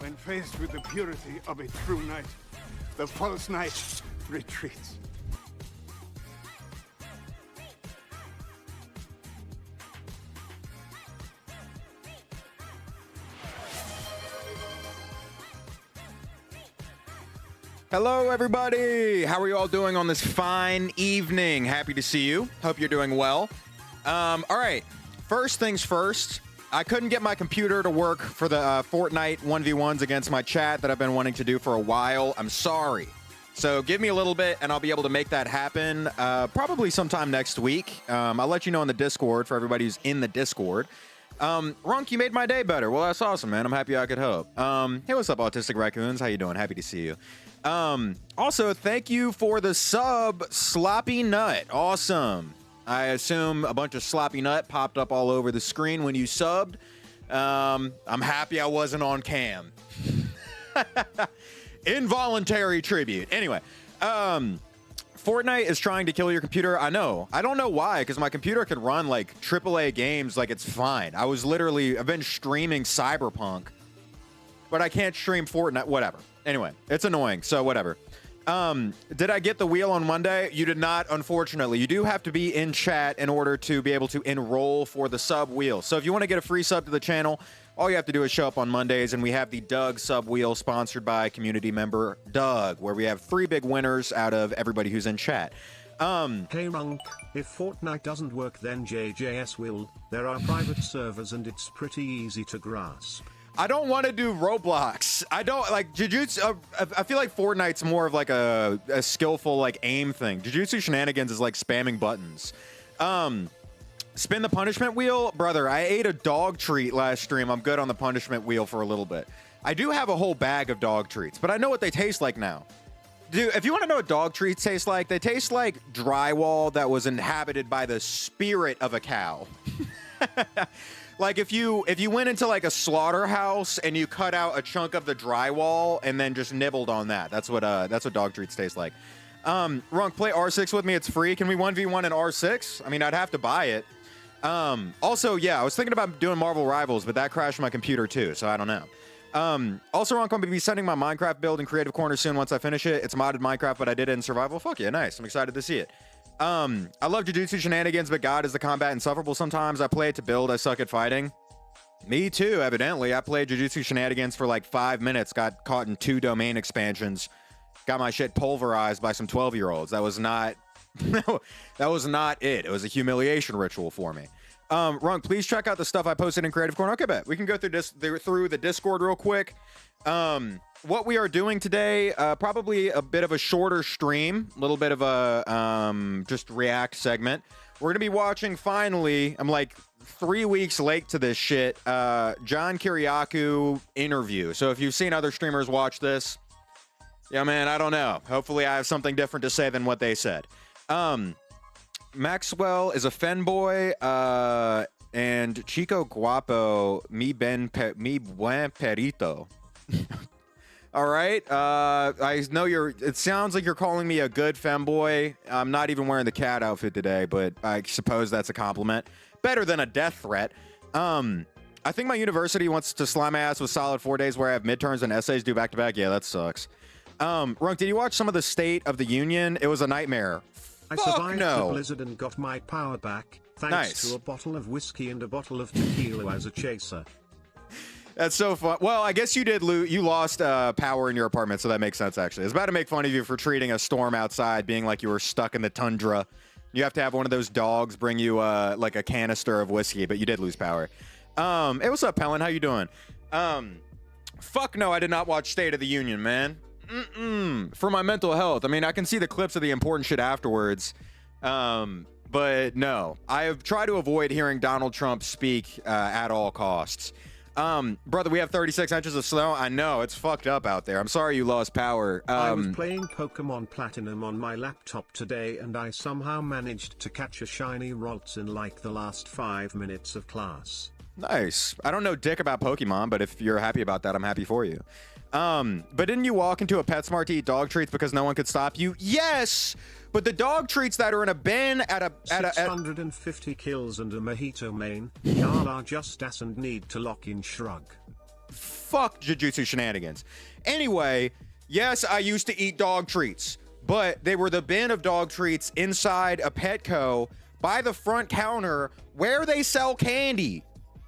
When faced with the purity of a true knight, the false knight retreats. Hello, everybody. How are you all doing on this fine evening? Happy to see you. Hope you're doing well. All right. First things first. I couldn't get my computer to work for the Fortnite 1v1s against my chat that I've been wanting to do for a while. I'm sorry. So give me a little bit, and I'll be able to make that happen probably sometime next week. I'll let you know in the Discord for everybody who's in the Discord. Runk, you made my day better. Well, that's awesome, man. I'm happy I could help. Hey, what's up, Autistic Raccoons? How you doing? Happy to see you. Also, thank you for the sub, Sloppy Nut. Awesome. I assume a bunch of sloppy nut popped up all over the screen when you subbed. I'm happy I wasn't on cam. Involuntary tribute. Anyway, Fortnite is trying to kill your computer. I know. I don't know why, because my computer could run like AAA games like it's fine. I've been streaming Cyberpunk, but I can't stream Fortnite, whatever. Anyway, it's annoying, so whatever. Did I get the wheel on Monday? You did not, unfortunately. You do have to be in chat in order to be able to enroll for the sub wheel. So if you want to get a free sub to the channel, all you have to do is show up on Mondays, and we have the Doug sub wheel sponsored by community member Doug, where we have 3 big winners out of everybody who's in chat. Hey Runk, if Fortnite doesn't work then JJS will. There are private servers and it's pretty easy to grasp. I don't want to do Roblox. I don't like Jujutsu. I feel like Fortnite's more of like a skillful like aim thing. Jujutsu Shenanigans is like spamming buttons. Spin the punishment wheel, brother. I ate a dog treat last stream. I'm good on the punishment wheel for a little bit. I do have a whole bag of dog treats, but I know what they taste like now. Dude, if you want to know what dog treats taste like, they taste like drywall that was inhabited by the spirit of a cow. Like if you went into like a slaughterhouse and you cut out a chunk of the drywall and then just nibbled on that. That's what dog treats taste like. Runk, play R6 with me. It's free. Can we 1v1 in R6? I mean, I'd have to buy it. Also, yeah, I was thinking about doing Marvel Rivals, but that crashed my computer too, so I don't know. Also, Runk, I'm going to be sending my Minecraft build in Creative Corner soon once I finish it. It's modded Minecraft, but I did it in Survival. Fuck yeah, nice. I'm excited to see it. I love Jujutsu Shenanigans, but God, is the combat insufferable sometimes. I play it to build. I suck at fighting. Me too, evidently. I played Jujutsu Shenanigans for like 5 minutes, got caught in 2 domain expansions, got my shit pulverized by some 12-year-olds. That was not that was not it. It was a humiliation ritual for me. Runk, please check out the stuff I posted in Creative Corner. Okay, bet. We can go through the Discord real quick. What we are doing today, probably a bit of a shorter stream, a little bit of a just react segment. We're going to be watching, finally, I'm like 3 weeks late to this shit, John Kiriakou interview. So if you've seen other streamers watch this, yeah, man, I don't know. Hopefully I have something different to say than what they said. Maxwell is a femboy, and Chico Guapo, mi buen perito. All right. I know it sounds like you're calling me a good femboy. I'm not even wearing the cat outfit today, but I suppose that's a compliment. Better than a death threat. I think my university wants to slime my ass with solid 4 days where I have midterms and essays due back to back. Yeah, that sucks. Runk, did you watch some of the State of the Union? It was a nightmare. I survived the blizzard and got my power back, thanks to a bottle of whiskey and a bottle of tequila as a chaser. That's so fun. Well, I guess you did you lost power in your apartment, so that makes sense, actually. I was about to make fun of you for treating a storm outside being like you were stuck in the tundra. You have to have one of those dogs bring you like a canister of whiskey, but you did lose power. Hey, what's up, Helen? How you doing? Fuck no, I did not watch State of the Union, man. For my mental health. I mean, I can see the clips of the important shit afterwards. But no, I have tried to avoid hearing Donald Trump speak at all costs. Brother, we have 36 inches of snow. I know, it's fucked up out there. I'm sorry you lost power. I was playing Pokemon Platinum on my laptop today and I somehow managed to catch a shiny Ralts in like the last 5 minutes of class. Nice. I don't know dick about Pokemon, but if you're happy about that, I'm happy for you. But didn't you walk into a PetSmart to eat dog treats because no one could stop you? Yes! But the dog treats that are in a bin at 650 kills and a mojito main, y'all are just ass and need to lock in shrug. Fuck Jujutsu Shenanigans. Anyway, yes, I used to eat dog treats, but they were the bin of dog treats inside a Petco by the front counter where they sell candy.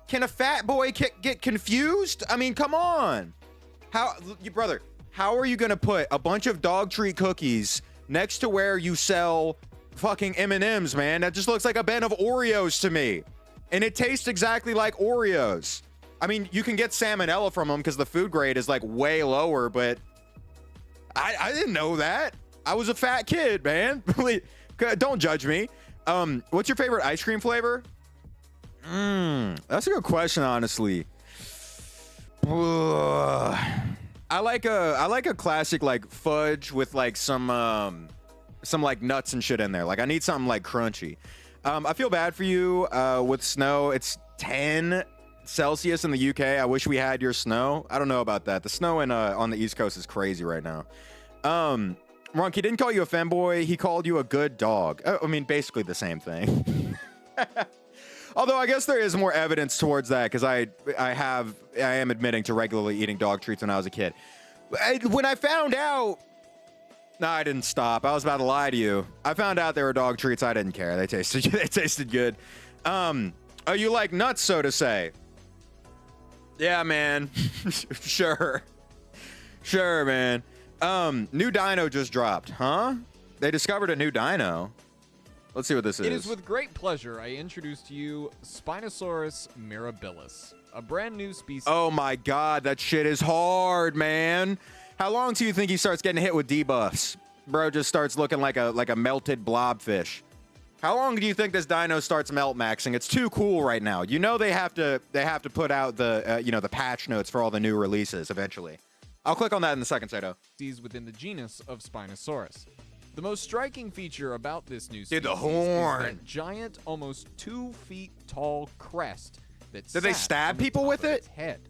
Can a fat boy get confused? I mean, come on. Brother, how are you gonna put a bunch of dog treat cookies next to where you sell fucking M&Ms, man? That just looks like a bin of Oreos to me. And it tastes exactly like Oreos. I mean, you can get salmonella from them because the food grade is like way lower, but I didn't know that. I was a fat kid, man. Don't judge me. What's your favorite ice cream flavor? That's a good question, honestly. I like a classic like fudge with like some like nuts and shit in there. Like I need something like crunchy. I feel bad for you with snow. It's 10 Celsius in the UK. I wish we had your snow. I don't know about that. The snow on the East Coast is crazy right now. Ronk, he didn't call you a femboy. He called you a good dog. I mean, basically the same thing. Although I guess there is more evidence towards that because I am admitting to regularly eating dog treats when I was a kid. When I found out, no, I didn't stop. I was about to lie to you. I found out they were dog treats. I didn't care. They tasted good. Oh, you like nuts, so to say? Yeah, man. Sure, man. New dino just dropped, huh? They discovered a new dino. Let's see what this is. It is with great pleasure I introduce to you Spinosaurus mirabilis, a brand new species. Oh my god, that shit is hard, man. How long do you think he starts getting hit with debuffs? Bro just starts looking like a melted blobfish. How long do you think this dino starts melt maxing? It's too cool right now. You know they have to put out the the patch notes for all the new releases eventually. I'll click on that in a second, Saito. Within the genus of Spinosaurus. The most striking feature about this new species Dude, the horn. is that giant, almost 2 feet tall crest that Did they sat stab on the people top with of it? its head.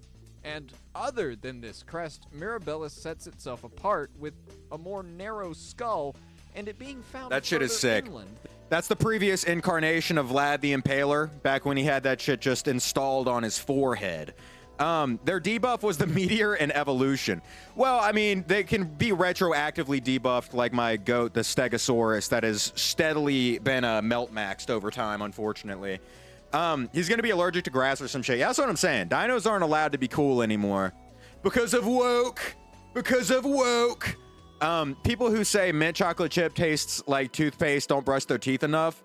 And other than this crest, Mirabilis sets itself apart with a more narrow skull, and it being found That shit is further sick. inland. That's the previous incarnation of Vlad the Impaler, back when he had that shit just installed on his forehead. Their debuff was the meteor and evolution. Well, I mean, they can be retroactively debuffed like my goat, the Stegosaurus, that has steadily been melt maxed over time, unfortunately. He's going to be allergic to grass or some shit. Yeah, that's what I'm saying. Dinos aren't allowed to be cool anymore. Because of woke. People who say mint chocolate chip tastes like toothpaste don't brush their teeth enough.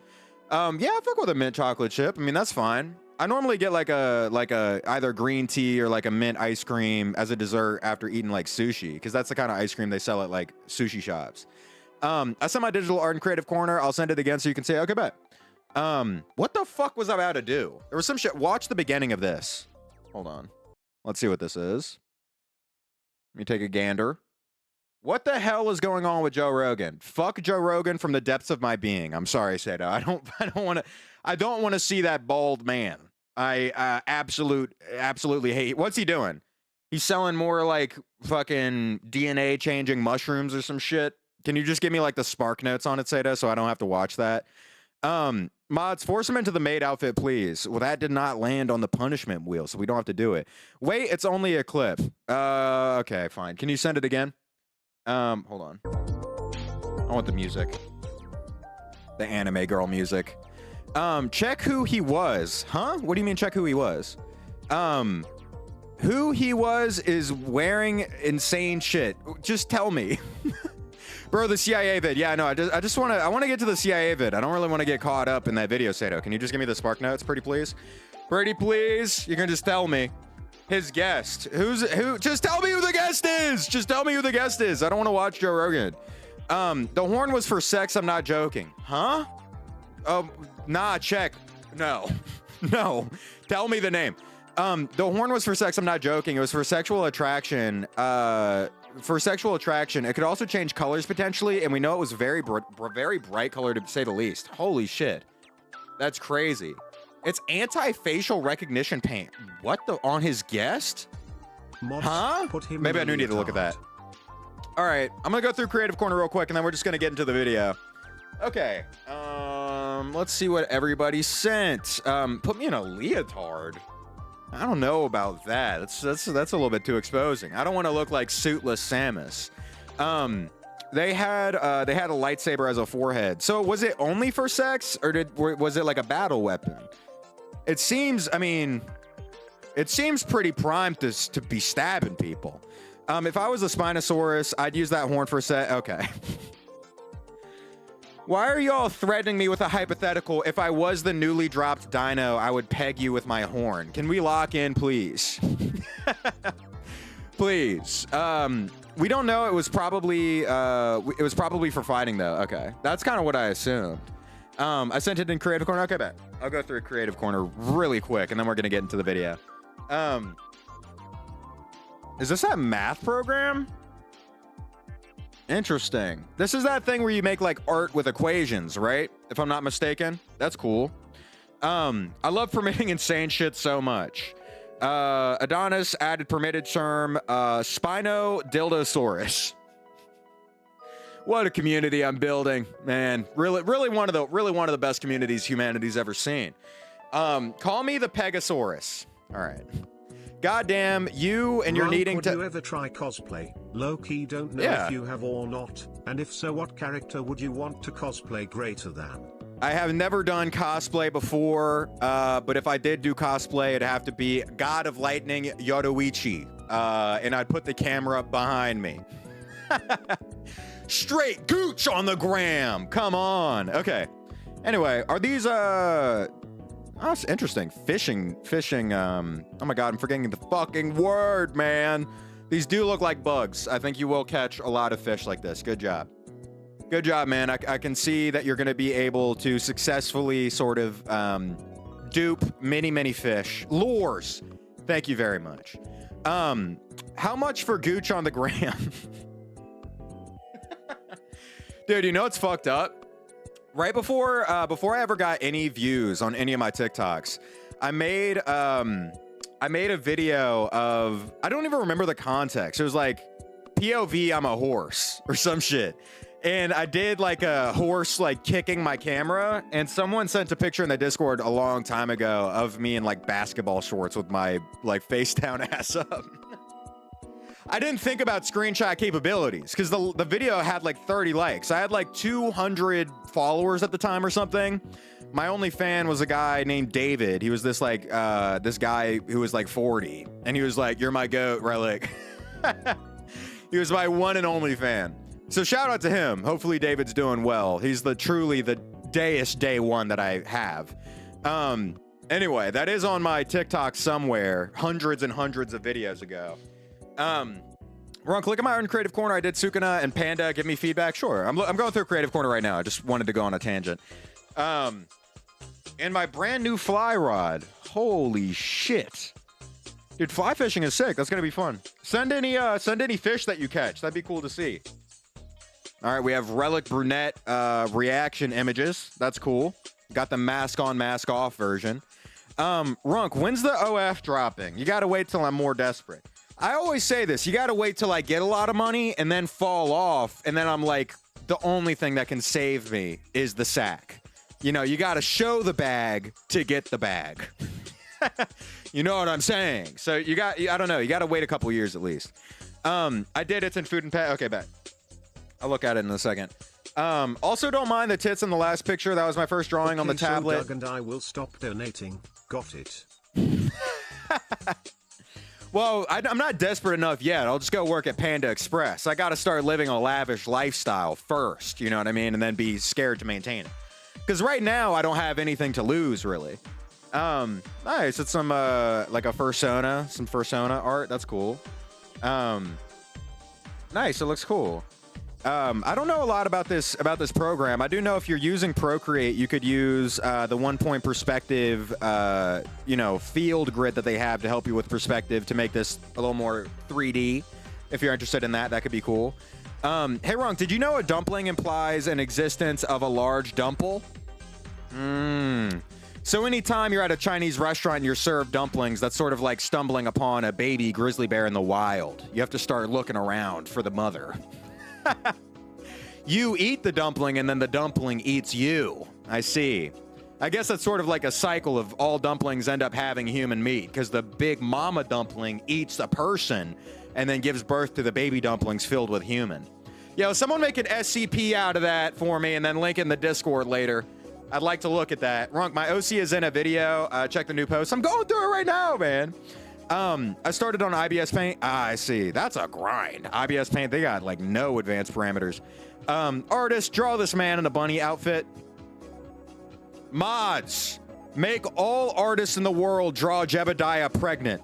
Yeah, I fuck with a mint chocolate chip. I mean, that's fine. I normally get like a either green tea or like a mint ice cream as a dessert after eating like sushi, because that's the kind of ice cream they sell at like sushi shops. I sent my digital art and creative corner. I'll send it again so you can say, okay, bet. What the fuck was I about to do? There was some shit. Watch the beginning of this. Hold on. Let's see what this is. Let me take a gander. What the hell is going on with Joe Rogan? Fuck Joe Rogan from the depths of my being. I'm sorry, Sato. I don't want to see that bald man. I absolutely hate. What's he doing? He's selling more like fucking DNA changing mushrooms or some shit. Can you just give me like the spark notes on it, Sato, so I don't have to watch that? Mods, force him into the maid outfit, please. Well, that did not land on the punishment wheel, so we don't have to do it. Wait, it's only a clip. Okay, fine. Can you send it again? Hold on. I want the music. The anime girl music. Check who he was. Huh? What do you mean check who he was? Who he was is wearing insane shit. Just tell me. Bro, the CIA vid. Yeah, no, I want to get to the CIA vid. I don't really want to get caught up in that video, Sato. Can you just give me the spark notes, pretty please? Pretty please? You can just tell me. His guest. Who? Just tell me who the guest is. Just tell me who the guest is. I don't want to watch Joe Rogan. The horn was for sex. I'm not joking. Huh? Nah, check. No. No. Tell me the name. The horn was for sex. I'm not joking. It was for sexual attraction. For sexual attraction. It could also change colors potentially, and we know it was very bright color to say the least. Holy shit. That's crazy. It's anti-facial recognition paint. What the? On his guest? Mods, huh? Maybe I do need to look at that. All right. I'm going to go through Creative Corner real quick, and then we're just going to get into the video. Okay. Let's see what everybody sent. Put me in a leotard. I don't know about that. That's a little bit too exposing. I don't want to look like suitless Samus. They had a lightsaber as a forehead. So was it only for sex, or was it like a battle weapon? It seems, I mean, it seems pretty primed to be stabbing people. If I was a Spinosaurus, I'd use that horn for set. Okay. Why are y'all threatening me with a hypothetical? If I was the newly dropped dino, I would peg you with my horn. Can we lock in, please? Please. We don't know. It was probably for fighting, though. Okay. That's kind of what I assumed. I sent it in Creative Corner. Okay, bet. I'll go through Creative Corner really quick, and then we're going to get into the video. Is this that math program? Interesting. This is that thing where you make like art with equations, right? If I'm not mistaken. That's cool. I love permitting insane shit so much. Adonis added permitted term, Spino Dildosaurus. What a community I'm building, man. Really one of the best communities humanity's ever seen. Call me the Pegasaurus. All right. Goddamn, you and you're needing to... Would you ever try cosplay? Low-key don't know if you have or not. And if so, what character would you want to cosplay greater than? I have never done cosplay before, but if I did do cosplay, it'd have to be God of Lightning Yoruichi. And I'd put the camera behind me. Straight gooch on the gram. Come on. Okay. Anyway, are these, oh, it's interesting. Fishing. Oh my God, I'm forgetting the fucking word, man. These do look like bugs. I think you will catch a lot of fish like this. Good job. Good job, man. I can see that you're going to be able to successfully sort of dupe many fish. Lures. Thank you very much. How much for gooch on the gram? Dude, you know what's fucked up? Right before I ever got any views on any of my TikToks, I made a video of, I don't even remember the context. It was like POV I'm a horse or some shit. And I did like a horse like kicking my camera, and someone sent a picture in the Discord a long time ago of me in like basketball shorts with my like face down ass up. I didn't think about screenshot capabilities because the video had like 30 likes. I had like 200 followers at the time or something. My only fan was a guy named David. He was this like this guy who was like 40, and he was like, "You're my goat, Relic." He was my one and only fan. So shout out to him. Hopefully David's doing well. He's truly the day one that I have. Anyway, that is on my TikTok somewhere, hundreds and hundreds of videos ago. Ron, click on my own Creative Corner. I did Sukuna and Panda. Give me feedback. Sure. I'm going through Creative Corner right now. I just wanted to go on a tangent. And my brand new fly rod. Holy shit. Dude, fly fishing is sick. That's going to be fun. Send any fish that you catch. That'd be cool to see. All right, we have Relic Brunette reaction images. That's cool. Got the mask on, mask off version. Runk, when's the OF dropping? You got to wait till I'm more desperate. I always say this. You got to wait till I get a lot of money and then fall off. And then I'm like, the only thing that can save me is the sack. You know, you got to show the bag to get the bag. You know what I'm saying? So I don't know. You got to wait a couple years at least. I did. It's in food and pet. Okay, bet. I'll look at it in a second. Also, don't mind the tits in the last picture. That was my first drawing on the tablet. So Doug and I will stop donating. Got it. Well, I'm not desperate enough yet. I'll just go work at Panda Express. I got to start living a lavish lifestyle first, you know what I mean? And then be scared to maintain it. Because right now, I don't have anything to lose, really. Nice. It's some, like a Fursona, some Fursona art. That's cool. Nice. It looks cool. I don't know a lot about this program. I do know if you're using Procreate, you could use the 1-point perspective, field grid that they have to help you with perspective to make this a little more 3D. If you're interested in that, that could be cool. Hey, Ron, did you know a dumpling implies an existence of a large dumple? So anytime you're at a Chinese restaurant and you're served dumplings, that's sort of like stumbling upon a baby grizzly bear in the wild. You have to start looking around for the mother. You eat the dumpling and then the dumpling eats you. I see. I guess that's sort of like a cycle of all dumplings end up having human meat because the big mama dumpling eats a person and then gives birth to the baby dumplings filled with human. Yo, someone make an SCP out of that for me and then link in the Discord later. I'd like to look at that. Runk, my OC is in a video. Check the new post. I'm going through it right now, man. I started on IBS Paint. I see. That's a grind. IBS Paint, they got like no advanced parameters. Artist, draw this man in a bunny outfit. Mods, make all artists in the world draw Jebediah pregnant.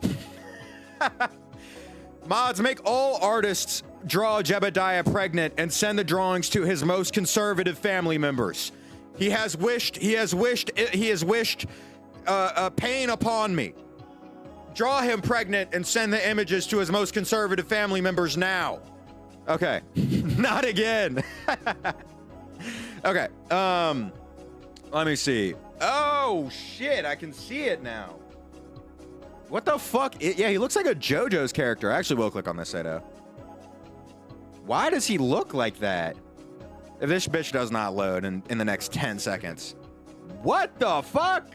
Mods, make all artists draw Jebediah pregnant and send the drawings to his most conservative family members. He has wished pain upon me. Draw him pregnant and send the images to his most conservative family members now. Okay. Not again. Okay. Let me see. Oh, shit. I can see it now. What the fuck? Yeah, he looks like a JoJo's character. I actually will click on this Sato. Why does he look like that? If this bitch does not load in the next 10 seconds. What the fuck?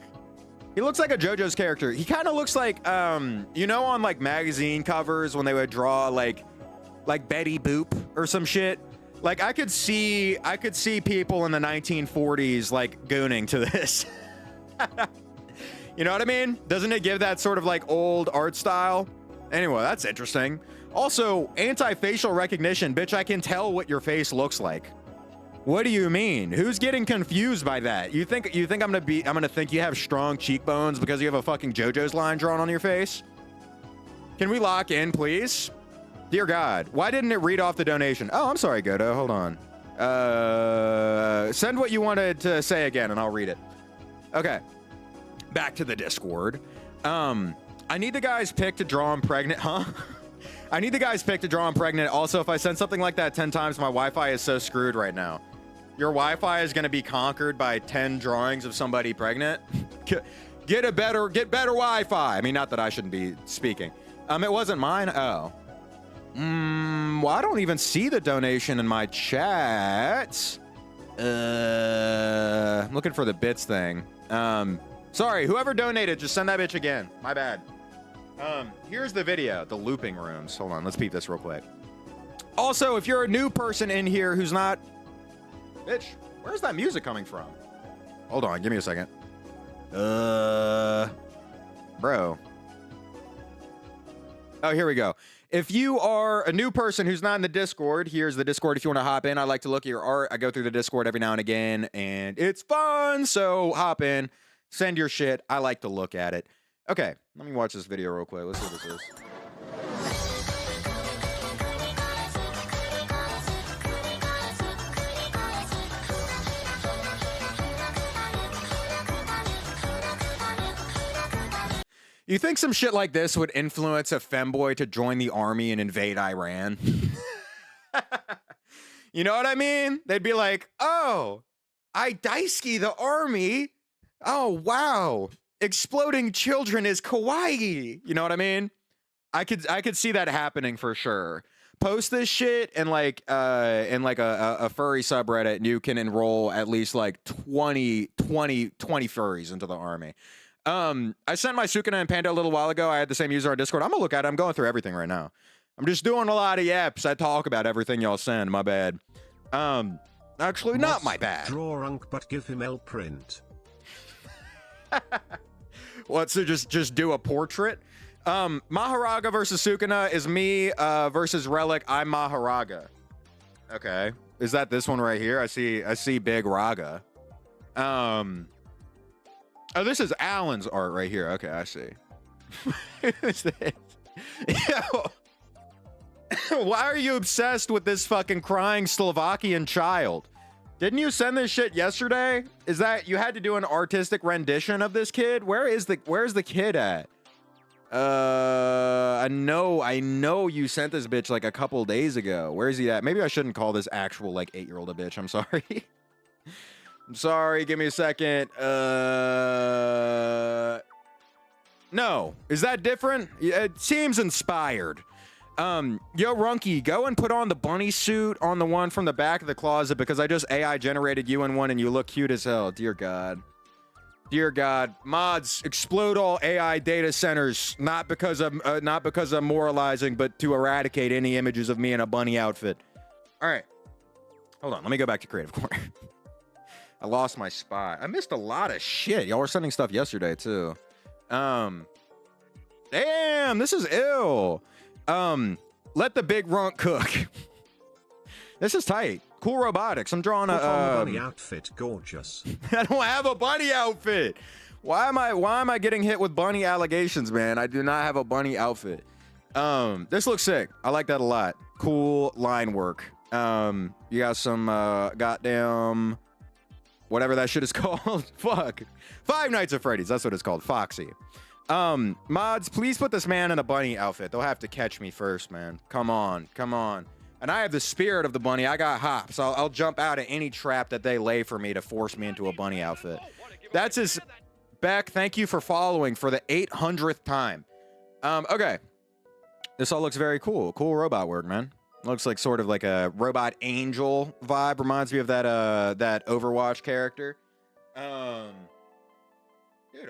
He looks like a JoJo's character. He kind of looks like, you know, on like magazine covers when they would draw like Betty Boop or some shit. Like I could see people in the 1940s like gooning to this. You know what I mean? Doesn't it give that sort of like old art style? Anyway, that's interesting. Also, anti-facial recognition, bitch, I can tell what your face looks like. What do you mean? Who's getting confused by that? You think I'm gonna think you have strong cheekbones because you have a fucking JoJo's line drawn on your face? Can we lock in, please? Dear God, why didn't it read off the donation? Oh, I'm sorry, Godo. Hold on. Send what you wanted to say again, and I'll read it. Okay. Back to the Discord. I need the guy's pick to draw him pregnant, huh? I need the guy's pick to draw him pregnant. Also, if I send something like that 10 times, my Wi-Fi is so screwed right now. Your Wi-Fi is going to be conquered by 10 drawings of somebody pregnant. Get better Wi-Fi. I mean, not that I shouldn't be speaking. It wasn't mine. Oh. Well, I don't even see the donation in my chat. I'm looking for the bits thing. Sorry, whoever donated, just send that bitch again. My bad. Here's the video, the looping rooms. Hold on, let's peep this real quick. Also, if you're a new person in here who's not... Bitch, where's that music coming from? Hold on, give me a second. Bro. Oh, here we go. If you are a new person who's not in the Discord, here's the Discord if you want to hop in. I like to look at your art. I go through the Discord every now and again, and it's fun, so hop in. Send your shit. I like to look at it. Okay, let me watch this video real quick. Let's see what this is. You think some shit like this would influence a femboy to join the army and invade Iran? You know what I mean? They'd be like, oh, I Daisuke the army. Oh, wow. Exploding children is kawaii. You know what I mean? I could see that happening for sure. Post this shit in like a furry subreddit and you can enroll at least like 20 furries into the army. I sent my Sukuna and Panda a little while ago. I had the same user on Discord. I'm gonna look at it. I'm going through everything right now. I'm just doing a lot of yaps. I talk about everything y'all send. My bad. Actually, not my bad. Draw Unk, but give him L print. What? So just do a portrait? Maharaga versus Sukuna is me versus Relic. I'm Maharaga. Okay. Is that this one right here? I see Big Raga. Oh, this is Alan's art right here. Okay, I see. Who's this? Yo. Why are you obsessed with this fucking crying Slovakian child? Didn't you send this shit yesterday? Is that you had to do an artistic rendition of this kid? Where's the kid at? I know you sent this bitch like a couple days ago. Where is he at? Maybe I shouldn't call this actual like 8-year-old a bitch. I'm sorry. I'm sorry. Give me a second. No. Is that different? It seems inspired. Yo, Runky, go and put on the bunny suit on the one from the back of the closet because I just AI generated you in one and you look cute as hell. Dear God. Dear God, mods, explode all AI data centers. Not because I'm moralizing, but to eradicate any images of me in a bunny outfit. All right, hold on. Let me go back to creative corner. I lost my spot. I missed a lot of shit. Y'all were sending stuff yesterday too. Damn, this is ill. Let the big runt cook. This is tight. Cool robotics. I'm drawing Put on the bunny outfit, gorgeous. I don't have a bunny outfit. Why am I getting hit with bunny allegations, man? I do not have a bunny outfit. This looks sick. I like that a lot. Cool line work. You got some goddamn whatever that shit is called. Fuck. Five Nights at Freddy's. That's what it's called. Foxy. Mods, please put this man in a bunny outfit. They'll have to catch me first, man. Come on. Come on. And I have the spirit of the bunny. I got hops. I'll jump out at any trap that they lay for me to force me into a bunny outfit. That's his... Beck, thank you for following for the 800th time. Okay. This all looks very cool. Cool robot work, man. Looks like sort of like a robot angel vibe. Reminds me of that Overwatch character. Dude,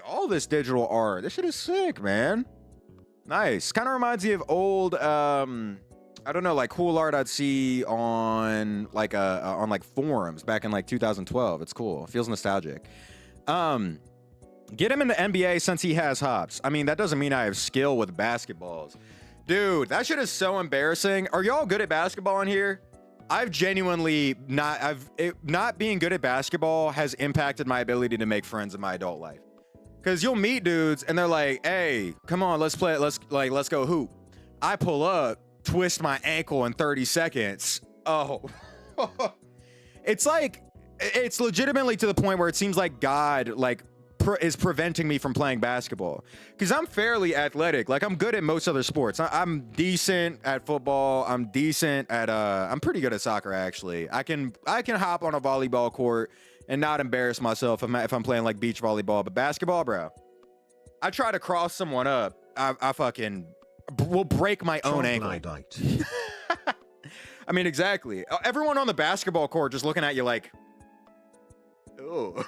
all this digital art. This shit is sick, man. Nice. Kind of reminds me of old, I don't know, like cool art I'd see on like forums back in like 2012. It's cool. It feels nostalgic. Get him in the NBA since he has hops. I mean, that doesn't mean I have skill with basketballs. Dude, that shit is so embarrassing. Are y'all good at basketball in here? I've genuinely not being good at basketball has impacted my ability to make friends in my adult life. Cause you'll meet dudes and they're like, hey, come on, let's play it. Let's go hoop. I pull up, twist my ankle in 30 seconds. Oh, it's like, it's legitimately to the point where it seems like God, like, is preventing me from playing basketball because I'm fairly athletic. Like I'm good at most other sports. I'm decent at football. I'm decent at I'm pretty good at soccer actually. I can hop on a volleyball court and not embarrass myself if I'm playing like beach volleyball. But basketball, bro, I try to cross someone up, I fucking will break my own ankle. I mean, exactly. Everyone on the basketball court just looking at you like, oh,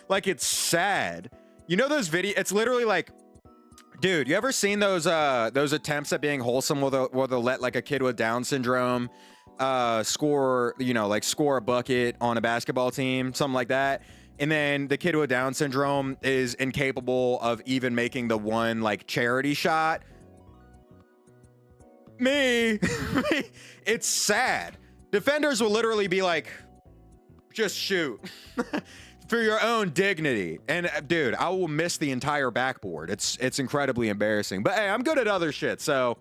like it's sad. You know those videos? It's literally like, dude, you ever seen those attempts at being wholesome where they'll let like a kid with Down syndrome score a bucket on a basketball team, something like that, and then the kid with Down syndrome is incapable of even making the one like charity shot. Me. It's sad. Defenders will literally be like, just shoot. For your own dignity. And dude, I will miss the entire backboard. It's incredibly embarrassing. But hey, I'm good at other shit, so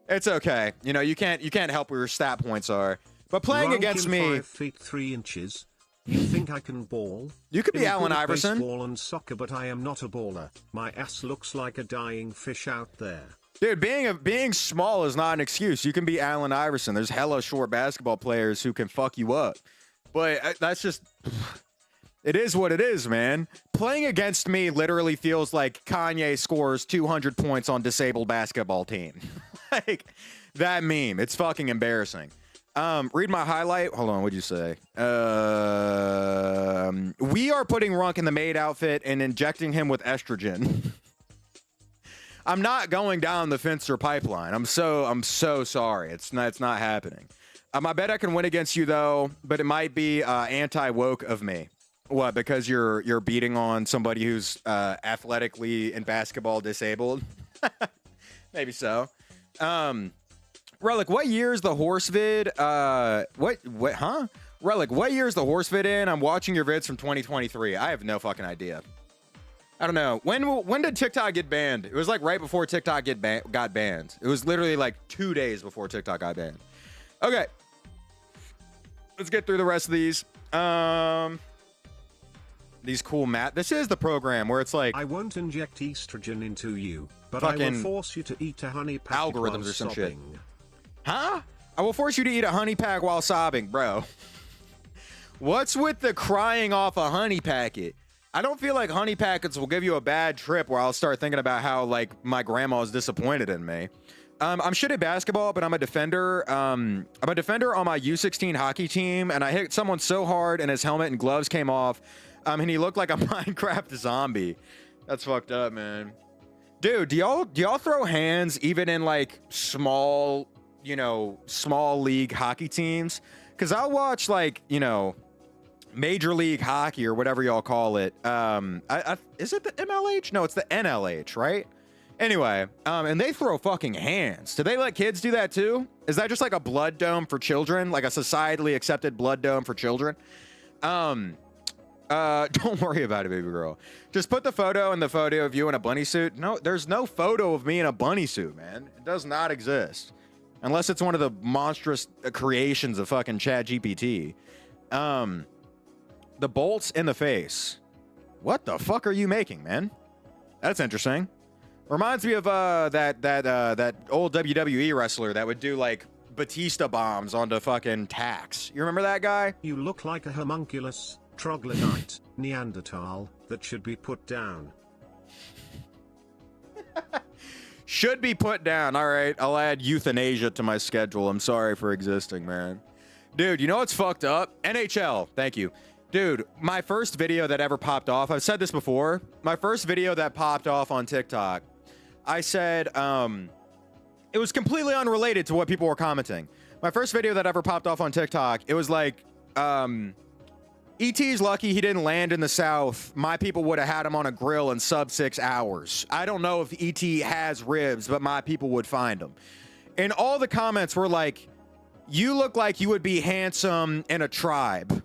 it's okay. You know, you can't help where your stat points are. But playing against me, 5 feet 3 inches. You think I can ball? You could be Allen Iverson. Baseball and soccer, but I am not a baller. My ass looks like a dying fish out there. Dude, being small is not an excuse. You can be Allen Iverson. There's hella short basketball players who can fuck you up. But that's just... It is what it is, man. Playing against me literally feels like Kanye scores 200 points on disabled basketball team. Like, that meme. It's fucking embarrassing. Read my highlight. Hold on, what'd you say? We are putting Runk in the maid outfit and injecting him with estrogen. I'm not going down the Finster pipeline. I'm so sorry. It's not happening. I bet I can win against you, though, but it might be anti-woke of me. What, because you're beating on somebody who's athletically and basketball disabled? Maybe so. Relic, what year is the horse vid? What, huh? Relic, what year is the horse vid in? I'm watching your vids from 2023. I have no fucking idea. I don't know. When did TikTok get banned? It was like right before TikTok got banned. It was literally like 2 days before TikTok got banned. Okay. Let's get through the rest of these. These cool this is the program where it's like, I won't inject estrogen into you, but I will force you to eat a honey pack algorithms while or some sobbing. shit. Huh? I will force you to eat a honey pack while sobbing, bro. What's with the crying off a honey packet? I don't feel like honey packets will give you a bad trip where I'll start thinking about how like my grandma is disappointed in me. I'm shit at basketball, but I'm a defender. I'm a defender on my U16 hockey team, and I hit someone so hard and his helmet and gloves came off. And he looked like a Minecraft zombie. That's fucked up, man. Dude, do y'all throw hands even in like small, small league hockey teams? Because I'll watch like, Major League Hockey or whatever y'all call it. Is it the MLH? No, it's the NLH, right? Anyway, and they throw fucking hands. Do they let kids do that too? Is that just like a blood dome for children? Like a societally accepted blood dome for children? Don't worry about it, baby girl. Just put the photo in the photo of you in a bunny suit. No, there's no photo of me in a bunny suit, man. It does not exist. Unless it's one of the monstrous creations of fucking ChatGPT. The bolts in the face. What the fuck are you making, man? That's interesting. Reminds me of that old WWE wrestler that would do like Batista bombs onto fucking tacks. You remember that guy? You look like a homunculus, troglodyte, Neanderthal, that should be put down. Should be put down. All right, I'll add euthanasia to my schedule. I'm sorry for existing, man. Dude, you know what's fucked up? NHL. Thank you. Dude, my first video that ever popped off, I've said this before, my first video that popped off on TikTok, I said, it was completely unrelated to what people were commenting. My first video that ever popped off on TikTok, it was like, E.T.'s lucky he didn't land in the South. My people would have had him on a grill in sub 6 hours. I don't know if E.T. has ribs, but my people would find him. And all the comments were like, you look like you would be handsome in a tribe.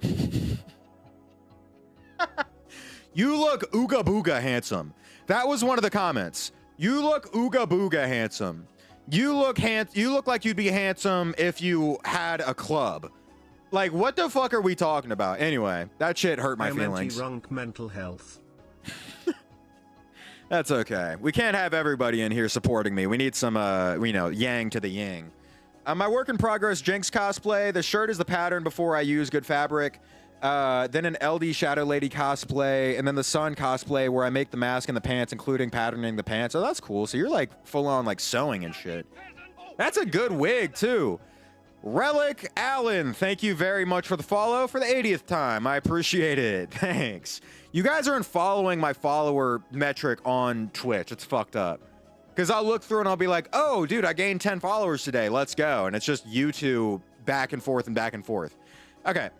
You look ooga booga handsome. That was one of the comments. You look ooga booga handsome. You look like you'd be handsome if you had a club. Like, what the fuck are we talking about? Anyway, that shit hurt my feelings. Anti-runk mental health. That's okay. We can't have everybody in here supporting me. We need some, yang to the yang. My work in progress Jinx cosplay. The shirt is the pattern before I use good fabric. Then an LD Shadow Lady cosplay, and then the Sun cosplay where I make the mask and the pants, including patterning the pants. Oh, that's cool. So you're like full on like sewing and shit. That's a good wig too. Relic Allen, thank you very much for the follow for the 80th time. I appreciate it. Thanks. You guys aren't following my follower metric on Twitch. It's fucked up. Because I'll look through and I'll be like, oh, dude, I gained 10 followers today. Let's go. And it's just you two back and forth and back and forth. Okay.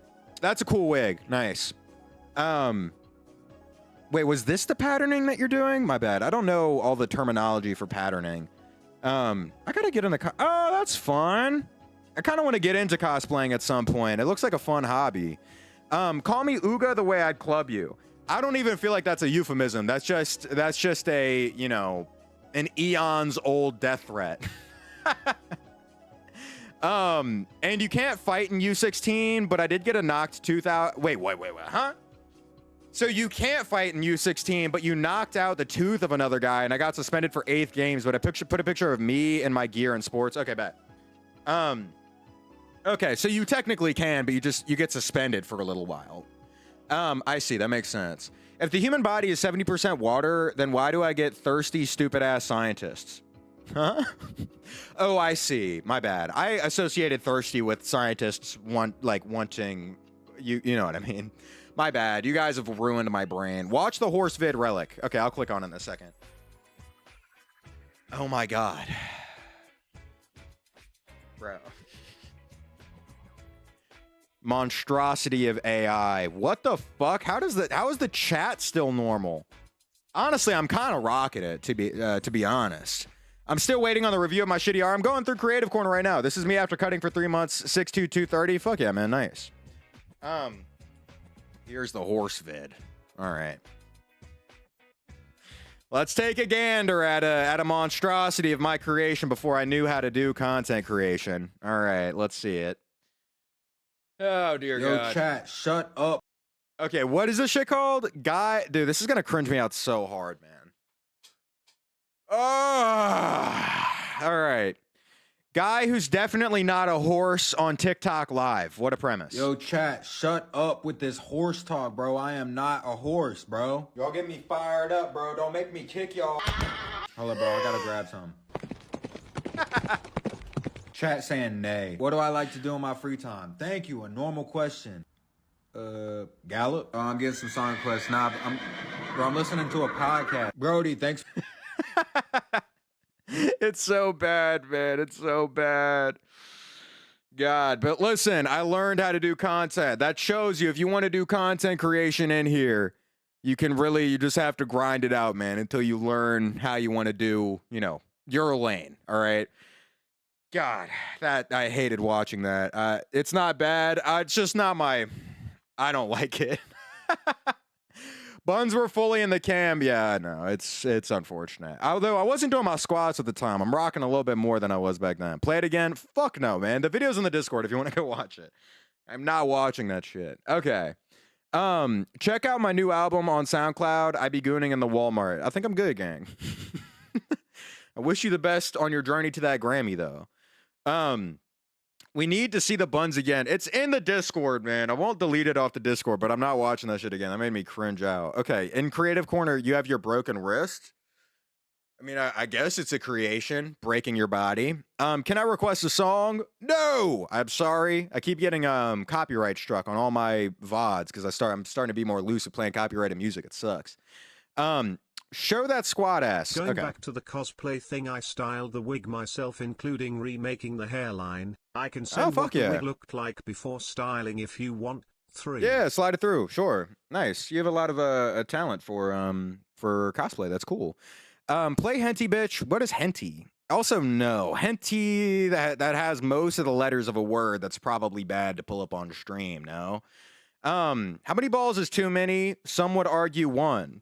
That's a cool wig. Nice. Wait, was this the patterning that you're doing? My bad. I don't know all the terminology for patterning. I gotta get in the... Oh, that's fun. I kind of want to get into cosplaying at some point. It looks like a fun hobby. Call me Ooga the way I'd club you. I don't even feel like that's a euphemism. That's just a, an eons old death threat. And you can't fight in U16, but I did get a knocked 2000. Wait, huh? So you can't fight in U16, but you knocked out the tooth of another guy, and I got suspended for 8th games, but I put a picture of me and my gear in sports. Okay, bet. Okay, so you technically can, but you get suspended for a little while. I see. That makes sense. If the human body is 70% water, then why do I get thirsty, stupid-ass scientists? Huh? Oh, I see. My bad. I associated thirsty with scientists wanting... You know what I mean. My bad. You guys have ruined my brain. Watch the horse vid relic. Okay, I'll click on it in a second. Oh my god. Bro. Monstrosity of AI. What the fuck? How is the chat still normal? Honestly, I'm kind of rocking it, to be honest. I'm still waiting on the review of my shitty arm. I'm going through Creative Corner right now. This is me after cutting for 3 months, 6'2", 230. Fuck yeah, man. Nice. Here's the horse vid. All right. Let's take a gander at a monstrosity of my creation before I knew how to do content creation. All right, let's see it. Oh, dear God. Yo, chat, shut up. Okay, what is this shit called? Dude, this is gonna cringe me out so hard, man. Oh, all right. Guy who's definitely not a horse on TikTok Live. What a premise. Yo, chat, shut up with this horse talk, bro. I am not a horse, bro. Y'all get me fired up, bro. Don't make me kick y'all. Hold up, bro. I gotta grab some. Chat saying nay. What do I like to do in my free time? Thank you. A normal question. Gallup? Oh, I'm getting some song requests. Nah, I'm listening to a podcast. Brody, thanks. It's so bad, man. It's so bad. God, but listen, I learned how to do content. That shows you if you want to do content creation in here, you just have to grind it out, man, until you learn how you want to do, your lane. All right. God, that I hated watching that. It's not bad. It's just not I don't like it. Buns were fully in the cam. Yeah, no, it's unfortunate. Although I wasn't doing my squats at the time. I'm rocking a little bit more than I was back then. Play it again? Fuck no, man. The video's in the Discord if you want to go watch it. I'm not watching that shit. Okay. Check out my new album on SoundCloud. I be gooning in the Walmart. I think I'm good, gang. I wish you the best on your journey to that Grammy, though. We need to see the buns again. It's in the Discord, man. I won't delete it off the Discord, but I'm not watching that shit again. That made me cringe out. Okay, in Creative Corner, you have your broken wrist. I mean, I guess it's a creation, breaking your body. Can I request a song? No! I'm sorry. I keep getting copyright struck on all my VODs because I'm starting to be more loose with playing copyrighted music. It sucks. Show that squad ass. Going back to the cosplay thing, I styled the wig myself, including remaking the hairline. I can send what the wig looked like before styling if you want. 3. Yeah, slide it through. Sure. Nice. You have a lot of talent for cosplay. That's cool. Play Henty, bitch. What is Henty? Also, no. Henty, that has most of the letters of a word that's probably bad to pull up on stream, no? How many balls is too many? Some would argue 1.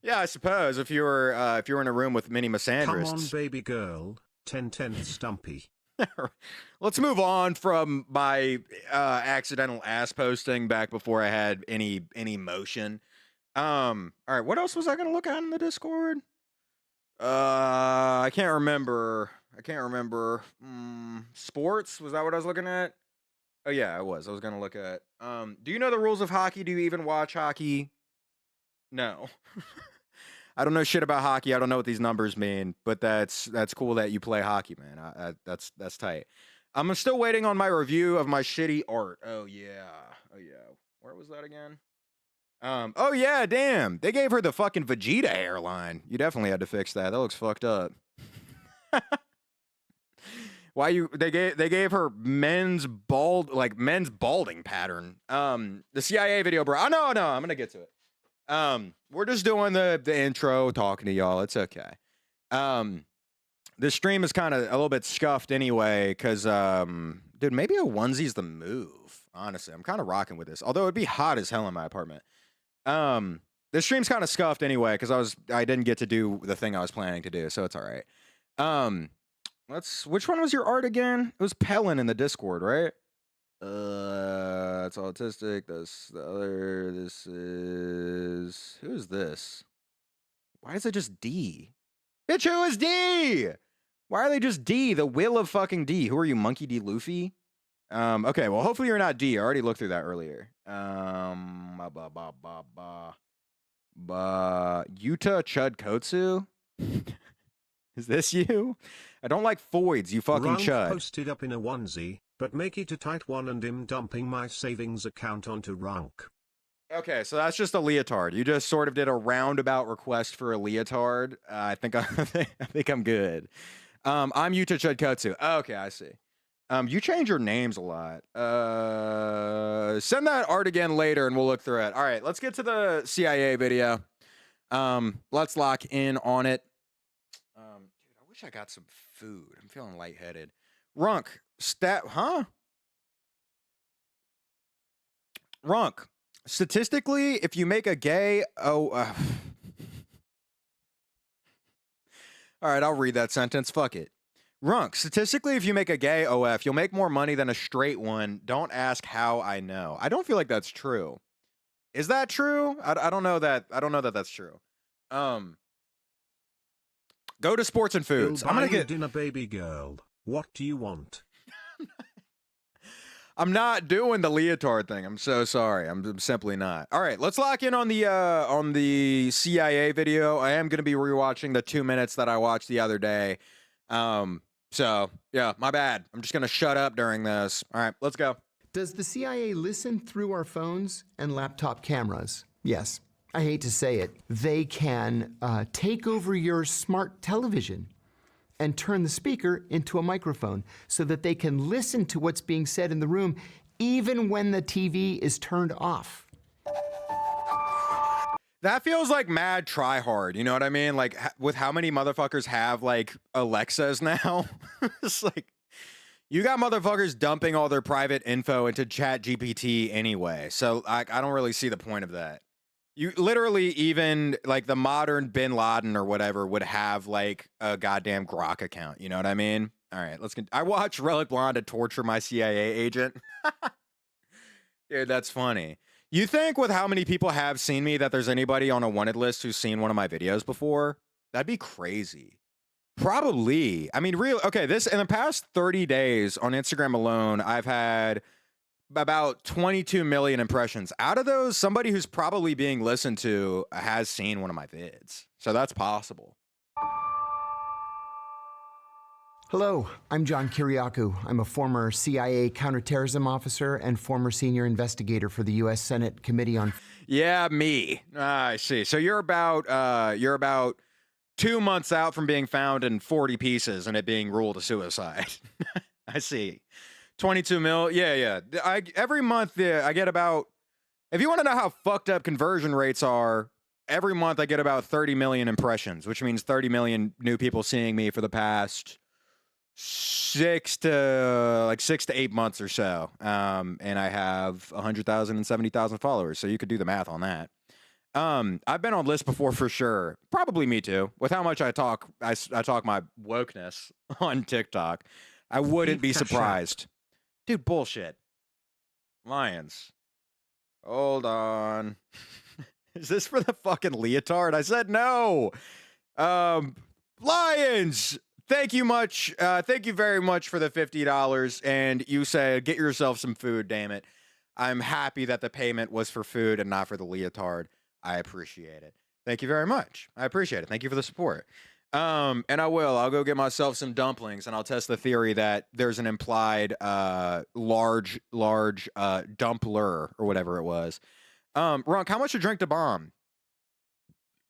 Yeah, I suppose if you were in a room with many misandrists. Come on, baby girl. 10/10 Stumpy. Let's move on from my accidental ass posting back before I had any motion. All right, what else was I gonna look at in the Discord? I can't remember. Sports, was that what I was looking at? Oh yeah, I was gonna look at. Do you know the rules of hockey? Do you even watch hockey? No. I don't know shit about hockey. I don't know what these numbers mean, but that's cool that you play hockey, man. That's tight. I'm still waiting on my review of my shitty art. Oh yeah. Where was that again? Oh yeah, damn. They gave her the fucking Vegeta hairline. You definitely had to fix that. That looks fucked up. They gave her men's balding pattern. The CIA video, bro. No, I'm gonna get to it. We're just doing the intro, talking to y'all. It's okay. This stream is kind of a little bit scuffed anyway, because, dude, maybe a onesie's the move. Honestly, I'm kind of rocking with this. Although it'd be hot as hell in my apartment. This stream's kind of scuffed anyway, because I didn't get to do the thing I was planning to do, so it's all right. Which one was your art again? It was Pellin in the Discord, right? It's autistic. This is... Who is this? Why is it just D? Bitch, who is D? Why are they just D? The will of fucking D. Who are you, Monkey D. Luffy? Okay, well, hopefully you're not D. I already looked through that earlier. Yuta Chud Kotsu? Is this you? I don't like foids, you fucking chud. Posted up in a onesie, but make it a tight one and I'm dumping my savings account onto Runk. Okay, so that's just a leotard. You just sort of did a roundabout request for a leotard. I think I'm good. I'm Yuta Chudkotsu. Okay, I see. You change your names a lot. Send that art again later and we'll look through it. All right, let's get to the CIA video. Let's lock in on it. Dude, I wish I got some food. I'm feeling lightheaded. Runk, Runk, statistically, if you make a gay... all right, I'll read that sentence. Fuck it. Runk, statistically, if you make a gay OF, you'll make more money than a straight one. Don't ask how I know. I don't feel like that's true. Is that true? I don't know that. I don't know that that's true. Go to sports and foods. I'm gonna get dinner, baby girl. What do you want? I'm not doing the leotard thing. I'm so sorry. I'm simply not. All right, let's lock in on the CIA video. I am gonna be rewatching the 2 minutes that I watched the other day. So yeah, my bad. I'm just gonna shut up during this. All right, let's go. Does the CIA listen through our phones and laptop cameras? Yes. I hate to say it. They can take over your smart television and turn the speaker into a microphone so that they can listen to what's being said in the room even when the TV is turned off. That feels like mad try hard, you know what I mean? Like, with how many motherfuckers have, like, Alexas now? It's like, you got motherfuckers dumping all their private info into ChatGPT anyway, so I don't really see the point of that. You literally, even, like, the modern Bin Laden or whatever would have, like, a goddamn Grok account, you know what I mean? All right, I watched Relic Blonde to torture my CIA agent. Dude, that's funny. You think with how many people have seen me that there's anybody on a wanted list who's seen one of my videos before? That'd be crazy. Probably. I mean, okay, this in the past 30 days on Instagram alone, I've had about 22 million impressions. Out of those, somebody who's probably being listened to has seen one of my vids. So that's possible. Hello, I'm John Kiriakou. I'm a former CIA counterterrorism officer and former senior investigator for the U.S. Senate Committee on... Yeah, me. I see. So you're about 2 months out from being found in 40 pieces and it being ruled a suicide. I see. 22 mil. Yeah. Every month, I get about... If you want to know how fucked up conversion rates are, every month I get about 30 million impressions, which means 30 million new people seeing me for the past... 6 to 8 months or so, and I have 100,000 and 70,000 followers, so you could do the math on that. I've been on lists before for sure, probably me too. With how much I talk my wokeness on TikTok, I wouldn't be surprised. Dude, bullshit. Lions. Hold on. Is this for the fucking leotard? I said no. Lions. Thank you much. Thank you very much for the $50. And you said, get yourself some food, damn it. I'm happy that the payment was for food and not for the leotard. I appreciate it. Thank you very much. I appreciate it. Thank you for the support. And I'll go get myself some dumplings and I'll test the theory that there's an implied large dumpler or whatever it was. Runk, how much to drink to bomb?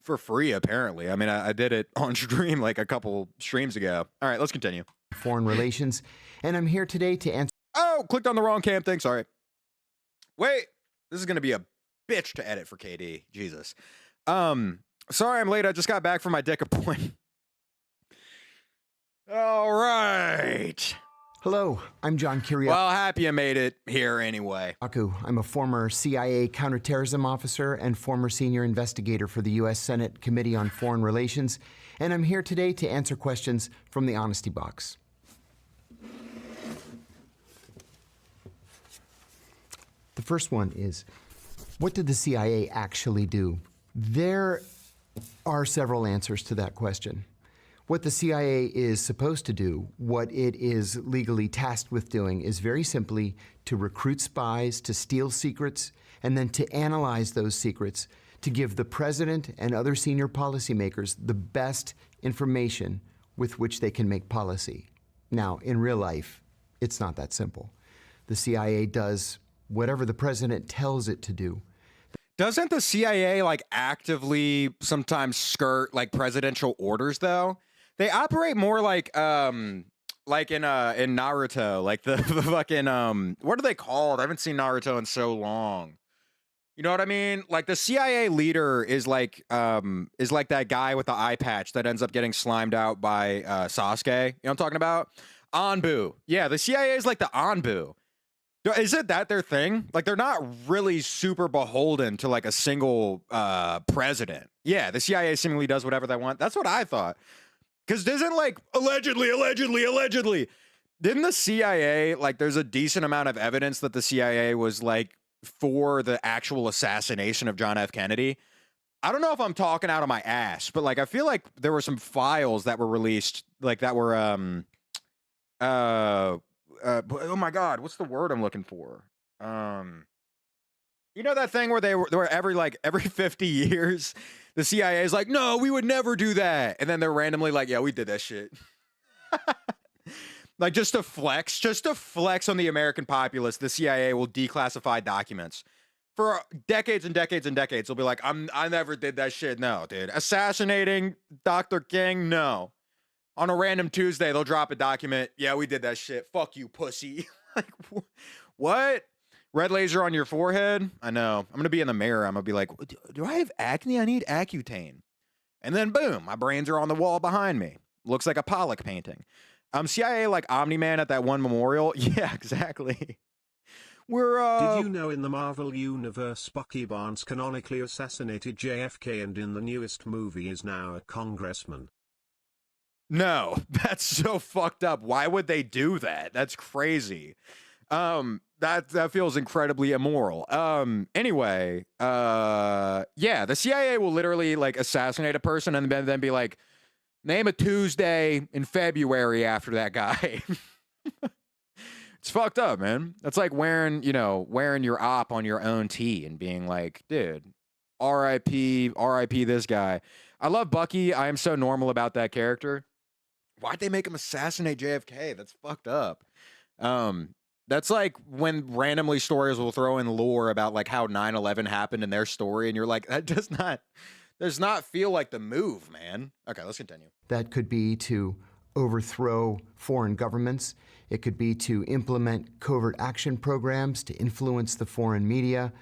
For free, apparently. I mean, I did it on stream like a couple streams ago. All right, let's continue. Foreign Relations, and I'm here today to answer... Oh, clicked on the wrong cam thing. Sorry. Wait, this is going to be a bitch to edit for KD. Jesus. Sorry I'm late. I just got back from my dick appointment. All right. Hello, I'm John Kiriakou. Well, happy you made it here anyway. I'm a former CIA counterterrorism officer and former senior investigator for the U.S. Senate Committee on Foreign Relations, and I'm here today to answer questions from the Honesty Box. The first one is, what did the CIA actually do? There are several answers to that question. What the CIA is supposed to do, what it is legally tasked with doing, is very simply to recruit spies, to steal secrets, and then to analyze those secrets to give the president and other senior policymakers the best information with which they can make policy. Now, in real life, it's not that simple. The CIA does whatever the president tells it to do. Doesn't the CIA like actively sometimes skirt like presidential orders though? They operate more like in Naruto, like the fucking what are they called? I haven't seen Naruto in so long. You know what I mean? Like the CIA leader is like that guy with the eye patch that ends up getting slimed out by Sasuke. You know what I'm talking about? Anbu. Yeah, the CIA is like the Anbu. Is it that their thing? Like they're not really super beholden to like a single president. Yeah, the CIA seemingly does whatever they want. That's what I thought. Because isn't like allegedly, didn't the CIA, like there's a decent amount of evidence that the CIA was like for the actual assassination of John F. Kennedy? I don't know if I'm talking out of my ass, but like I feel like there were some files that were released, like that were oh my God, what's the word I'm looking for? You know that thing where they were every 50 years, the CIA is like, no, we would never do that. And then they're randomly like, yeah, we did that shit. Like just to flex on the American populace, the CIA will declassify documents. For decades and decades and decades, they'll be like, I never did that shit. No, dude. Assassinating Dr. King? No. On a random Tuesday, they'll drop a document. Yeah, we did that shit. Fuck you, pussy. Like, what? Red laser on your forehead? I know. I'm going to be in the mirror. I'm going to be like, do I have acne? I need Accutane. And then boom, my brains are on the wall behind me. Looks like a Pollock painting. CIA like Omni-Man at that one memorial? Yeah, exactly. Did you know in the Marvel Universe Bucky Barnes canonically assassinated JFK and in the newest movie is now a congressman? No, that's so fucked up. Why would they do that? That's crazy. That feels incredibly immoral. Anyway, yeah, the CIA will literally like assassinate a person and then be like, name a Tuesday in February after that guy. It's fucked up, man. That's like wearing your op on your own tee and being like, dude, RIP this guy. I love Bucky. I am so normal about that character. Why'd they make him assassinate JFK? That's fucked up. That's like when randomly stories will throw in lore about like how 9/11 happened in their story, and you're like, that does not feel like the move, man. Okay, let's continue. That could be to overthrow foreign governments. It could be to implement covert action programs, to influence the foreign media,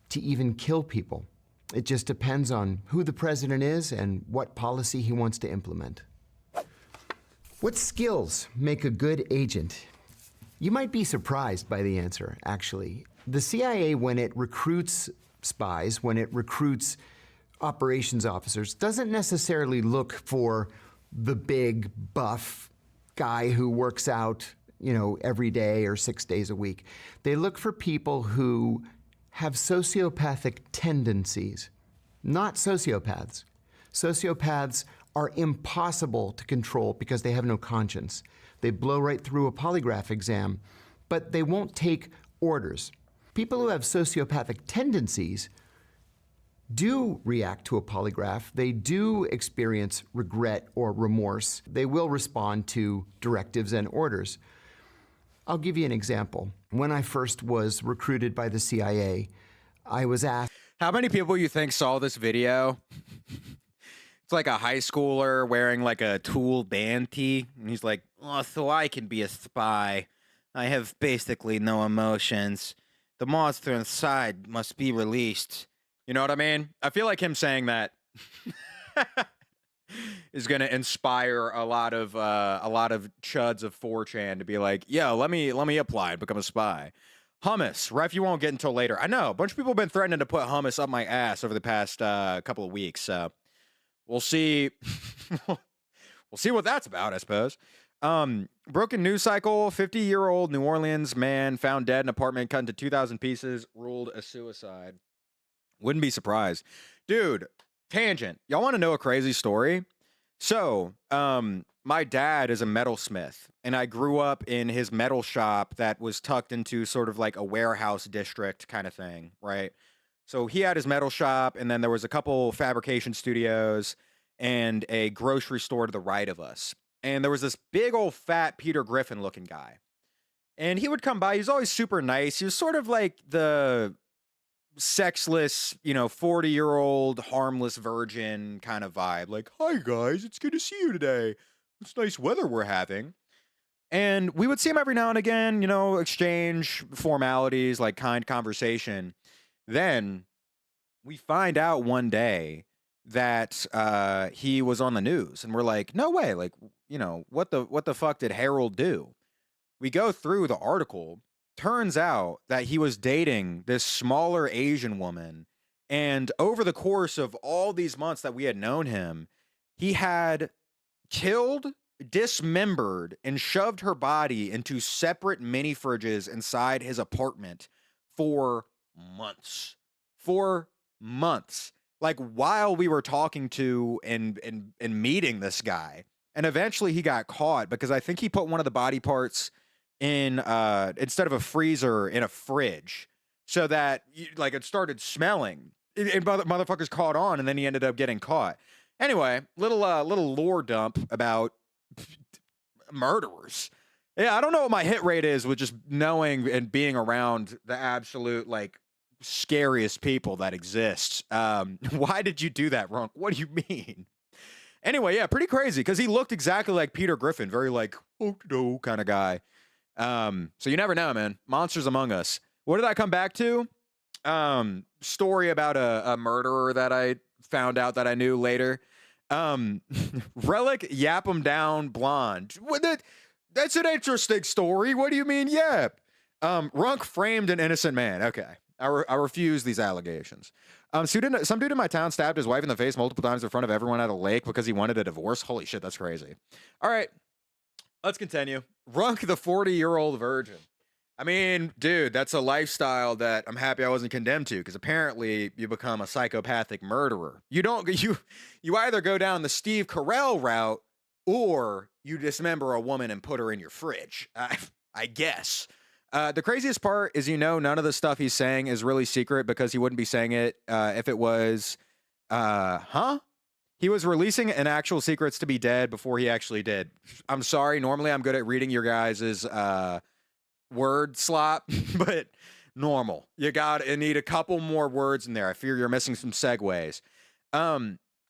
to even kill people. It just depends on who the president is and what policy he wants to implement. What skills make a good agent? You might be surprised by the answer, actually. The CIA, when it recruits spies, when it recruits operations officers, doesn't necessarily look for the big, buff guy who works out, every day or 6 days a week. They look for people who have sociopathic tendencies, not sociopaths. Sociopaths are impossible to control because they have no conscience. They blow right through a polygraph exam, but they won't take orders. People who have sociopathic tendencies do react to a polygraph. They do experience regret or remorse. They will respond to directives and orders. I'll give you an example. When I first was recruited by the CIA, I was asked... How many people you think saw this video? It's like a high schooler wearing like a Tool band tee, and he's like, oh, so I can be a spy. I have basically no emotions. The monster inside must be released. You know what I mean? I feel like him saying that is going to inspire a lot of chuds of 4chan to be like, yo, let me apply and become a spy. Hummus, ref, you won't get until later. I know a bunch of people have been threatening to put hummus up my ass over the past couple of weeks. So we'll see. We'll see what that's about, I suppose. Broken news cycle. 50-year-old New Orleans man found dead in apartment, cut into 2,000 pieces, ruled a suicide. Wouldn't be surprised. Dude, tangent. Y'all want to know a crazy story? So, my dad is a metalsmith, and I grew up in his metal shop that was tucked into sort of like a warehouse district kind of thing, right? So he had his metal shop, and then there was a couple fabrication studios and a grocery store to the right of us. And there was this big old fat Peter Griffin looking guy. And he would come by. He was always super nice. He was sort of like the sexless, 40-year-old harmless virgin kind of vibe. Like, hi guys, it's good to see you today. It's nice weather we're having. And we would see him every now and again, exchange formalities, like kind conversation. Then we find out one day that he was on the news, and we're like, no way, like, what the fuck did Harold do? We go through the article. Turns out that he was dating this smaller Asian woman, and over the course of all these months that we had known him, he had killed, dismembered, and shoved her body into separate mini fridges inside his apartment for months. For months. Like, while we were talking to and meeting this guy. And eventually he got caught because I think he put one of the body parts in instead of a freezer, in a fridge, so that it started smelling. And motherfuckers caught on, and then he ended up getting caught. Anyway, little lore dump about murderers. Yeah, I don't know what my hit rate is with just knowing and being around the absolute like scariest people that exist. Why did you do that, Runk? What do you mean? Anyway, yeah, pretty crazy because he looked exactly like Peter Griffin, very like oh no kind of guy. So you never know, man. Monsters Among Us. What did I come back to? Story about a murderer that I found out that I knew later. Relic yap him down blonde. That's an interesting story. What do you mean yap? Runk framed an innocent man. Okay. I refuse these allegations. Some dude in my town stabbed his wife in the face multiple times in front of everyone at a lake because he wanted a divorce. Holy shit, that's crazy. All right, let's continue. Runk the 40-year-old virgin. I mean, dude, that's a lifestyle that I'm happy I wasn't condemned to because apparently you become a psychopathic murderer. You either go down the Steve Carell route or you dismember a woman and put her in your fridge. I guess. The craziest part is, none of the stuff he's saying is really secret because he wouldn't be saying it if it was, He was releasing an actual secrets to be dead before he actually did. I'm sorry. Normally I'm good at reading your guys' word slop, but normal. You need a couple more words in there. I fear you're missing some segues.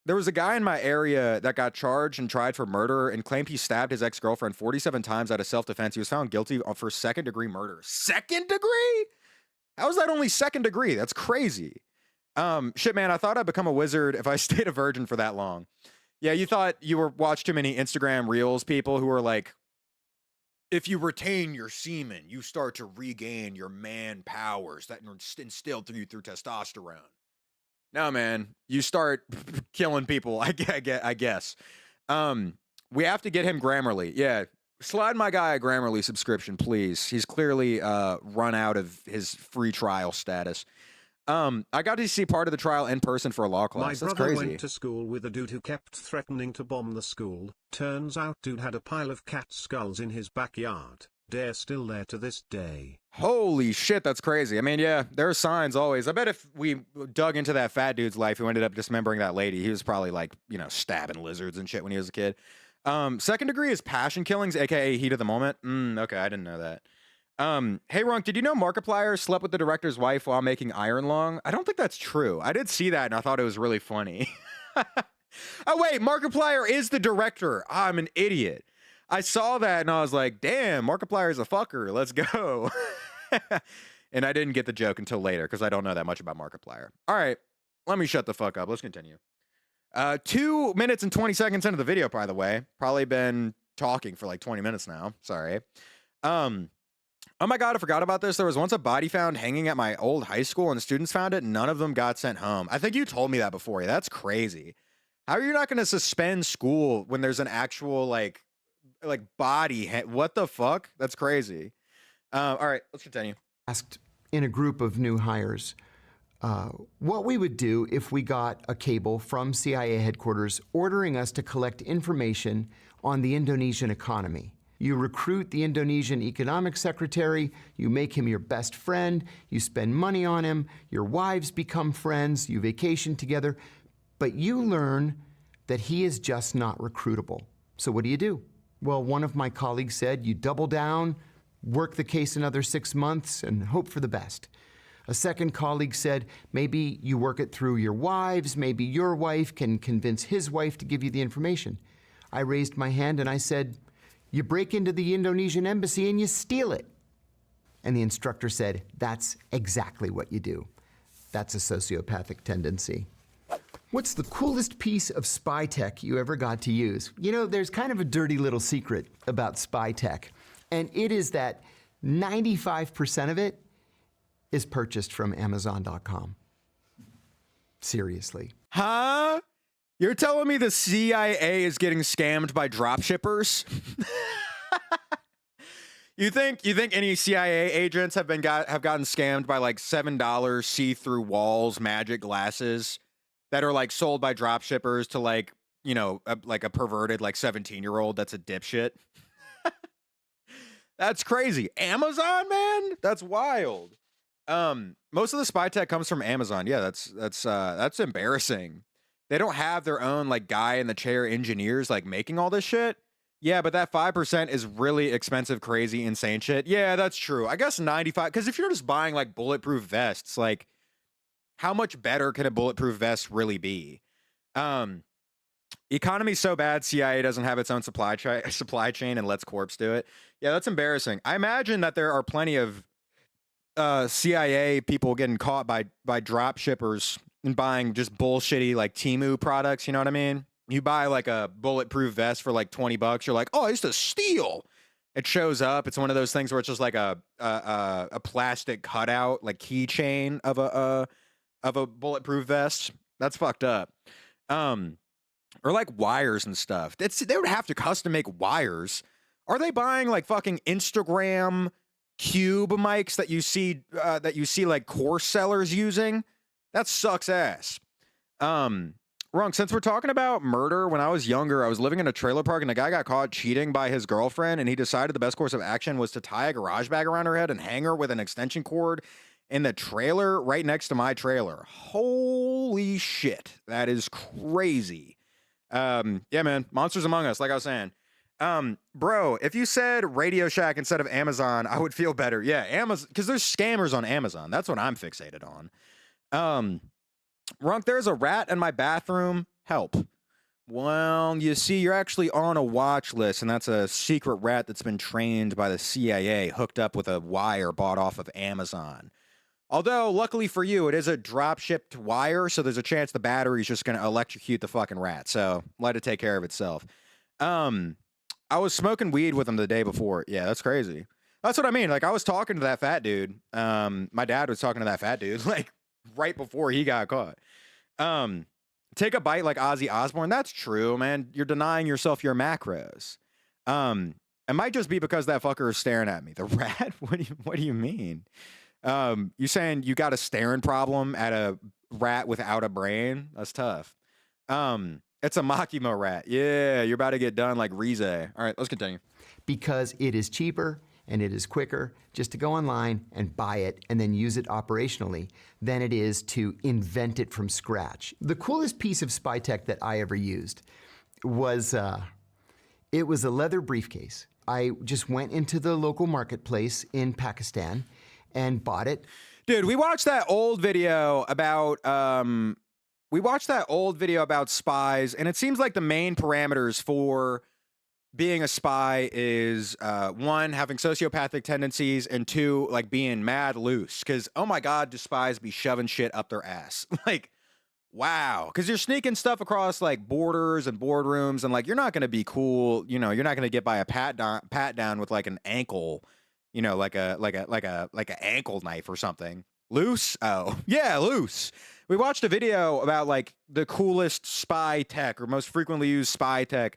There was a guy in my area that got charged and tried for murder and claimed he stabbed his ex-girlfriend 47 times out of self-defense. He was found guilty for second-degree murder. Second degree? How is that only second degree? That's crazy. Shit, man, I thought I'd become a wizard if I stayed a virgin for that long. Yeah, you thought you watched too many Instagram Reels people who were like, if you retain your semen, you start to regain your man powers that are instilled through you through testosterone. No, man, you start killing people, I guess. We have to get him Grammarly. Yeah, slide my guy a Grammarly subscription, please. He's clearly run out of his free trial status. I got to see part of the trial in person for a law class. That's crazy. My brother went to school with a dude who kept threatening to bomb the school. Turns out dude had a pile of cat skulls in his backyard. They're still there to this day. Holy shit, that's crazy. I mean, yeah, there are signs always. I bet if we dug into that fat dude's life who ended up dismembering that lady, he was probably like, stabbing lizards and shit when he was a kid. Second degree is passion killings, aka heat of the moment. Okay, I didn't know that. Hey, Runk, did you know Markiplier slept with the director's wife while making Iron Lung? I don't think that's true. I did see that, and I thought it was really funny. Oh, wait, Markiplier is the director. I'm an idiot. I saw that, and I was like, damn, Markiplier's a fucker. Let's go. And I didn't get the joke until later, because I don't know that much about Markiplier. All right, let me shut the fuck up. Let's continue. 2 minutes and 20 seconds into the video, by the way. Probably been talking for like 20 minutes now. Sorry. Oh my God, I forgot about this. There was once a body found hanging at my old high school and students found it. None of them got sent home. I think you told me that before. That's crazy. How are you not going to suspend school when there's an actual like body? What the fuck? That's crazy. All right, let's continue. Asked in a group of new hires what we would do if we got a cable from CIA headquarters ordering us to collect information on the Indonesian economy. You recruit the Indonesian economic secretary, you make him your best friend, you spend money on him, your wives become friends, you vacation together, but you learn that he is just not recruitable. So what do? Well, one of my colleagues said you double down, work the case another 6 months, and hope for the best. A second colleague said maybe you work it through your wives, maybe your wife can convince his wife to give you the information. I raised my hand and I said, you break into the Indonesian embassy and you steal it. And the instructor said, that's exactly what you do. That's a sociopathic tendency. What's the coolest piece of spy tech you ever got to use? There's kind of a dirty little secret about spy tech, and it is that 95% of it is purchased from Amazon.com. Seriously. Huh? You're telling me the CIA is getting scammed by dropshippers? You think any CIA agents have gotten scammed by like $7 see-through walls magic glasses that are like sold by dropshippers to like a perverted like 17-year-old that's a dipshit? That's crazy. Amazon, man? That's wild. Most of the spy tech comes from Amazon. Yeah, that's embarrassing. They don't have their own like guy in the chair engineers like making all this shit. Yeah, but that 5% is really expensive, crazy, insane shit. Yeah, that's true. I guess 95, because if you're just buying like bulletproof vests, like how much better can a bulletproof vest really be? Economy's so bad, CIA doesn't have its own supply chain and lets corps do it. Yeah, that's embarrassing. I imagine that there are plenty of CIA people getting caught by drop shippers and buying just bullshitty like Temu products. You know what I mean? You buy like a bulletproof vest for like $20. You're like, oh, I used to steal. It shows up. It's one of those things where it's just like a plastic cutout, like keychain of a bulletproof vest. That's fucked up. Or like wires and stuff. They would have to custom make wires. Are they buying like fucking Instagram cube mics that you see like course sellers using? That sucks ass. Wrong. Since we're talking about murder, when I was younger, I was living in a trailer park and a guy got caught cheating by his girlfriend, and he decided the best course of action was to tie a garage bag around her head and hang her with an extension cord in the trailer right next to my trailer. Holy shit. That is crazy. Yeah, man. Monsters Among Us, like I was saying. Bro, if you said Radio Shack instead of Amazon, I would feel better. Yeah, Amazon, because there's scammers on Amazon. That's what I'm fixated on. Runk, there's a rat in my bathroom. Help. Well, you see, you're actually on a watch list, and that's a secret rat that's been trained by the CIA, hooked up with a wire bought off of Amazon. Although, luckily for you, it is a drop-shipped wire, so there's a chance the battery's just going to electrocute the fucking rat. So let it take care of itself. I was smoking weed with him the day before. Yeah, that's crazy. That's what I mean. Like, I was talking to that fat dude. My dad was talking to that fat dude, like, right before he got caught. Take a bite like Ozzy Osbourne. That's true, man. You're denying yourself your macros. It might just be because that fucker is staring at me. The rat? What do you mean? You saying you got a staring problem at a rat without a brain? That's tough. It's a Makima rat. Yeah, you're about to get done like Rize. All right, let's continue. Because it is cheaper and it is quicker just to go online and buy it and then use it operationally than it is to invent it from scratch. The coolest piece of spy tech that I ever used was, it was a leather briefcase. I just went into the local marketplace in Pakistan and bought it. Dude, we watched that old video about spies, and it seems like the main parameters for being a spy is one, having sociopathic tendencies, and two, like being mad loose. Because, oh my God, do spies be shoving shit up their ass? Like, wow. Because you're sneaking stuff across like borders and boardrooms, and like you're not going to be cool. You know, you're not going to get by a pat down with like an ankle, you know, like an ankle knife or something. Loose? Oh, yeah, loose. We watched a video about like the coolest spy tech or most frequently used spy tech.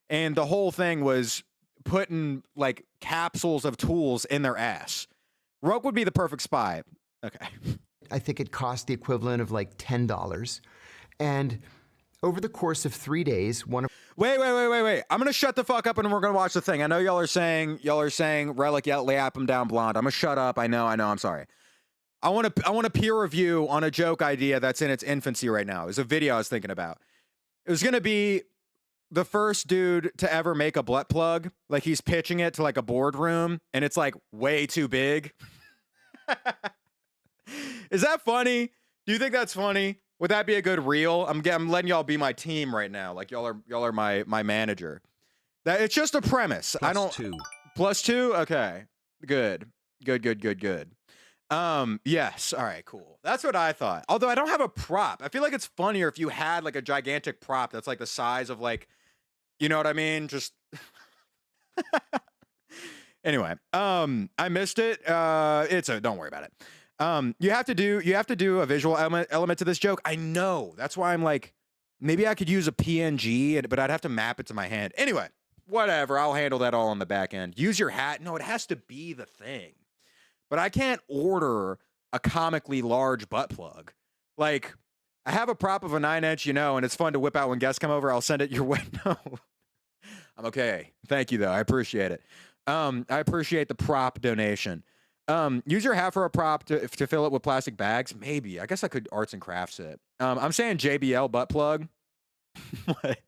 And the whole thing was putting like capsules of tools in their ass. Roke would be the perfect spy. Okay. I think it cost the equivalent of like $10. And over the course of 3 days, one of... Wait. I'm going to shut the fuck up and we're going to watch the thing. I know y'all are saying Relic yap him down blonde. I'm going to shut up. I know. I'm sorry. I want to peer review on a joke idea that's in its infancy right now. It's a video I was thinking about. It was going to be the first dude to ever make a butt plug. Like he's pitching it to like a boardroom and it's like way too big. Is that funny? Do you think that's funny? Would that be a good reel? I'm letting y'all be my team right now. Like y'all are my manager. That it's just a premise. Plus two? Okay. Good. Yes. All right, cool. That's what I thought. Although I don't have a prop. I feel like it's funnier if you had like a gigantic prop that's like the size of like, you know what I mean? Just anyway, I missed it. Don't worry about it. You have to do a visual element to this joke. I know. That's why I'm like, maybe I could use a PNG, but I'd have to map it to my hand. Anyway, whatever. I'll handle that all on the back end. Use your hat. No, it has to be the thing. But I can't order a comically large butt plug. Like, I have a prop of a 9-inch, you know, and it's fun to whip out when guests come over. I'll send it your way. No, I'm okay. Thank you, though. I appreciate it. I appreciate the prop donation. Use your hat for a prop to fill it with plastic bags. Maybe. I guess I could arts and crafts it. I'm saying JBL butt plug. What?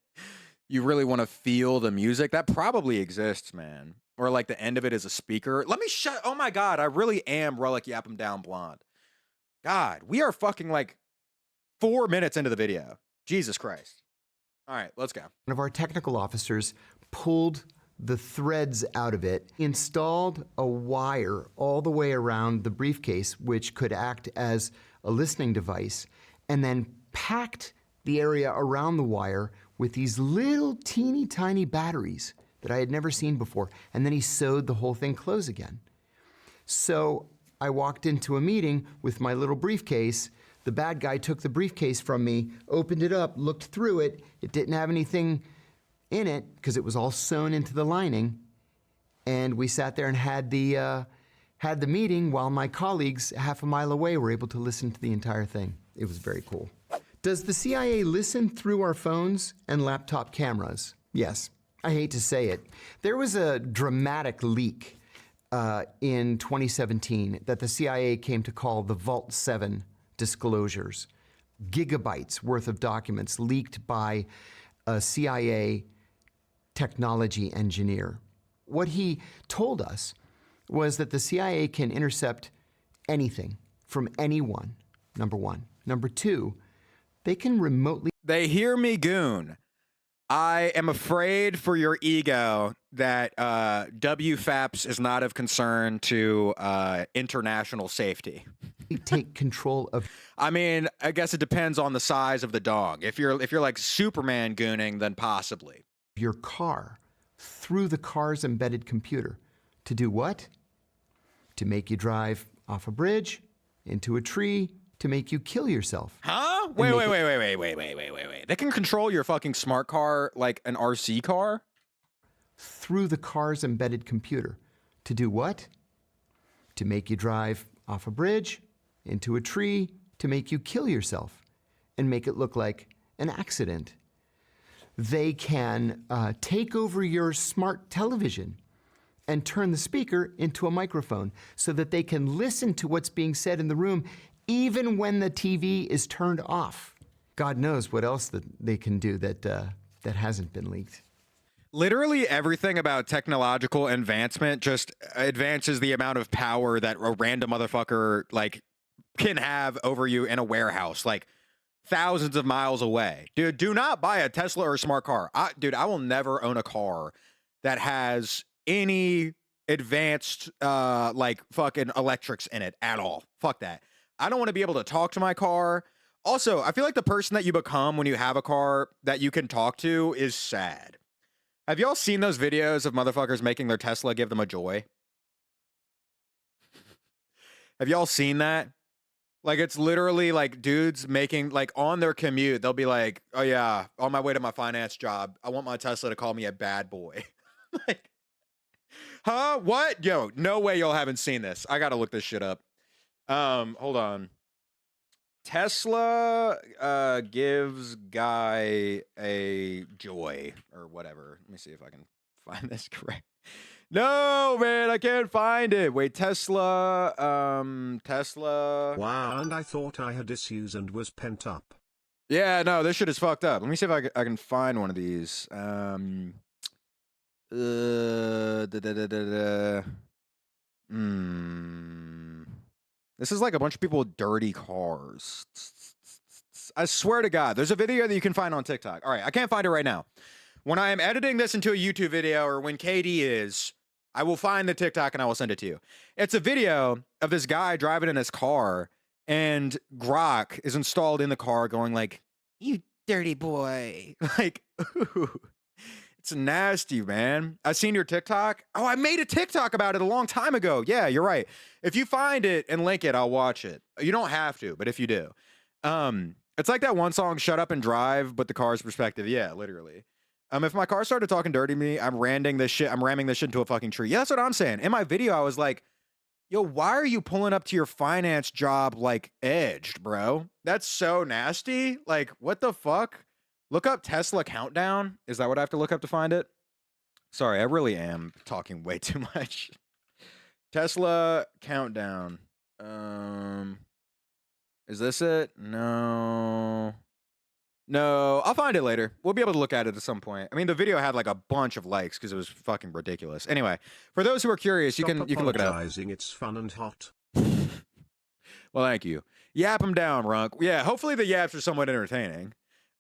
you really want to feel the music. That probably exists, man. Or like the end of it is a speaker. Let me shut. Oh my God, I really am Relic Yap 'em Down Blonde. God, we are fucking like 4 minutes into the video. Jesus Christ. All right, let's go. One of our technical officers pulled the threads out of it, installed a wire all the way around the briefcase, which could act as a listening device, and then packed the area around the wire with these little teeny tiny batteries that I had never seen before. And then he sewed the whole thing closed again. So I walked into a meeting with my little briefcase. The bad guy took the briefcase from me, opened it up, looked through it. It didn't have anything in it because it was all sewn into the lining. And we sat there and had the meeting while my colleagues half a mile away were able to listen to the entire thing. It was very cool. Does the CIA listen through our phones and laptop cameras? Yes. I hate to say it. There was a dramatic leak in 2017 that the CIA came to call the Vault 7 disclosures. Gigabytes worth of documents leaked by a CIA technology engineer. What he told us was that the CIA can intercept anything from anyone, number one. Number two, they can remotely... They hear me, goon. I am afraid for your ego that WFAPS is not of concern to international safety. take control of... I mean, I guess it depends on the size of the dog. If you're like Superman gooning, then possibly. Your car through the car's embedded computer. To do what? To make you drive off a bridge, into a tree, to make you kill yourself. Huh? Wait. They can control your fucking smart car like an RC car? Through the car's embedded computer. To do what? To make you drive off a bridge, into a tree, to make you kill yourself and make it look like an accident. They can take over your smart television and turn the speaker into a microphone so that they can listen to what's being said in the room even when the TV is turned off. God knows what else that they can do that hasn't been leaked. Literally everything about technological advancement just advances the amount of power that a random motherfucker like can have over you in a warehouse, like thousands of miles away. Dude, do not buy a Tesla or a smart car. Dude, I will never own a car that has any advanced like fucking electrics in it at all. Fuck that. I don't want to be able to talk to my car. Also, I feel like the person that you become when you have a car that you can talk to is sad. Have y'all seen those videos of motherfuckers making their Tesla give them a joy? Have y'all seen that? Like, it's literally like dudes making, like, on their commute, they'll be like, oh yeah, on my way to my finance job, I want my Tesla to call me a bad boy. Like, huh? What? Yo, no way y'all haven't seen this. I gotta look this shit up. Hold on. Tesla gives guy a joy or whatever. Let me see if I can find this correct. No, man, I can't find it. Wait, Tesla. Wow, and I thought I had issues and was pent up. Yeah, no, this shit is fucked up. Let me see if I can find one of these. This is like a bunch of people with dirty cars. I swear to God, there's a video that you can find on TikTok. All right, I can't find it right now. When I am editing this into a YouTube video, or when KD is, I will find the TikTok and I will send it to you. It's a video of this guy driving in his car, and Grok is installed in the car going like, you dirty boy. Like, ooh. It's nasty, man. I've seen your TikTok. Oh, I made a TikTok about it a long time ago. Yeah, you're right. If you find it and link it, I'll watch it. You don't have to, but if you do. It's like that one song, Shut Up and Drive, but the car's perspective. Yeah, literally. If my car started talking dirty to me, I'm ramming this shit into a fucking tree. Yeah, that's what I'm saying. In my video, I was like, yo, why are you pulling up to your finance job like edged, bro? That's so nasty. Like, what the fuck? Look up Tesla countdown. Is that what I have to look up to find it? Sorry, I really am talking way too much. Tesla countdown. Is this it? No. No, I'll find it later. We'll be able to look at it at some point. I mean, the video had like a bunch of likes because it was fucking ridiculous. Anyway, for those who are curious, you can look it up. It's fun and hot. Well, thank you. Yap them down, Runk. Yeah, hopefully the yaps are somewhat entertaining.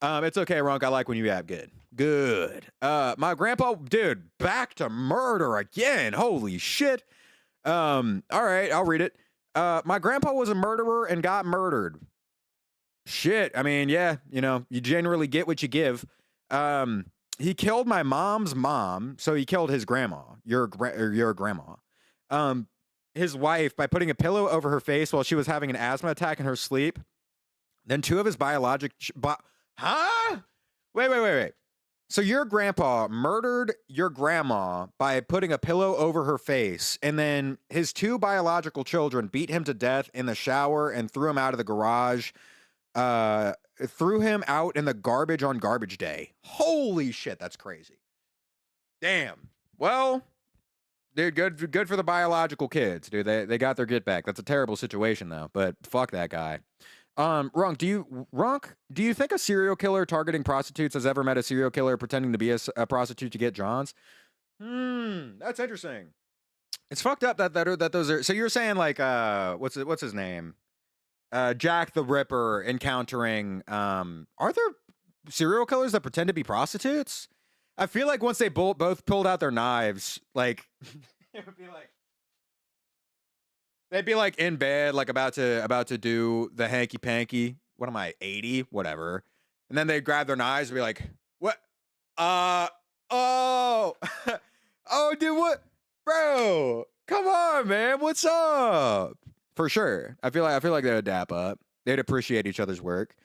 It's okay, Runk. I like when you yap. Good. Good. My grandpa, dude, back to murder again. Holy shit. All right, I'll read it. My grandpa was a murderer and got murdered. Shit. I mean, yeah, you know, you generally get what you give. He killed my mom's mom, so he killed his grandma, your grandma. His wife by putting a pillow over her face while she was having an asthma attack in her sleep. Then two of his biologic Wait. So your grandpa murdered your grandma by putting a pillow over her face, and then his two biological children beat him to death in the shower and threw him out of the garage. Threw him out in the garbage on garbage day. Holy shit, that's crazy. Damn. Well, dude, good for the biological kids, dude. They got their get back. That's a terrible situation though, but fuck that guy. Runk, do you think a serial killer targeting prostitutes has ever met a serial killer pretending to be a prostitute to get Johns? That's interesting. It's fucked up that those are. So you're saying like what's his name? Jack the Ripper encountering are there serial killers that pretend to be prostitutes? I feel like once they both pulled out their knives, like it would be like they'd be like in bed, like about to do the hanky panky. What am I, 80? Whatever. And then they'd grab their knives and be like, what? Oh, dude, what? Bro, come on, man. What's up? For sure. I feel like they would dap up. They'd appreciate each other's work.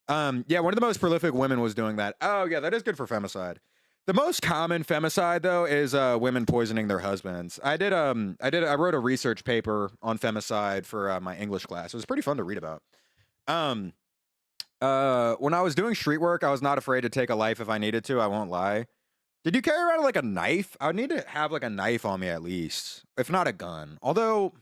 Yeah, one of the most prolific women was doing that. Oh, yeah, that is good for femicide. The most common femicide, though, is women poisoning their husbands. I wrote a research paper on femicide for my English class. It was pretty fun to read about. When I was doing street work, I was not afraid to take a life if I needed to. I won't lie. Did you carry around like a knife? I would need to have like a knife on me at least, if not a gun. Although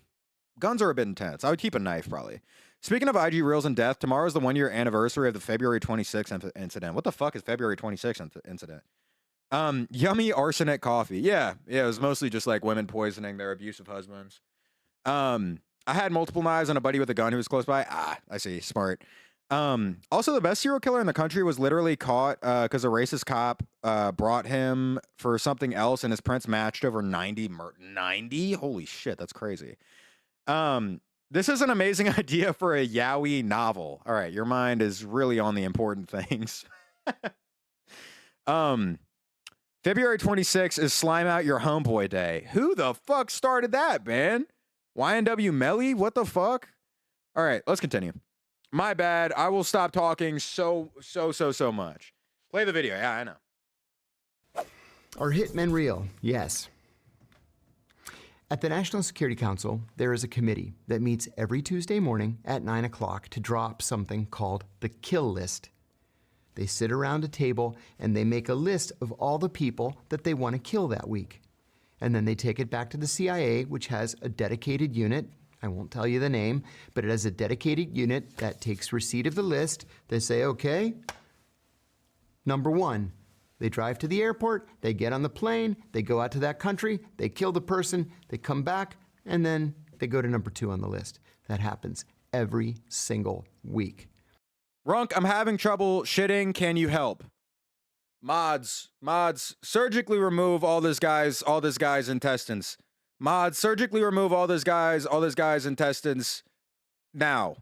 guns are a bit intense. I would keep a knife probably. Speaking of IG Reels and death, tomorrow's the 1 year anniversary of the February 26th incident. What the fuck is February 26th incident? Yummy arsenic coffee. Yeah, it was mostly just like women poisoning their abusive husbands. I had multiple knives and a buddy with a gun who was close by. I see. Smart. Also, the best serial killer in the country was literally caught because a racist cop brought him for something else, and his prints matched over 90. 90? Holy shit, that's crazy. This is an amazing idea for a yaoi novel. All right, your mind is really on the important things. February 26th is Slime Out Your Homeboy Day. Who the fuck started that, man? YNW Melly? What the fuck? All right, let's continue. My bad. I will stop talking so much. Play the video. Yeah, I know. Are hitmen real? Yes. At the National Security Council, there is a committee that meets every Tuesday morning at 9 o'clock to draw up something called the kill list. They sit around a table and they make a list of all the people that they want to kill that week. And then they take it back to the CIA, which has a dedicated unit. I won't tell you the name, but it has a dedicated unit that takes receipt of the list. They say, okay, number one. They drive to the airport, they get on the plane, they go out to that country, they kill the person, they come back, and then they go to number two on the list. That happens every single week. Runk, I'm having trouble shitting. Can you help? Mods, surgically remove all this guy's intestines. Mods, surgically remove all this guy's intestines now.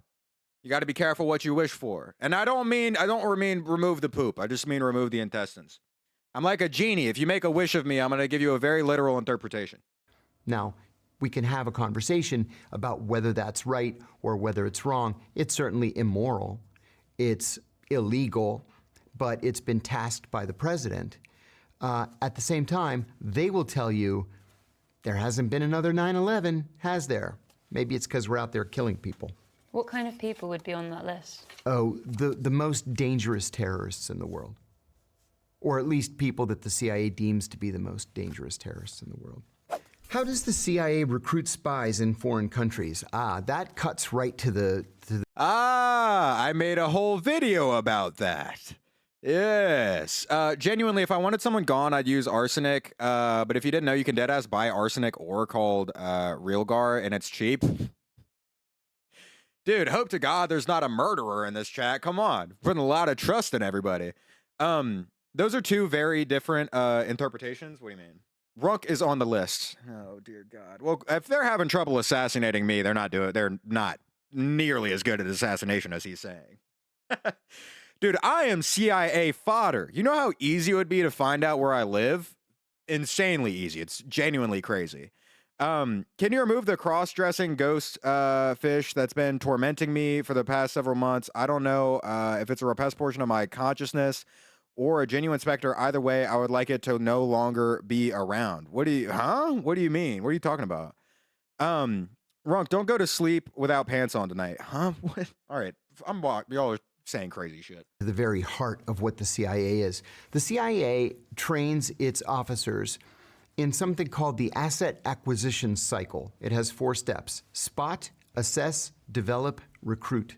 You got to be careful what you wish for. And I don't mean remove the poop. I just mean remove the intestines. I'm like a genie. If you make a wish of me, I'm going to give you a very literal interpretation. Now, we can have a conversation about whether that's right or whether it's wrong. It's certainly immoral. It's illegal, but it's been tasked by the president. At the same time, they will tell you there hasn't been another 9/11, has there? Maybe it's because we're out there killing people. What kind of people would be on that list? Oh, the most dangerous terrorists in the world. Or at least people that the CIA deems to be the most dangerous terrorists in the world. How does the CIA recruit spies in foreign countries? That cuts right to the... I made a whole video about that. Yes. Genuinely, if I wanted someone gone, I'd use arsenic. But if you didn't know, you can deadass buy arsenic ore called Realgar, and it's cheap. Dude, hope to God there's not a murderer in this chat. Come on. Putting a lot of trust in everybody. Those are two very different interpretations. What do you mean? Runk is on the list. Oh, dear God. Well, if they're having trouble assassinating me, they're not nearly as good at assassination as he's saying. Dude, I am CIA fodder. You know how easy it would be to find out where I live? Insanely easy. It's genuinely crazy. Can you remove the cross-dressing ghost fish that's been tormenting me for the past several months? I don't know if it's a repressed portion of my consciousness or a genuine specter. Either way, I would like it to no longer be around. What do you mean? What are you talking about? Runk, don't go to sleep without pants on tonight. Huh? What? All right. Y'all are saying crazy shit. The very heart of what the CIA is. The CIA trains its officers in something called the asset acquisition cycle. It has 4 steps: spot, assess, develop, recruit.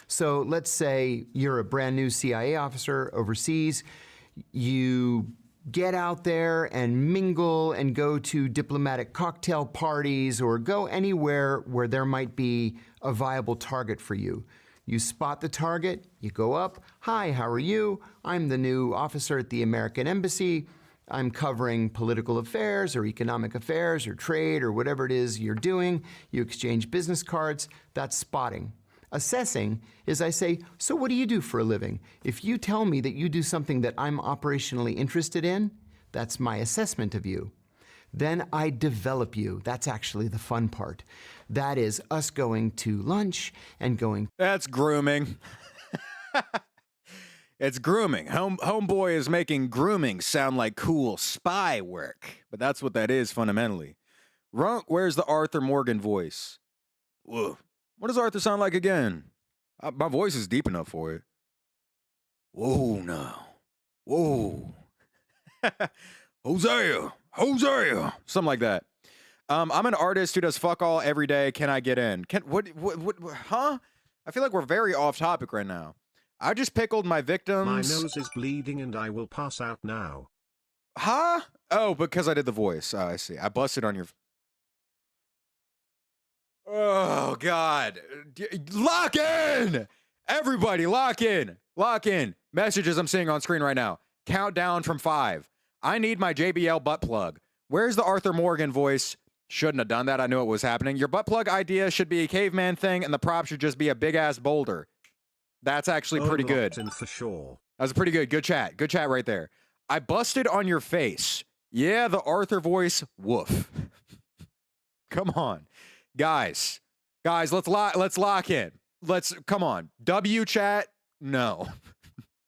So let's say you're a brand new CIA officer overseas. You get out there and mingle and go to diplomatic cocktail parties or go anywhere where there might be a viable target for you. You spot the target, you go up. Hi, how are you? I'm the new officer at the American Embassy. I'm covering political affairs or economic affairs or trade or whatever it is you're doing. You exchange business cards. That's spotting. Assessing is I say, so what do you do for a living? If you tell me that you do something that I'm operationally interested in, that's my assessment of you. Then I develop you. That's actually the fun part. That is us going to lunch and going. That's grooming. It's grooming. Homeboy is making grooming sound like cool spy work. But that's what that is fundamentally. Runk, where's the Arthur Morgan voice? Whoa. What does Arthur sound like again? My voice is deep enough for it. Whoa, now. Whoa. Hosea. Something like that. I'm an artist who does fuck all every day. Can I get in? What, huh? I feel like we're very off topic right now. I just pickled my victims. My nose is bleeding and I will pass out now. Huh? Oh, because I did the voice. Oh, I see. I busted on your... Oh, God. Lock in! Everybody, lock in. Lock in. Messages I'm seeing on screen right now. Countdown from 5. I need my JBL butt plug. Where's the Arthur Morgan voice? Shouldn't have done that. I knew it was happening. Your butt plug idea should be a caveman thing, and the prop should just be a big-ass boulder. That's actually pretty good. For sure. That was pretty good. Good chat. Good chat right there. I busted on your face. Yeah, the Arthur voice. Woof. Come on. Guys, let's lock in. Come on. W chat? No.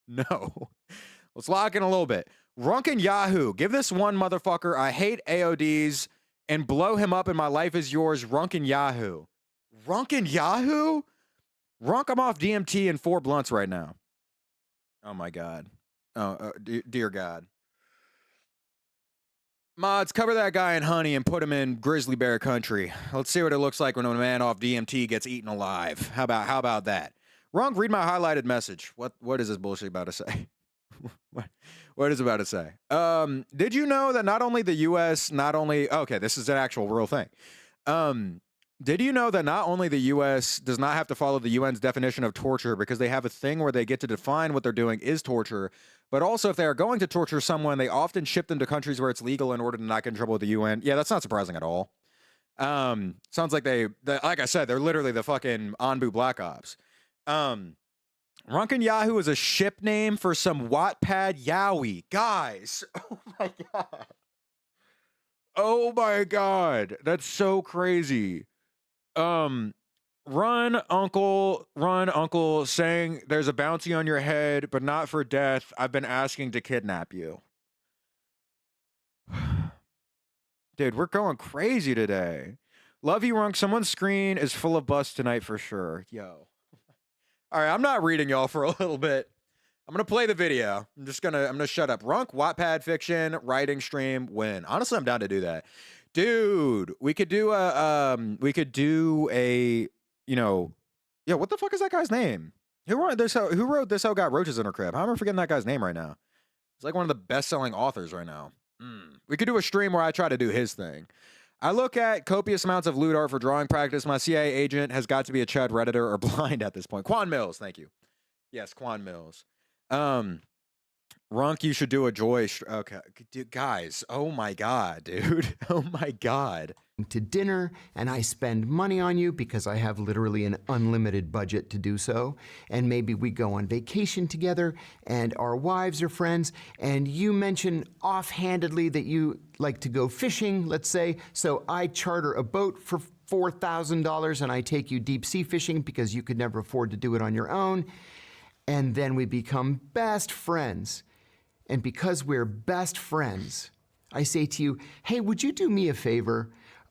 No. Let's lock in a little bit. Runkin' Yahoo. Give this one motherfucker I hate AODs and blow him up and my life is yours. Runkin' Yahoo. Runkin' Yahoo? Runk, I'm off DMT and 4 blunts right now. Oh my God. Oh, dear God. Mods, cover that guy in honey and put him in grizzly bear country. Let's see what it looks like when a man off DMT gets eaten alive. How about that? Runk, read my highlighted message. What is this bullshit about to say? What is it about to say? Did you know that not only the U.S., okay, this is an actual real thing. Did you know that not only the U.S. does not have to follow the UN's definition of torture because they have a thing where they get to define what they're doing is torture, but also if they are going to torture someone, they often ship them to countries where it's legal in order to not get in trouble with the UN. Yeah, that's not surprising at all. Sounds like like I said, they're literally the fucking Anbu Black Ops. Runkin' Yahoo is a ship name for some Wattpad Yowie. Guys, oh my God. Oh my God. That's so crazy. Run, uncle, saying there's a bounty on your head, but not for death. I've been asking to kidnap you. Dude, we're going crazy today. Love you, Runk. Someone's screen is full of bust tonight for sure. Yo. All right, I'm not reading y'all for a little bit. I'm going to play the video. I'm going to shut up. Runk, Wattpad fiction, writing stream, win. Honestly, I'm down to do that. Dude, we could do a, yeah, what the fuck is that guy's name? Who wrote this? Who wrote This Hoe Got Roaches in Her Crib? How am I forgetting that guy's name right now? He's like one of the best-selling authors right now. We could do a stream where I try to do his thing. I look at copious amounts of lewd art for drawing practice. My CIA agent has got to be a chud redditor or blind at this point. Quan Mills, thank you. Yes, Quan Mills. Runk, you should do a joy. Okay, dude, guys. Oh my god, dude. Oh my god. To dinner, and I spend money on you because I have literally an unlimited budget to do so. And maybe we go on vacation together, and our wives are friends. And you mention offhandedly that you like to go fishing, let's say. So I charter a boat for $4,000, and I take you deep sea fishing because you could never afford to do it on your own. And then we become best friends. And because we're best friends, I say to you, hey, would you do me a favor?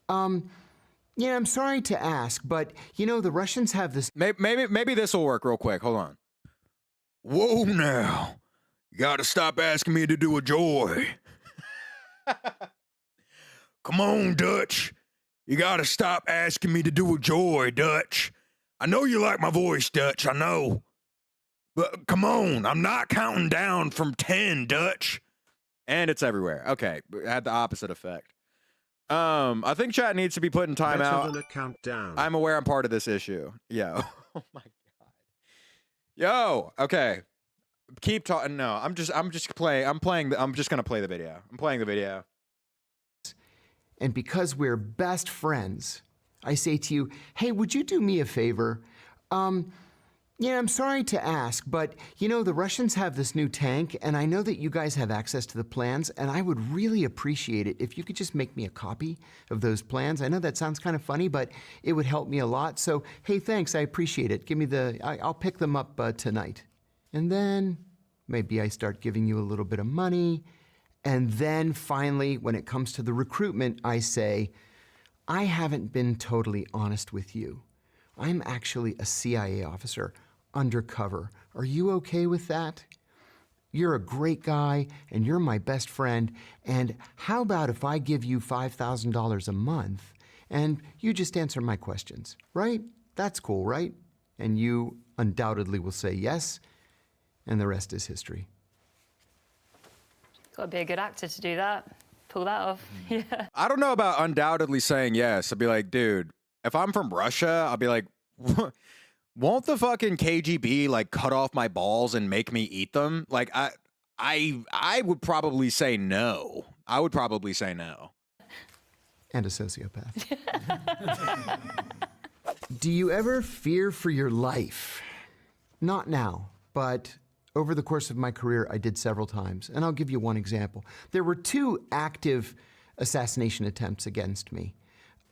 Yeah, I'm sorry to ask, but you know, the Russians have this. Maybe this will work real quick. Hold on. Whoa now. You gotta stop asking me to do a joy. Come on, Dutch. You gotta stop asking me to do a joy, Dutch. I know you like my voice, Dutch, I know. But come on, I'm not counting down from 10, Dutch. And it's everywhere. Okay, it had the opposite effect. I think chat needs to be put in timeout. Better than a countdown. I'm aware I'm part of this issue. Yo. Oh my god. Yo. Okay. Keep talking. No, I'm just playing. I'm just gonna play the video. I'm playing the video. And because we're best friends, I say to you, hey, would you do me a favor? Yeah, I'm sorry to ask, but you know, the Russians have this new tank, and I know that you guys have access to the plans, and I would really appreciate it if you could just make me a copy of those plans. I know that sounds kind of funny, but it would help me a lot. So, hey, thanks, I appreciate it. Give me I'll pick them up tonight. And then maybe I start giving you a little bit of money. And then finally, when it comes to the recruitment, I say, I haven't been totally honest with you. I'm actually a CIA officer. Undercover. Are you okay with that? You're a great guy, and you're my best friend, and how about if I give you $5,000 a month, and you just answer my questions, right? That's cool, right? And you undoubtedly will say yes, and the rest is history. Got to be a good actor to do that. Pull that off. Yeah. I don't know about undoubtedly saying yes. I'd be like, dude, if I'm from Russia, I'll be like, won't the fucking KGB like cut off my balls and make me eat them? Like I would probably say no. I would probably say no. And a sociopath. Do you ever fear for your life? Not now, but over the course of my career, I did several times. And I'll give you one example. There were 2 active assassination attempts against me.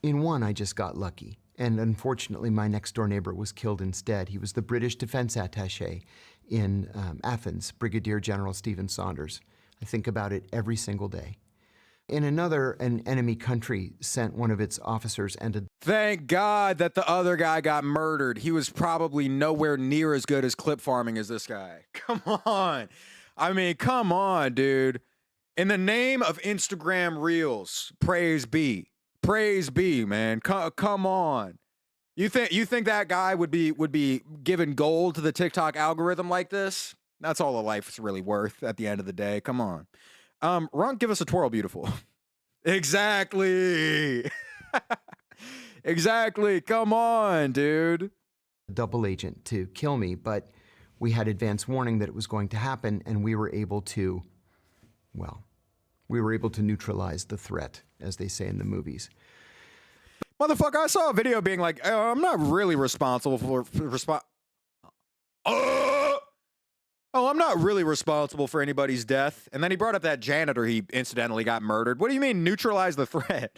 In one, I just got lucky. And unfortunately, my next-door neighbor was killed instead. He was the British defense attaché in Athens, Brigadier General Stephen Saunders. I think about it every single day. In another, an enemy country sent one of its officers and a... Thank God that the other guy got murdered. He was probably nowhere near as good as clip farming as this guy. Come on. I mean, come on, dude. In the name of Instagram Reels, praise be. Praise be, man. Come on. You think that guy would be giving gold to the TikTok algorithm like this? That's all a life's really worth at the end of the day. Come on. Runk, give us a twirl, beautiful. Exactly. Exactly. Come on, dude. Double agent to kill me, but we had advance warning that it was going to happen, and we were able to neutralize the threat, as they say in the movies. Motherfucker, I saw a video being like, oh, I'm not really responsible for I'm not really responsible for anybody's death. And then he brought up that janitor he incidentally got murdered. What do you mean neutralize the threat?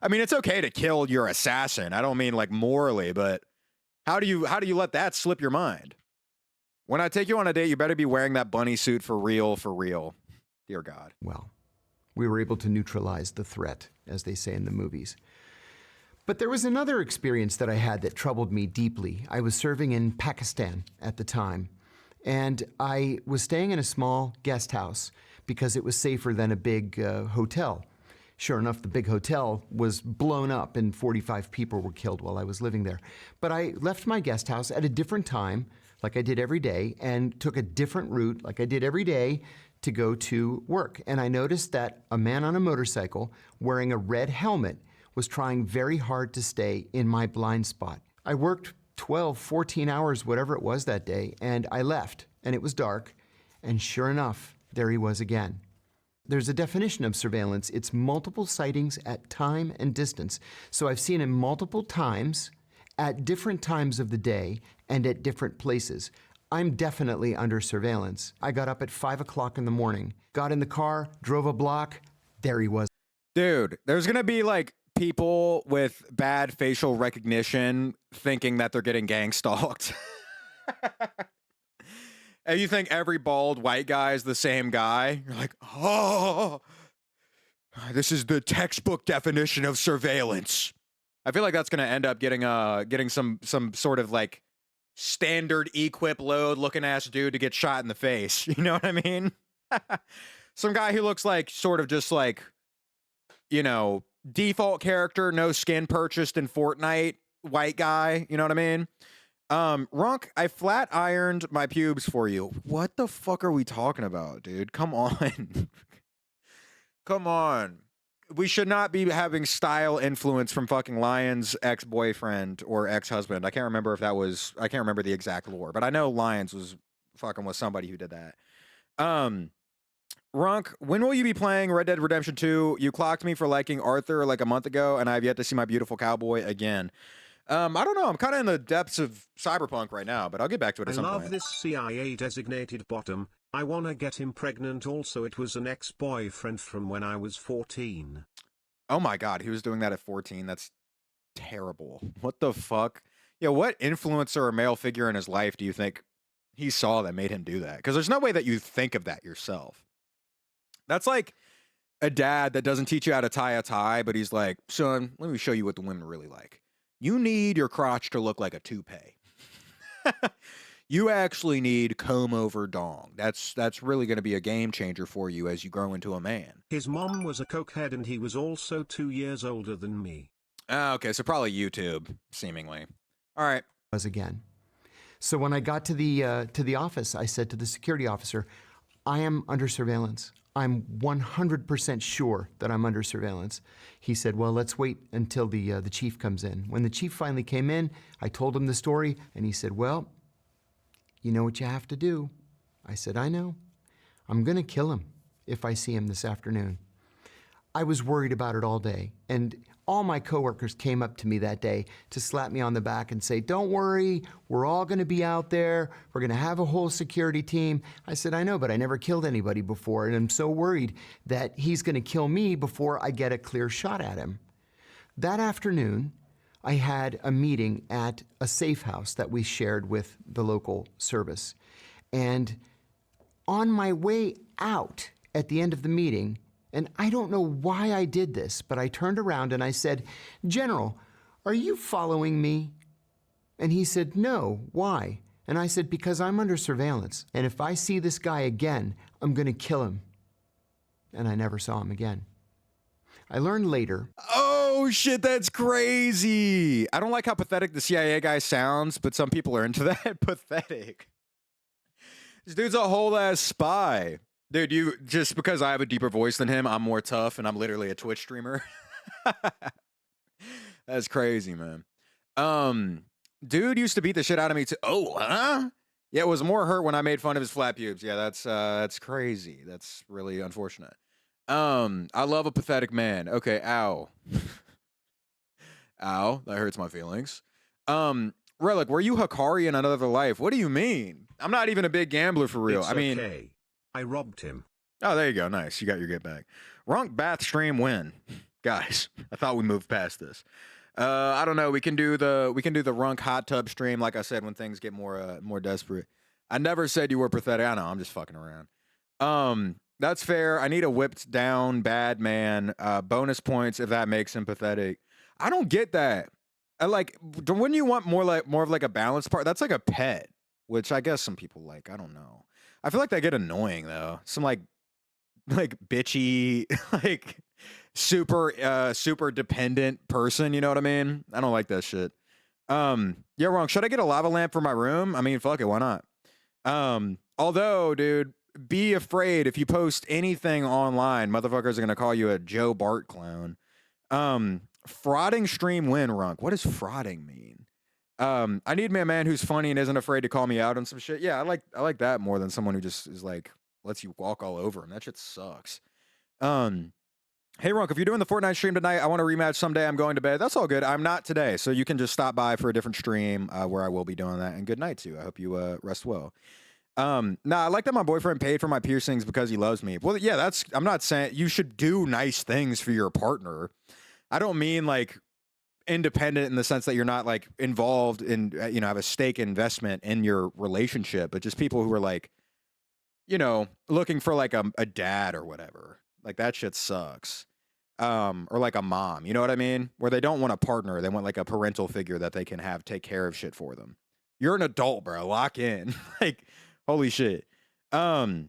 I mean, it's okay to kill your assassin. I don't mean like morally, but how do you let that slip your mind? When I take you on a date, you better be wearing that bunny suit for real, for real. Dear God. Well, we were able to neutralize the threat, as they say in the movies. But there was another experience that I had that troubled me deeply. I was serving in Pakistan at the time, and I was staying in a small guest house because it was safer than a big hotel. Sure enough, the big hotel was blown up and 45 people were killed while I was living there. But I left my guest house at a different time, like I did every day, and took a different route, like I did every day, to go to work. And I noticed that a man on a motorcycle wearing a red helmet was trying very hard to stay in my blind spot. I worked 12, 14 hours, whatever it was that day, and I left, and it was dark, and sure enough, there he was again. There's a definition of surveillance. It's multiple sightings at time and distance. So I've seen him multiple times at different times of the day and at different places. I'm definitely under surveillance. I got up at 5 o'clock in the morning, got in the car, drove a block, there he was. Dude, there's gonna be like people with bad facial recognition thinking that they're getting gang stalked. And you think every bald white guy is the same guy? You're like, oh, this is the textbook definition of surveillance. I feel like that's gonna end up getting some sort of like standard equip load looking ass dude to get shot in the face. You know what I mean? Some guy who looks like sort of just like, you know, default character, no skin purchased in Fortnite, white guy. You know what I mean? Runk, I flat ironed my pubes for you. What the fuck are we talking about, dude? Come on. Come on. We should not be having style influence from fucking Lion's ex-boyfriend or ex-husband. I can't remember the exact lore, but I know Lions was fucking with somebody who did that. Runk, when will you be playing Red Dead Redemption 2? You clocked me for liking Arthur like a month ago, and I have yet to see my beautiful cowboy again. I don't know. I'm kind of in the depths of Cyberpunk right now, but I'll get back to it at some point. I love this CIA designated bottom. I wanna get him pregnant also. It was an ex-boyfriend from when I was 14. Oh my god, he was doing that at 14? That's terrible. What the fuck? Yeah, what influencer or male figure in his life do you think he saw that made him do that? Because there's no way that you think of that yourself. That's like a dad that doesn't teach you how to tie a tie, but he's like, son, let me show you what the women really like. You need your crotch to look like a toupee. You actually need comb over dong. That's really going to be a game changer for you as you grow into a man. His mom was a cokehead and he was also 2 years older than me. Okay, so probably YouTube, seemingly. All right. Was again. So when I got to the office, I said to the security officer, I am under surveillance. I'm 100% sure that I'm under surveillance. He said, well, let's wait until the chief comes in. When the chief finally came in, I told him the story, and he said, well, you know what you have to do. I said, I know. I'm going to kill him if I see him this afternoon. I was worried about it all day, and all my coworkers came up to me that day to slap me on the back and say, don't worry, we're all going to be out there. We're going to have a whole security team. I said, I know, but I never killed anybody before, and I'm so worried that he's going to kill me before I get a clear shot at him. That afternoon, I had a meeting at a safe house that we shared with the local service. And on my way out at the end of the meeting, and I don't know why I did this, but I turned around and I said, General, are you following me? And he said, no, why? And I said, because I'm under surveillance. And if I see this guy again, I'm going to kill him. And I never saw him again. I learned later. Oh, shit, that's crazy. I don't like how pathetic the CIA guy sounds, but some people are into that. Pathetic. This dude's a whole ass spy. Dude, you just because I have a deeper voice than him, I'm more tough, and I'm literally a Twitch streamer. That's crazy, man. Dude used to beat the shit out of me too. Oh, huh? Yeah, it was more hurt when I made fun of his flat pubes. Yeah, that's crazy. That's really unfortunate. I love a pathetic man. Okay, ow. Ow, that hurts my feelings. Relic, were you Hikari in another life? What do you mean? I'm not even a big gambler for real. It's I mean, okay. I robbed him. Oh, there you go. Nice. You got your get back. Ronk Bath stream win. Guys, I thought we moved past this. I don't know. We can do the Runk hot tub stream, like I said, when things get more desperate. I never said you were pathetic. I know, I'm just fucking around. That's fair. I need a whipped down bad man. Bonus points if that makes him pathetic. I don't get that. Wouldn't you want more of like a balanced part? That's like a pet, which I guess some people like. I don't know. I feel like they get annoying though. Some like bitchy, like super dependent person. You know what I mean? I don't like that shit. Yeah, wrong. Should I get a lava lamp for my room? I mean, fuck it, why not? Although, dude, be afraid if you post anything online, motherfuckers are gonna call you a Joe Bart clown. Frauding stream win, Runk. What does frauding mean? I need me a man who's funny and isn't afraid to call me out on some shit. Yeah, I like that more than someone who just is like lets you walk all over him. That shit sucks. Hey, Runk, if you're doing the Fortnite stream tonight, I want to rematch someday. I'm going to bed. That's all good. I'm not today, so you can just stop by for a different stream where I will be doing that. And good night, too. I hope you rest well. Nah, I like that my boyfriend paid for my piercings because he loves me. Well, yeah, I'm not saying you should do nice things for your partner. I don't mean like independent in the sense that you're not like involved in, have a stake investment in your relationship, but just people who are like, looking for like a dad or whatever. Like that shit sucks. Or like a mom, you know what I mean? Where they don't want a partner, they want like a parental figure that they can have take care of shit for them. You're an adult, bro. Lock in. Like, holy shit. The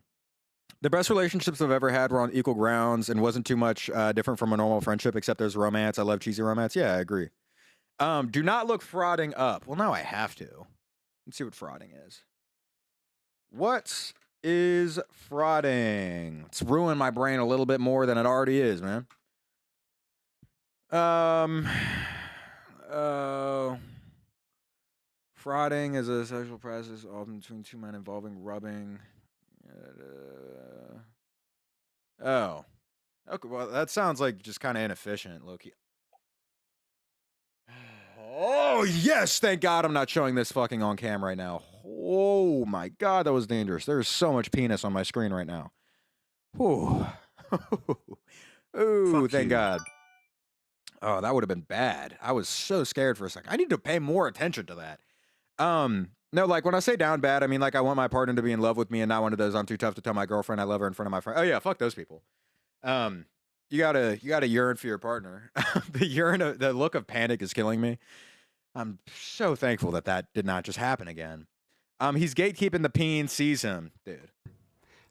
best relationships I've ever had were on equal grounds and wasn't too much different from a normal friendship, except there's romance. I love cheesy romance. Yeah, I agree. Do not look frauding up. Well, now I have to. Let's see what frauding is. What is frauding? It's ruined my brain a little bit more than it already is, man. Frauding is a sexual process often between two men involving rubbing. Oh. Okay, well, that sounds like just kind of inefficient, Loki. Oh, yes! Thank God I'm not showing this fucking on cam right now. Oh, my God, that was dangerous. There's so much penis on my screen right now. Whew. Ooh, thank God. Oh, that would have been bad. I was so scared for a second. I need to pay more attention to that. No, like when I say down bad, I mean like I want my partner to be in love with me and not one of those I'm too tough to tell my girlfriend I love her in front of my friend. Oh yeah, fuck those people. You gotta yearn for your partner. The look of panic is killing me. I'm so thankful that did not just happen again. He's gatekeeping the peen sees him, dude.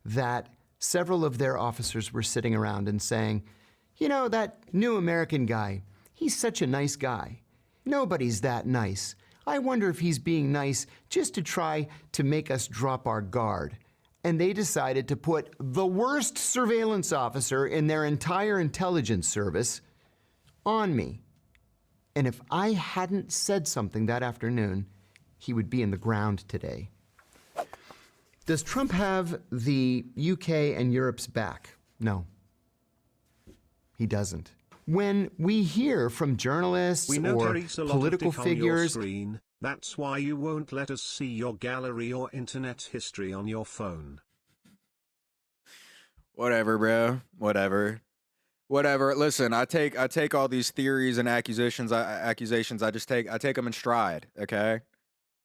That several of their officers were sitting around and saying, that new American guy, he's such a nice guy. Nobody's that nice. I wonder if he's being nice just to try to make us drop our guard. And they decided to put the worst surveillance officer in their entire intelligence service on me. And if I hadn't said something that afternoon, he would be in the ground today. Does Trump have the UK and Europe's back? No. He doesn't. When we hear from journalists or political figures, that's why you won't let us see your gallery or internet history on your phone. Whatever, bro. Whatever. Listen, I take all these theories and accusations. I take them in stride. Okay.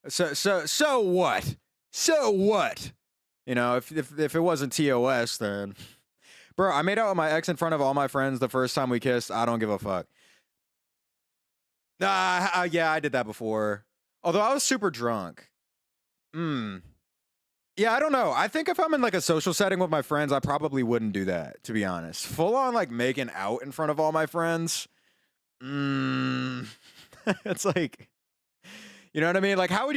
So what? So what? If it wasn't TOS, then. Bro, I made out with my ex in front of all my friends the first time we kissed. I don't give a fuck. Yeah, I did that before. Although I was super drunk. Yeah, I don't know. I think if I'm in like a social setting with my friends, I probably wouldn't do that, to be honest. Full on like making out in front of all my friends. It's like, you know what I mean? Like, how would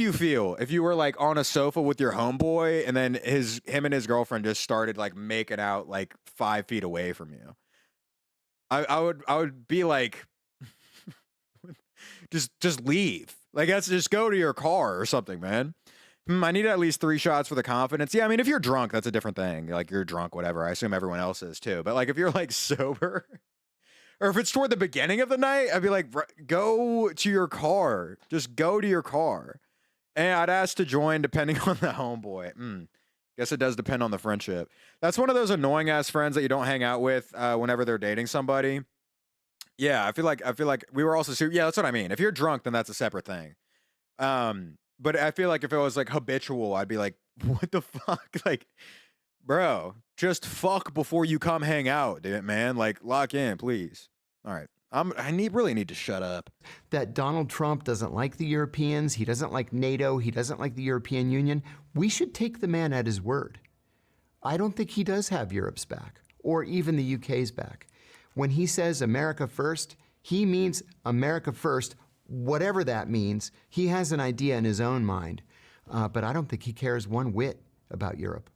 you feel if you were like on a sofa with your homeboy and then him and his girlfriend just started like making out like 5 feet away from you? I would be like, just leave. Like, let's just go to your car or something, man. I need at least 3 shots for the confidence. Yeah, I mean, if you're drunk, that's a different thing. Like, you're drunk, whatever. I assume everyone else is too. But like, if you're like sober, or if it's toward the beginning of the night, I'd be like, go to your car. Just go to your car. And I'd ask to join depending on the homeboy. Guess it does depend on the friendship. That's one of those annoying ass friends that you don't hang out with whenever they're dating somebody. Yeah, I feel like we were also super. Yeah, that's what I mean. If you're drunk, then that's a separate thing. But I feel like if it was like habitual, I'd be like, what the fuck? Like, bro, just fuck before you come hang out, dude, man. Like, lock in, please. All right. Really need to shut up. That Donald Trump doesn't like the Europeans. He doesn't like NATO. He doesn't like the European Union. We should take the man at his word. I don't think he does have Europe's back or even the UK's back. When he says America first, he means America first, whatever that means. He has an idea in his own mind, but I don't think he cares one whit about Europe.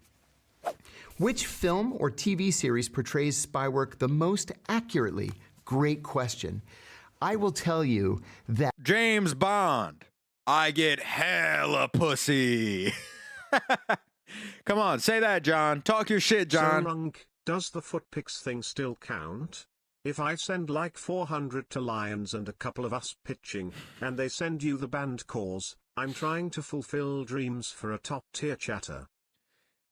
Which film or TV series portrays spy work the most accurately? Great question. I will tell you that James Bond. I get hella pussy. Come on, say that, John. Talk your shit, John. So, Runk, does the foot pics thing still count? If I send like 400 to Lions and a couple of us pitching, and they send you the band cause, I'm trying to fulfill dreams for a top-tier chatter.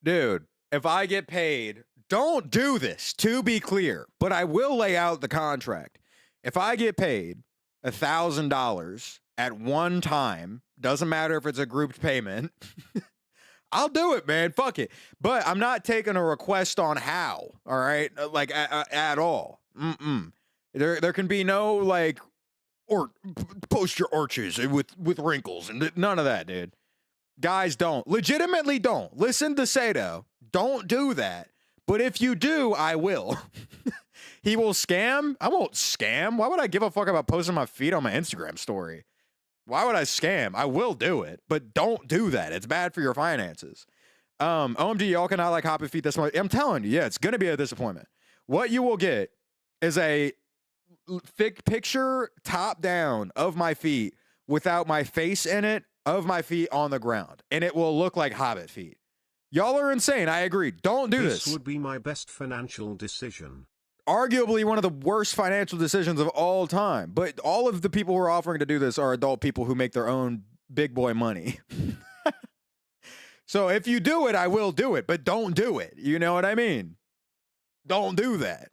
Dude, if I get paid, don't do this, to be clear, but I will lay out the contract. If I get paid $1,000 at one time, doesn't matter if it's a grouped payment, I'll do it, man. Fuck it. But I'm not taking a request on how, all right? Like, at all. There can be no, like, or post your arches with wrinkles and none of that, dude. Guys, don't. Legitimately don't. Listen to Sato. Don't do that. But if you do, I will. He will scam? I won't scam. Why would I give a fuck about posting my feet on my Instagram story? Why would I scam? I will do it, but don't do that. It's bad for your finances. OMG, y'all cannot like Hoppy Feet this much. I'm telling you, yeah, it's going to be a disappointment. What you will get is a picture top down of my feet without my face in it, of my feet on the ground, and it will look like Hobbit feet. Y'all are insane. I agree. Don't do this. This would be my best financial decision. Arguably one of the worst financial decisions of all time. But all of the people who are offering to do this are adult people who make their own big boy money. So if you do it, I will do it, but don't do it. You know what I mean? Don't do that.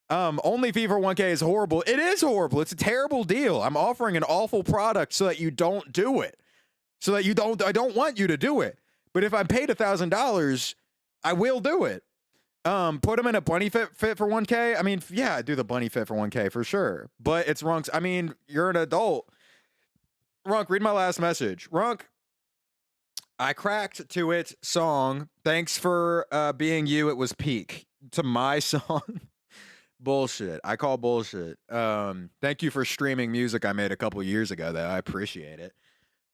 Only fee for 1K is horrible. It is horrible. It's a terrible deal. I'm offering an awful product so that you don't do it. So that you don't, I don't want you to do it. But if I'm paid $1,000, I will do it. Put them in a bunny fit for 1K. I mean, yeah, I do the bunny fit for 1K for sure. But it's Runk's. I mean, you're an adult. Runk, read my last message. Runk, I cracked to it song. Thanks for being you. It was peak to my song. Bullshit. I call bullshit. Thank you for streaming music I made a couple years ago, though. I appreciate it.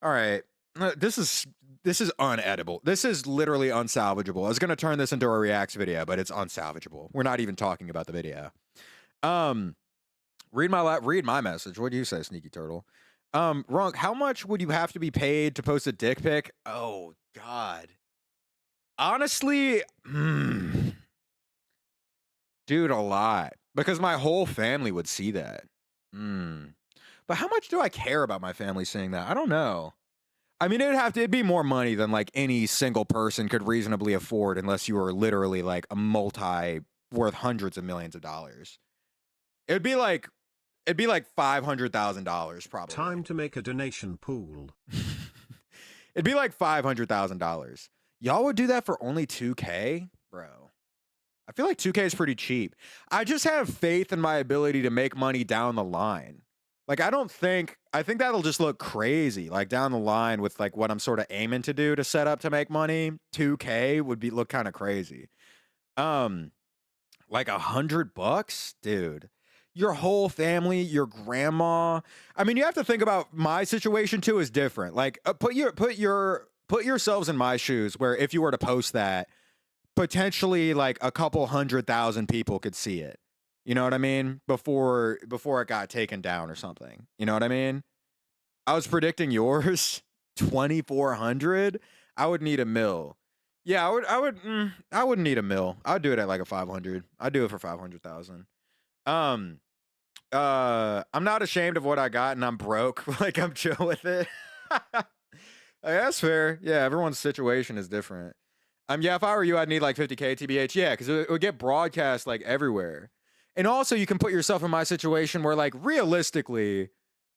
All right. This is unedible. This is literally unsalvageable. I was going to turn this into a reacts video, but it's unsalvageable. We're not even talking about the video. Read my message. What do you say, Sneaky Turtle? Runk, how much would you have to be paid to post a dick pic? Oh, God. Honestly, dude, a lot. Because my whole family would see that. But how much do I care about my family seeing that? I don't know. I mean, it'd be more money than like any single person could reasonably afford unless you were literally like a worth hundreds of millions of dollars. It'd be like $500,000 probably. Time to make a donation pool. It'd be like $500,000. Y'all would do that for only 2K? Bro. I feel like 2K is pretty cheap. I just have faith in my ability to make money down the line. Like, I think that'll just look crazy, like, down the line with, like, what I'm sort of aiming to do to set up to make money. 2K would look kind of crazy. Like $100? Dude. Your whole family, your grandma. I mean, you have to think about my situation, too, is different. Like, put yourselves in my shoes, where if you were to post that, potentially, like, a couple 100,000 people could see it. You know what I mean? Before it got taken down or something. You know what I mean? I was predicting yours 2,400. I would need $1 million. Yeah, I wouldn't need $1 million. I'd do it at like a 500. I'd do it for 500,000. I'm not ashamed of what I got, and I'm broke. Like, I'm chill with it. Like, that's fair. Yeah, everyone's situation is different. Yeah, if I were you, I'd need like 50K TBH. Yeah, because it would get broadcast like everywhere. And also, you can put yourself in my situation where, like, realistically,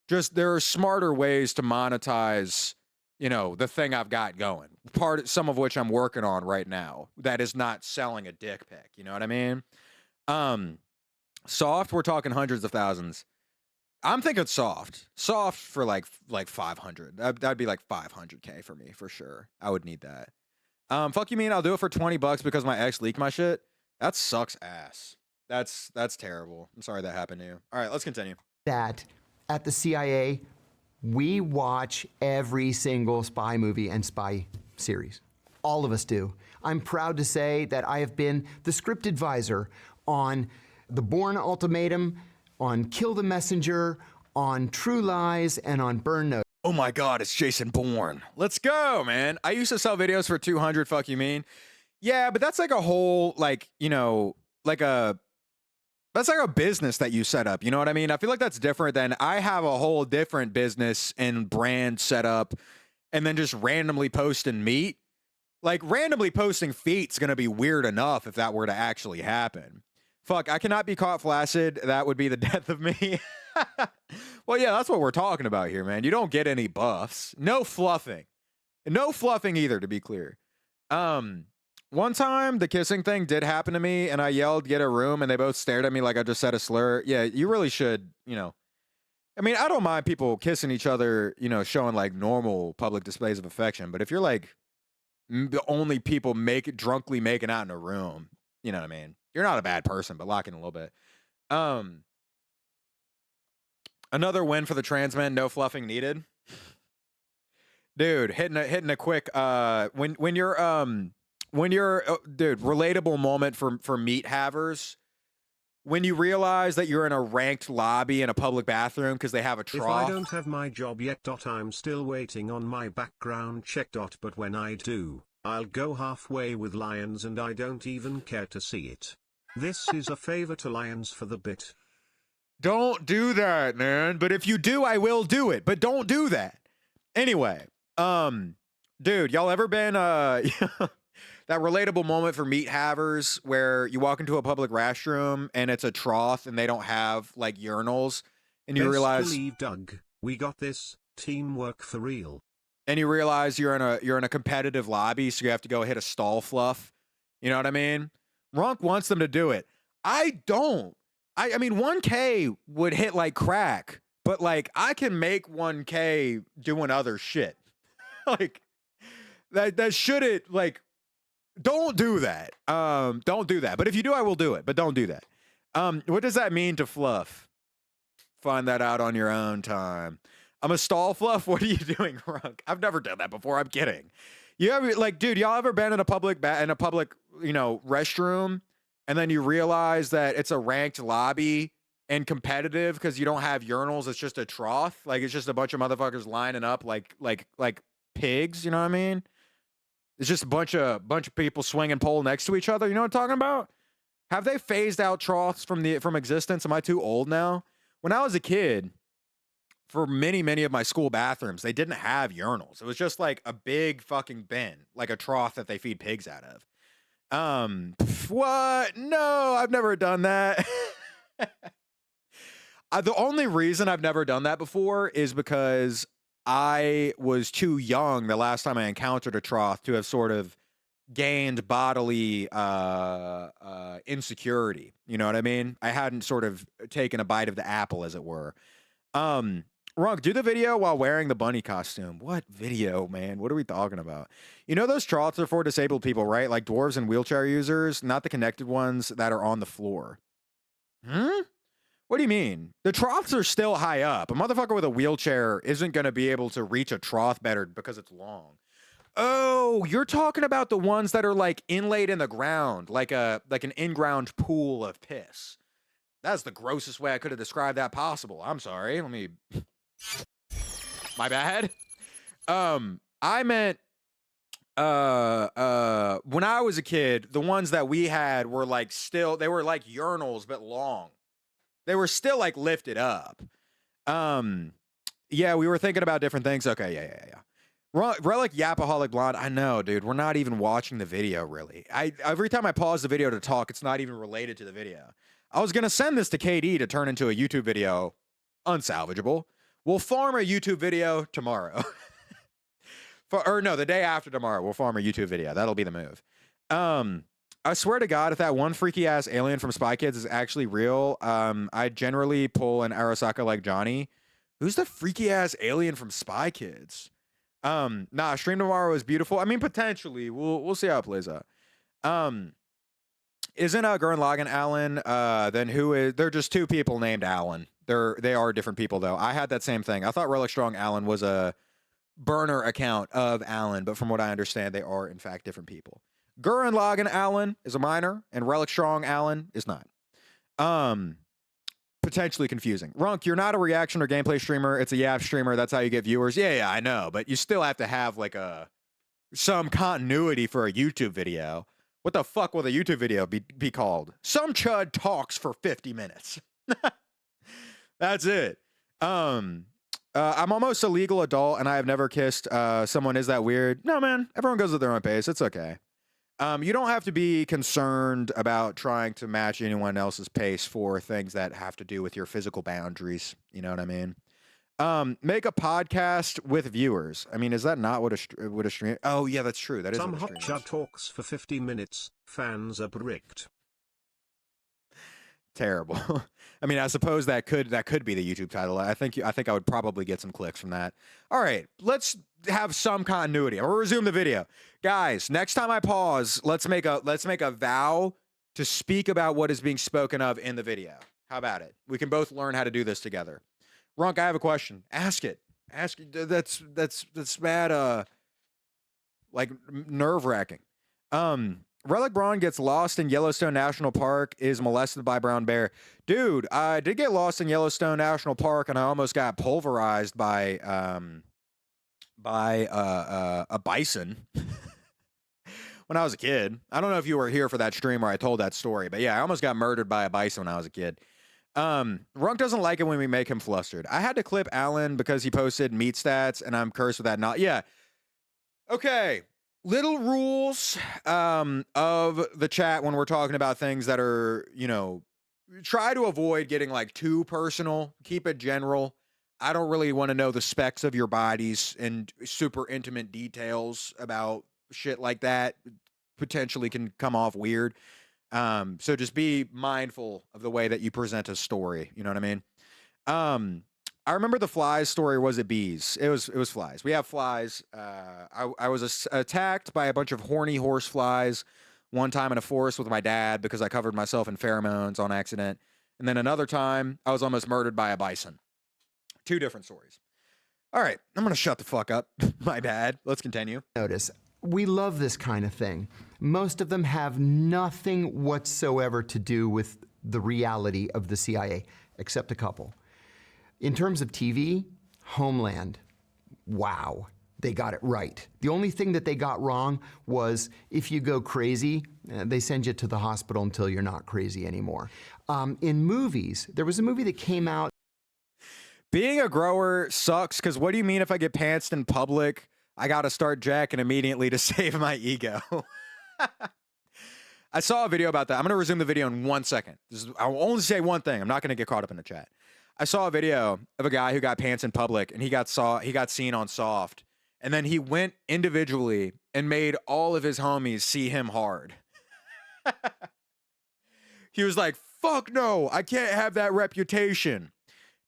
just there are smarter ways to monetize, you know, the thing I've got going. Some of which I'm working on right now. That is not selling a dick pic. You know what I mean? Soft, we're talking hundreds of thousands. I'm thinking soft. Soft for like 500. That'd be like 500K for me for sure. I would need that. Fuck you mean I'll do it for $20 because my ex leaked my shit? That sucks ass. That's terrible. I'm sorry that happened to you. All right, let's continue. That at the CIA, we watch every single spy movie and spy series. All of us do. I'm proud to say that I have been the script advisor on The Bourne Ultimatum, on Kill the Messenger, on True Lies, and on Burn Notice. Oh my God, it's Jason Bourne. Let's go, man. I used to sell videos for 200. Fuck you mean? Yeah, but that's like a whole, like, you know, that's like a business that you set up. You know what I mean? I feel like that's different than I have a whole different business and brand set up and then just randomly posting meat. Like, randomly posting feet's gonna be weird enough if that were to actually happen. Fuck, I cannot be caught flaccid. That would be the death of me. Well, yeah, that's what we're talking about here, man. You don't get any buffs. No fluffing. No fluffing either, to be clear. One time, the kissing thing did happen to me, and I yelled, "Get a room," and they both stared at me like I just said a slur. Yeah, you really should, you know. I mean, I don't mind people kissing each other, you know, showing like normal public displays of affection, but if you're like the only people drunkenly making out in a room, you know what I mean? You're not a bad person, but lock in a little bit. Another win for the trans men, no fluffing needed. Dude, hitting a quick when you're dude, relatable moment for meat havers. When you realize that you're in a ranked lobby in a public bathroom because they have a trough. If I don't have my job yet, I'm still waiting on my background check. But when I do, I'll go halfway with Lions and I don't even care to see it. This is a favor to Lions for the bit. Don't do that, man. But if you do, I will do it. But don't do that. Anyway, dude, y'all ever been that relatable moment for meat havers where you walk into a public restroom and it's a trough and they don't have like urinals and you realize believe, Doug, we got this, teamwork for real. And you realize you're in a competitive lobby, so you have to go hit a stall fluff. You know what I mean? Runk wants them to do it. I don't. I mean 1K would hit like crack, but like I can make 1K doing other shit. Like that shouldn't like. Don't do that. Don't do that. But if you do, I will do it. But don't do that. What does that mean to fluff? Find that out on your own time. I'm a stall fluff. What are you doing, Runk? I've never done that before. I'm kidding. You ever like, dude? Y'all ever been in a public you know, restroom, and then you realize that it's a ranked lobby and competitive because you don't have urinals. It's just a trough. Like it's just a bunch of motherfuckers lining up like pigs. You know what I mean? It's just a bunch of people swinging pole next to each other. You know what I'm talking about? Have they phased out troughs from existence? Am I too old now? When I was a kid, for many of my school bathrooms, they didn't have urinals. It was just like a big fucking bin, like a trough that they feed pigs out of. What? No, I've never done that. The only reason I've never done that before is because I was too young the last time I encountered a trough to have sort of gained bodily insecurity. You know what I mean? I hadn't sort of taken a bite of the apple, as it were. Runk, do the video while wearing the bunny costume. What video, man? What are we talking about? You know those troughs are for disabled people, right? Like dwarves and wheelchair users, not the connected ones that are on the floor. What do you mean? The troughs are still high up. A motherfucker with a wheelchair isn't going to be able to reach a trough better because it's long. Oh, you're talking about the ones that are like inlaid in the ground, like an in-ground pool of piss. That's the grossest way I could have described that possible. I'm sorry. Let me... My bad. I meant when I was a kid, the ones that we had were like they were like urinals but long. They were still like lifted up. Yeah, we were thinking about different things. Okay, yeah. Relic Yapaholic Blonde. I know, dude. We're not even watching the video, really. Every time I pause the video to talk, it's not even related to the video. I was gonna send this to KD to turn into a YouTube video. Unsalvageable. We'll farm a YouTube video tomorrow. The day after tomorrow, we'll farm a YouTube video. That'll be the move. I swear to God, if that one freaky ass alien from Spy Kids is actually real, I generally pull an Arasaka like Johnny. Who's the freaky ass alien from Spy Kids? Stream tomorrow is beautiful. I mean, potentially. We'll see how it plays out. Isn't Gurren Lagann Alan? Then who is? They're just two people named Alan. They are different people though. I had that same thing. I thought Relic Strong Alan was a burner account of Alan, but from what I understand, they are in fact different people. Gurren Lagann Alan is a minor, and Relic Strong Alan is not. Potentially confusing. Runk, you're not a reaction or gameplay streamer. It's a YAP streamer. That's how you get viewers. Yeah, I know, but you still have to have like some continuity for a YouTube video. What the fuck will the YouTube video be called? Some chud talks for 50 minutes. That's it. I'm almost a legal adult and I have never kissed someone. Is that weird? No, man. Everyone goes at their own pace. It's okay. You don't have to be concerned about trying to match anyone else's pace for things that have to do with your physical boundaries. You know what I mean? Make a podcast with viewers. I mean, is that not what a stream? Oh, yeah, that's true. That is Some what a hot stream chud talks for 50 minutes. Fans are bricked. Terrible. I mean, I suppose that could be the YouTube title. I think I would probably get some clicks from that. All right, let's have some continuity. I'll resume the video, guys. Next time I pause, let's make a vow to speak about what is being spoken of in the video. How about it? We can both learn how to do this together. Runk, I have a question. Ask it. Ask. That's bad. Like nerve-wracking. Relic Braun gets lost in Yellowstone National Park, is molested by brown bear. Dude, I did get lost in Yellowstone National Park, and I almost got pulverized by a bison when I was a kid. I don't know if you were here for that stream where I told that story, but yeah, I almost got murdered by a bison when I was a kid. Runk doesn't like it when we make him flustered. I had to clip Alan because he posted meat stats, and I'm cursed with that. Not yeah. Okay. Little rules of the chat when we're talking about things that are, try to avoid getting like too personal. Keep it general. I don't really want to know the specs of your bodies and super intimate details about shit like that. Potentially can come off weird. So just be mindful of the way that you present a story. You know what I mean? I remember the flies story, or was it bees? It was flies. We have flies. I was attacked by a bunch of horny horse flies one time in a forest with my dad because I covered myself in pheromones on accident. And then another time, I was almost murdered by a bison. Two different stories. All right, I'm going to shut the fuck up. My bad. Let's continue. Notice, we love this kind of thing. Most of them have nothing whatsoever to do with the reality of the CIA, except a couple. In terms of TV, Homeland, wow, they got it right. The only thing that they got wrong was if you go crazy, they send you to the hospital until you're not crazy anymore. In movies, there was a movie that came out. Being a grower sucks because what do you mean if I get pantsed in public? I got to start jacking immediately to save my ego. I saw a video about that. I'm going to resume the video in 1 second. I'll only say one thing. I'm not going to get caught up in the chat. I saw a video of a guy who got pants in public and he got seen on Soft. And then he went individually and made all of his homies see him hard. He was like, fuck no, I can't have that reputation.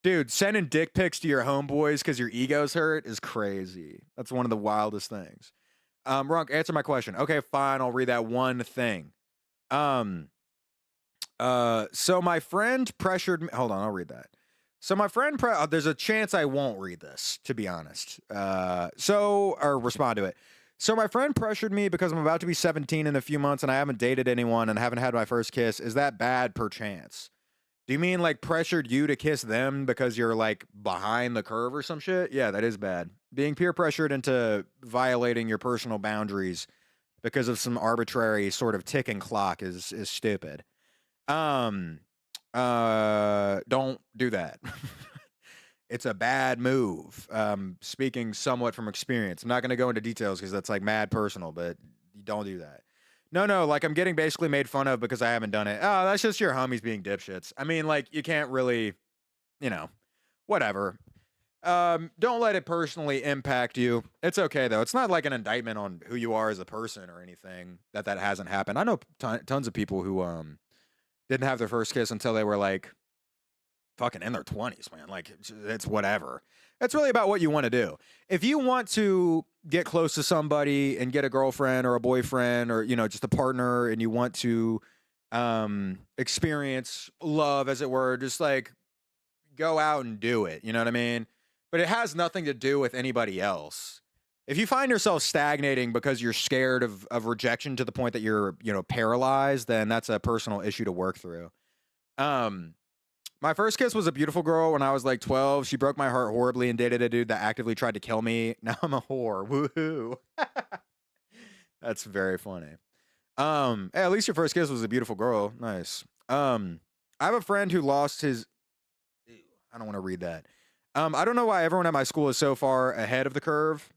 Dude, sending dick pics to your homeboys because your ego's hurt is crazy. That's one of the wildest things. Runk, answer my question. Okay, fine, I'll read that one thing. So my friend pressured me. Hold on, I'll read that. So my friend, there's a chance I won't read this, to be honest. Or respond to it. So my friend pressured me because I'm about to be 17 in a few months and I haven't dated anyone and haven't had my first kiss. Is that bad perchance? Do you mean like pressured you to kiss them because you're like behind the curve or some shit? Yeah, that is bad. Being peer pressured into violating your personal boundaries because of some arbitrary sort of ticking clock is stupid. Don't do that. It's a bad move. Speaking somewhat from experience. I'm not going to go into details because that's like mad personal, but don't do that. No, like I'm getting basically made fun of because I haven't done it. Oh, that's just your homies being dipshits. I mean, like you can't really, whatever. Don't let it personally impact you. It's okay though. It's not like an indictment on who you are as a person or anything that hasn't happened. I know tons of people who didn't have their first kiss until they were like fucking in their 20s, man. Like it's whatever. It's really about what you want to do. If you want to get close to somebody and get a girlfriend or a boyfriend or just a partner and you want to experience love, as it were. Just like go out and do it. You know what I mean? But it has nothing to do with anybody else. If you find yourself stagnating because you're scared of rejection to the point that you're, paralyzed, then that's a personal issue to work through. My first kiss was a beautiful girl when I was like 12. She broke my heart horribly and dated a dude that actively tried to kill me. Now I'm a whore. Woohoo. That's very funny. Hey, at least your first kiss was a beautiful girl. Nice. I have a friend who lost his. I don't want to read that. I don't know why everyone at my school is so far ahead of the curve.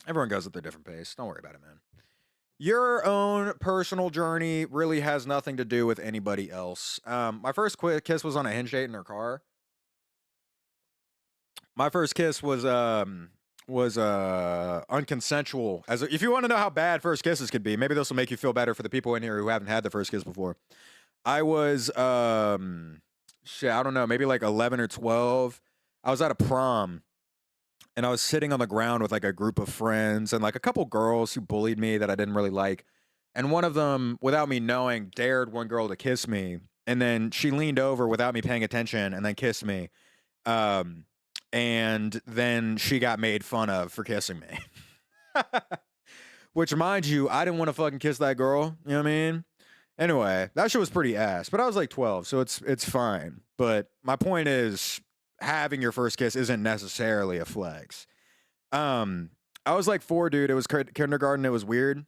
Everyone goes at their different pace. Don't worry about it, man. Your own personal journey really has nothing to do with anybody else. My first kiss was on a hinge date in her car. My first kiss was unconsensual. If you want to know how bad first kisses could be, maybe this will make you feel better for the people in here who haven't had the first kiss before. I was I don't know, maybe like 11 or 12. I was at a prom. And I was sitting on the ground with like a group of friends and like a couple girls who bullied me that I didn't really like. And one of them, without me knowing, dared one girl to kiss me. And then she leaned over without me paying attention and then kissed me. And then she got made fun of for kissing me. Which, mind you, I didn't want to fucking kiss that girl. You know what I mean? Anyway, that shit was pretty ass. But I was like 12, so it's fine. But my point is, having your first kiss isn't necessarily a flex. I was like 4, dude. It was kindergarten. It was weird.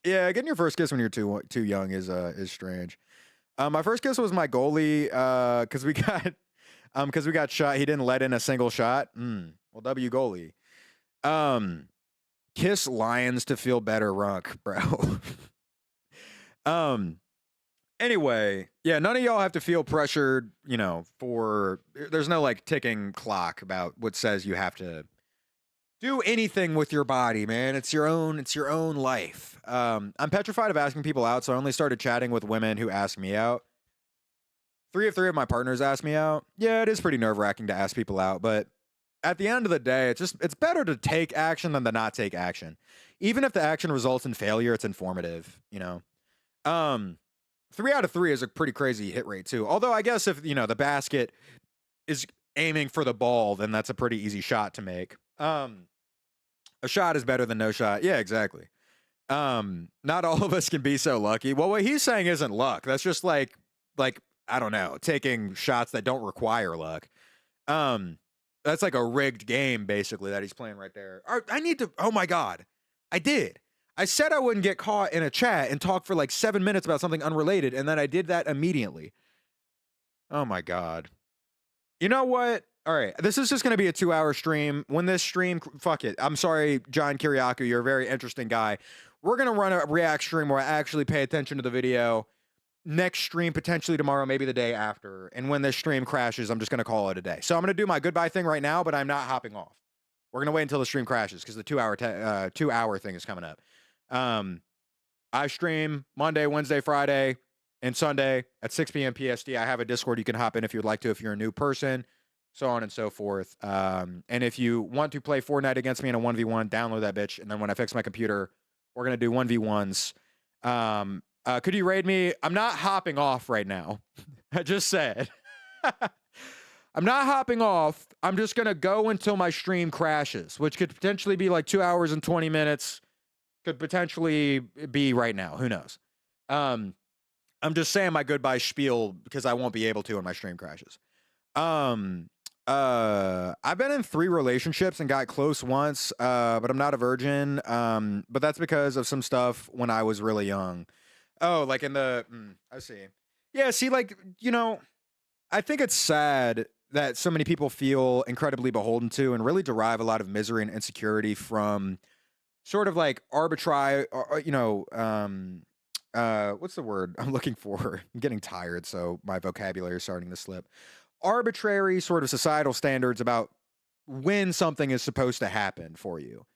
Yeah, getting your first kiss when you're too young is strange. My first kiss was my goalie because we got shot. He didn't let in a single shot. Well, W goalie. Kiss lions to feel better, Runk, bro. Anyway, yeah, none of y'all have to feel pressured, there's no like ticking clock about what says you have to do anything with your body, man. It's your own life. I'm petrified of asking people out, so I only started chatting with women who ask me out. 3 of my partners asked me out. Yeah, it is pretty nerve-wracking to ask people out, but at the end of the day, it's better to take action than to not take action. Even if the action results in failure, it's informative, 3 out of 3 is a pretty crazy hit rate too. Although I guess if, the basket is aiming for the ball, then that's a pretty easy shot to make. A shot is better than no shot. Yeah, exactly. Not all of us can be so lucky. Well, what he's saying isn't luck. That's just like, I don't know, taking shots that don't require luck. That's like a rigged game, basically, that he's playing right there. Oh my God. I did. I said I wouldn't get caught in a chat and talk for like 7 minutes about something unrelated, and then I did that immediately. Oh my God. You know what? All right, this is just going to be a 2-hour stream. When this stream, fuck it. I'm sorry, John Kiriakou, you're a very interesting guy. We're going to run a react stream where I actually pay attention to the video. Next stream, potentially tomorrow, maybe the day after. And when this stream crashes, I'm just going to call it a day. So I'm going to do my goodbye thing right now, but I'm not hopping off. We're going to wait until the stream crashes because the 2-hour thing is coming up. I stream Monday, Wednesday, Friday, and Sunday at 6 p.m. PST. I have a Discord you can hop in if you'd like to, if you're a new person, so on and so forth. And if you want to play Fortnite against me in a 1v1, download that bitch. And then when I fix my computer, we're going to do 1v1s. Could you raid me? I'm not hopping off right now. I just said. I'm not hopping off. I'm just going to go until my stream crashes, which could potentially be like 2 hours and 20 minutes. Could potentially be right now. Who knows? I'm just saying my goodbye spiel because I won't be able to when my stream crashes. I've been in 3 relationships and got close once, but I'm not a virgin. But that's because of some stuff when I was really young. Oh, like in the, I see. Yeah, see, like, I think it's sad that so many people feel incredibly beholden to and really derive a lot of misery and insecurity from sort of like arbitrary, what's the word I'm looking for? I'm getting tired, so my vocabulary is starting to slip. Arbitrary sort of societal standards about when something is supposed to happen for you.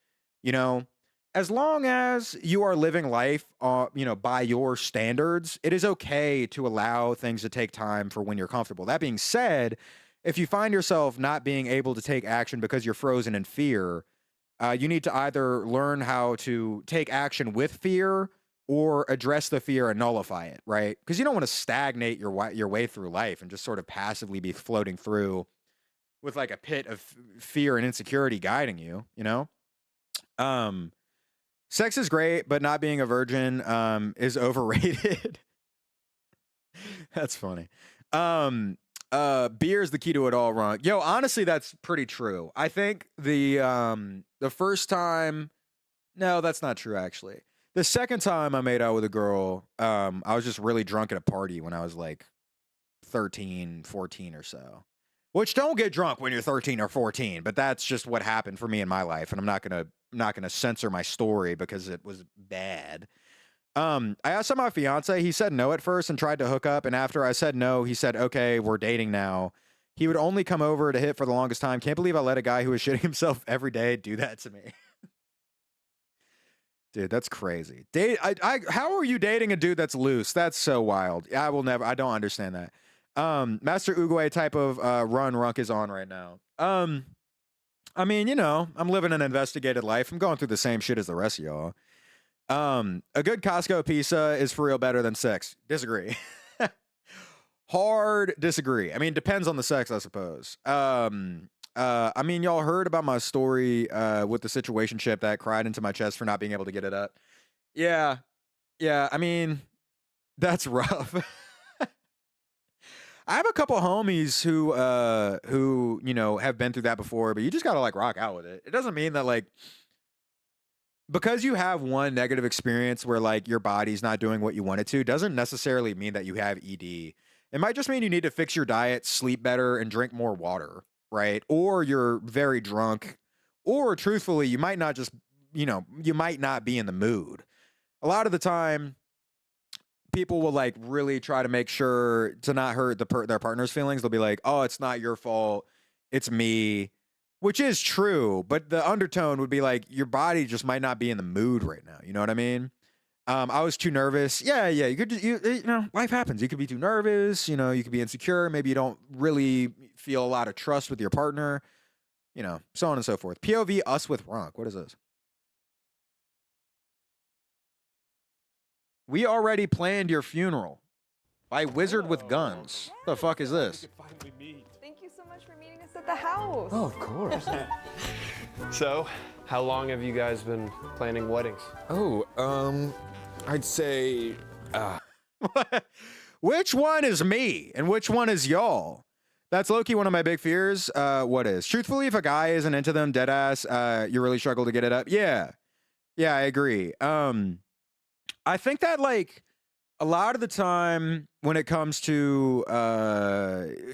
As long as you are living life, by your standards, it is okay to allow things to take time for when you're comfortable. That being said, if you find yourself not being able to take action because you're frozen in fear, you need to either learn how to take action with fear or address the fear and nullify it, right? Because you don't want to stagnate your way through life and just sort of passively be floating through with like a pit of fear and insecurity guiding you, you know? Sex is great, but not being a virgin is overrated. That's funny. Beer is the key to it all, wrong. Yo, honestly, that's pretty true. I think the first time, no, that's not true actually. The second time I made out with a girl, I was just really drunk at a party when I was like 13, 14 or so. Which, don't get drunk when you're 13 or 14, but that's just what happened for me in my life, and I'm not gonna censor my story because it was bad. I asked my fiance. He said no at first and tried to hook up, and after I said no, he said, "Okay, we're dating now." He would only come over to hit for the longest time. Can't believe I let a guy who was shitting himself every day do that to me. Dude, that's crazy. How are you dating a dude that's loose? That's so wild. I don't understand that. Master Uguay type of run Runk is on right now. I mean, you know, I'm living an investigated life. I'm going through the same shit as the rest of y'all. A good Costco pizza is for real better than sex. Disagree. Hard disagree. I mean, depends on the sex, I suppose. I mean, y'all heard about my story with the situationship that cried into my chest for not being able to get it up. Yeah. I mean, that's rough. I have a couple homies who you know have been through that before, but you just gotta like rock out with it. It doesn't mean that like because you have one negative experience where like your body's not doing what you want it to, doesn't necessarily mean that you have ED. It might just mean you need to fix your diet, sleep better, and drink more water, right? Or you're very drunk, or truthfully, you might not just, you know, you might not be in the mood. A lot of the time, people will like really try to make sure to not hurt their partner's feelings. They'll be like, "Oh, it's not your fault, it's me," which is true. But the undertone would be like, your body just might not be in the mood right now. You know what I mean? I was too nervous. Yeah. You could, you know, life happens. You could be too nervous. You know, you could be insecure. Maybe you don't really feel a lot of trust with your partner. You know, so on and so forth. POV us with Ronk. What is this? We already planned your funeral by Wizard with Guns. The fuck is this? Thank you so much for meeting us at the house. Oh, of course. So, how long have you guys been planning weddings? I'd say, Which one is me and which one is y'all? That's low-key one of my big fears. What is? Truthfully, if a guy isn't into them, dead ass, you really struggle to get it up. Yeah, I agree. I think that like a lot of the time when it comes to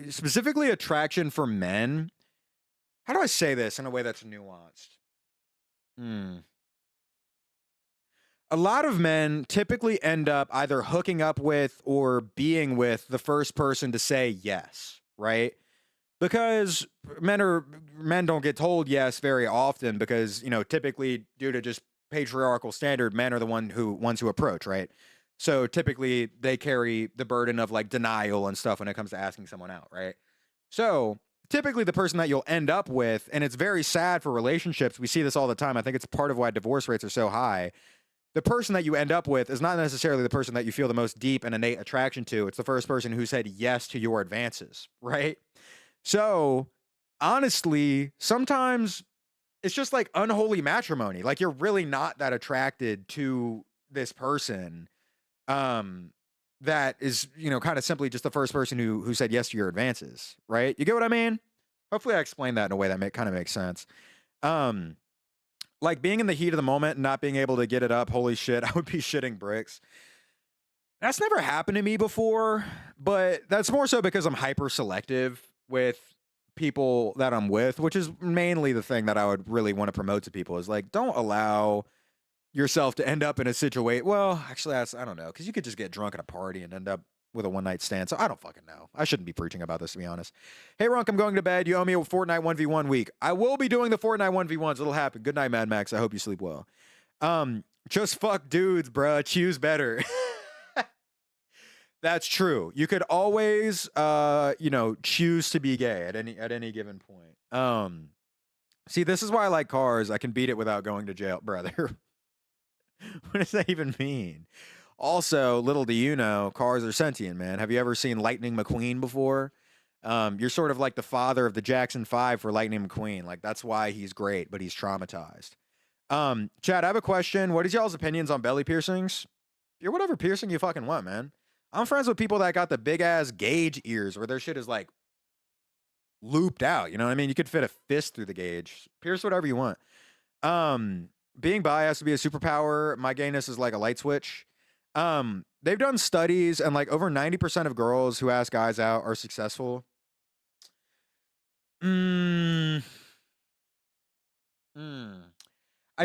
specifically attraction for men, how do I say this in a way that's nuanced? A lot of men typically end up either hooking up with or being with the first person to say yes, right? Because men don't get told yes very often because, you know, typically due to just patriarchal standard, men are the ones who approach, right? So typically they carry the burden of like denial and stuff when it comes to asking someone out, right? So typically the person that you'll end up with, and it's very sad for relationships, we see this all the time. I think it's part of why divorce rates are so high. The person that you end up with is not necessarily the person that you feel the most deep and innate attraction to. It's the first person who said yes to your advances, right? So honestly, sometimes it's just like unholy matrimony. Like you're really not that attracted to this person that is, you know, kind of simply just the first person who said yes to your advances, right? You get what I mean? Hopefully I explained that in a way that kind of makes sense. Like being in the heat of the moment and not being able to get it up, holy shit, I would be shitting bricks. That's never happened to me before, but that's more so because I'm hyper selective with people that I'm with, which is mainly the thing that I would really want to promote to people is like, don't allow yourself to end up in a situation. Well, actually, I don't know, because you could just get drunk at a party and end up with a one-night stand. So I don't fucking know. I shouldn't be preaching about this, to be honest. Hey, Runk, I'm going to bed. You owe me a Fortnite 1v1 week. I will be doing the Fortnite 1v1s. It'll happen. Good night, Mad Max. I hope you sleep well. Just fuck dudes, bruh. Choose better. That's true. You could always, you know, choose to be gay at any given point. See, this is why I like cars. I can beat it without going to jail, brother. What does that even mean? Also, little do you know, cars are sentient, man. Have you ever seen Lightning McQueen before? You're sort of like the father of the Jackson 5 for Lightning McQueen. Like, that's why he's great, but he's traumatized. Chad, I have a question. What is y'all's opinions on belly piercings? You're whatever piercing you fucking want, man. I'm friends with people that got the big ass gauge ears where their shit is like looped out. You know what I mean? You could fit a fist through the gauge. Pierce whatever you want. Being bi has to be a superpower. My gayness is like a light switch. They've done studies and like over 90% of girls who ask guys out are successful. I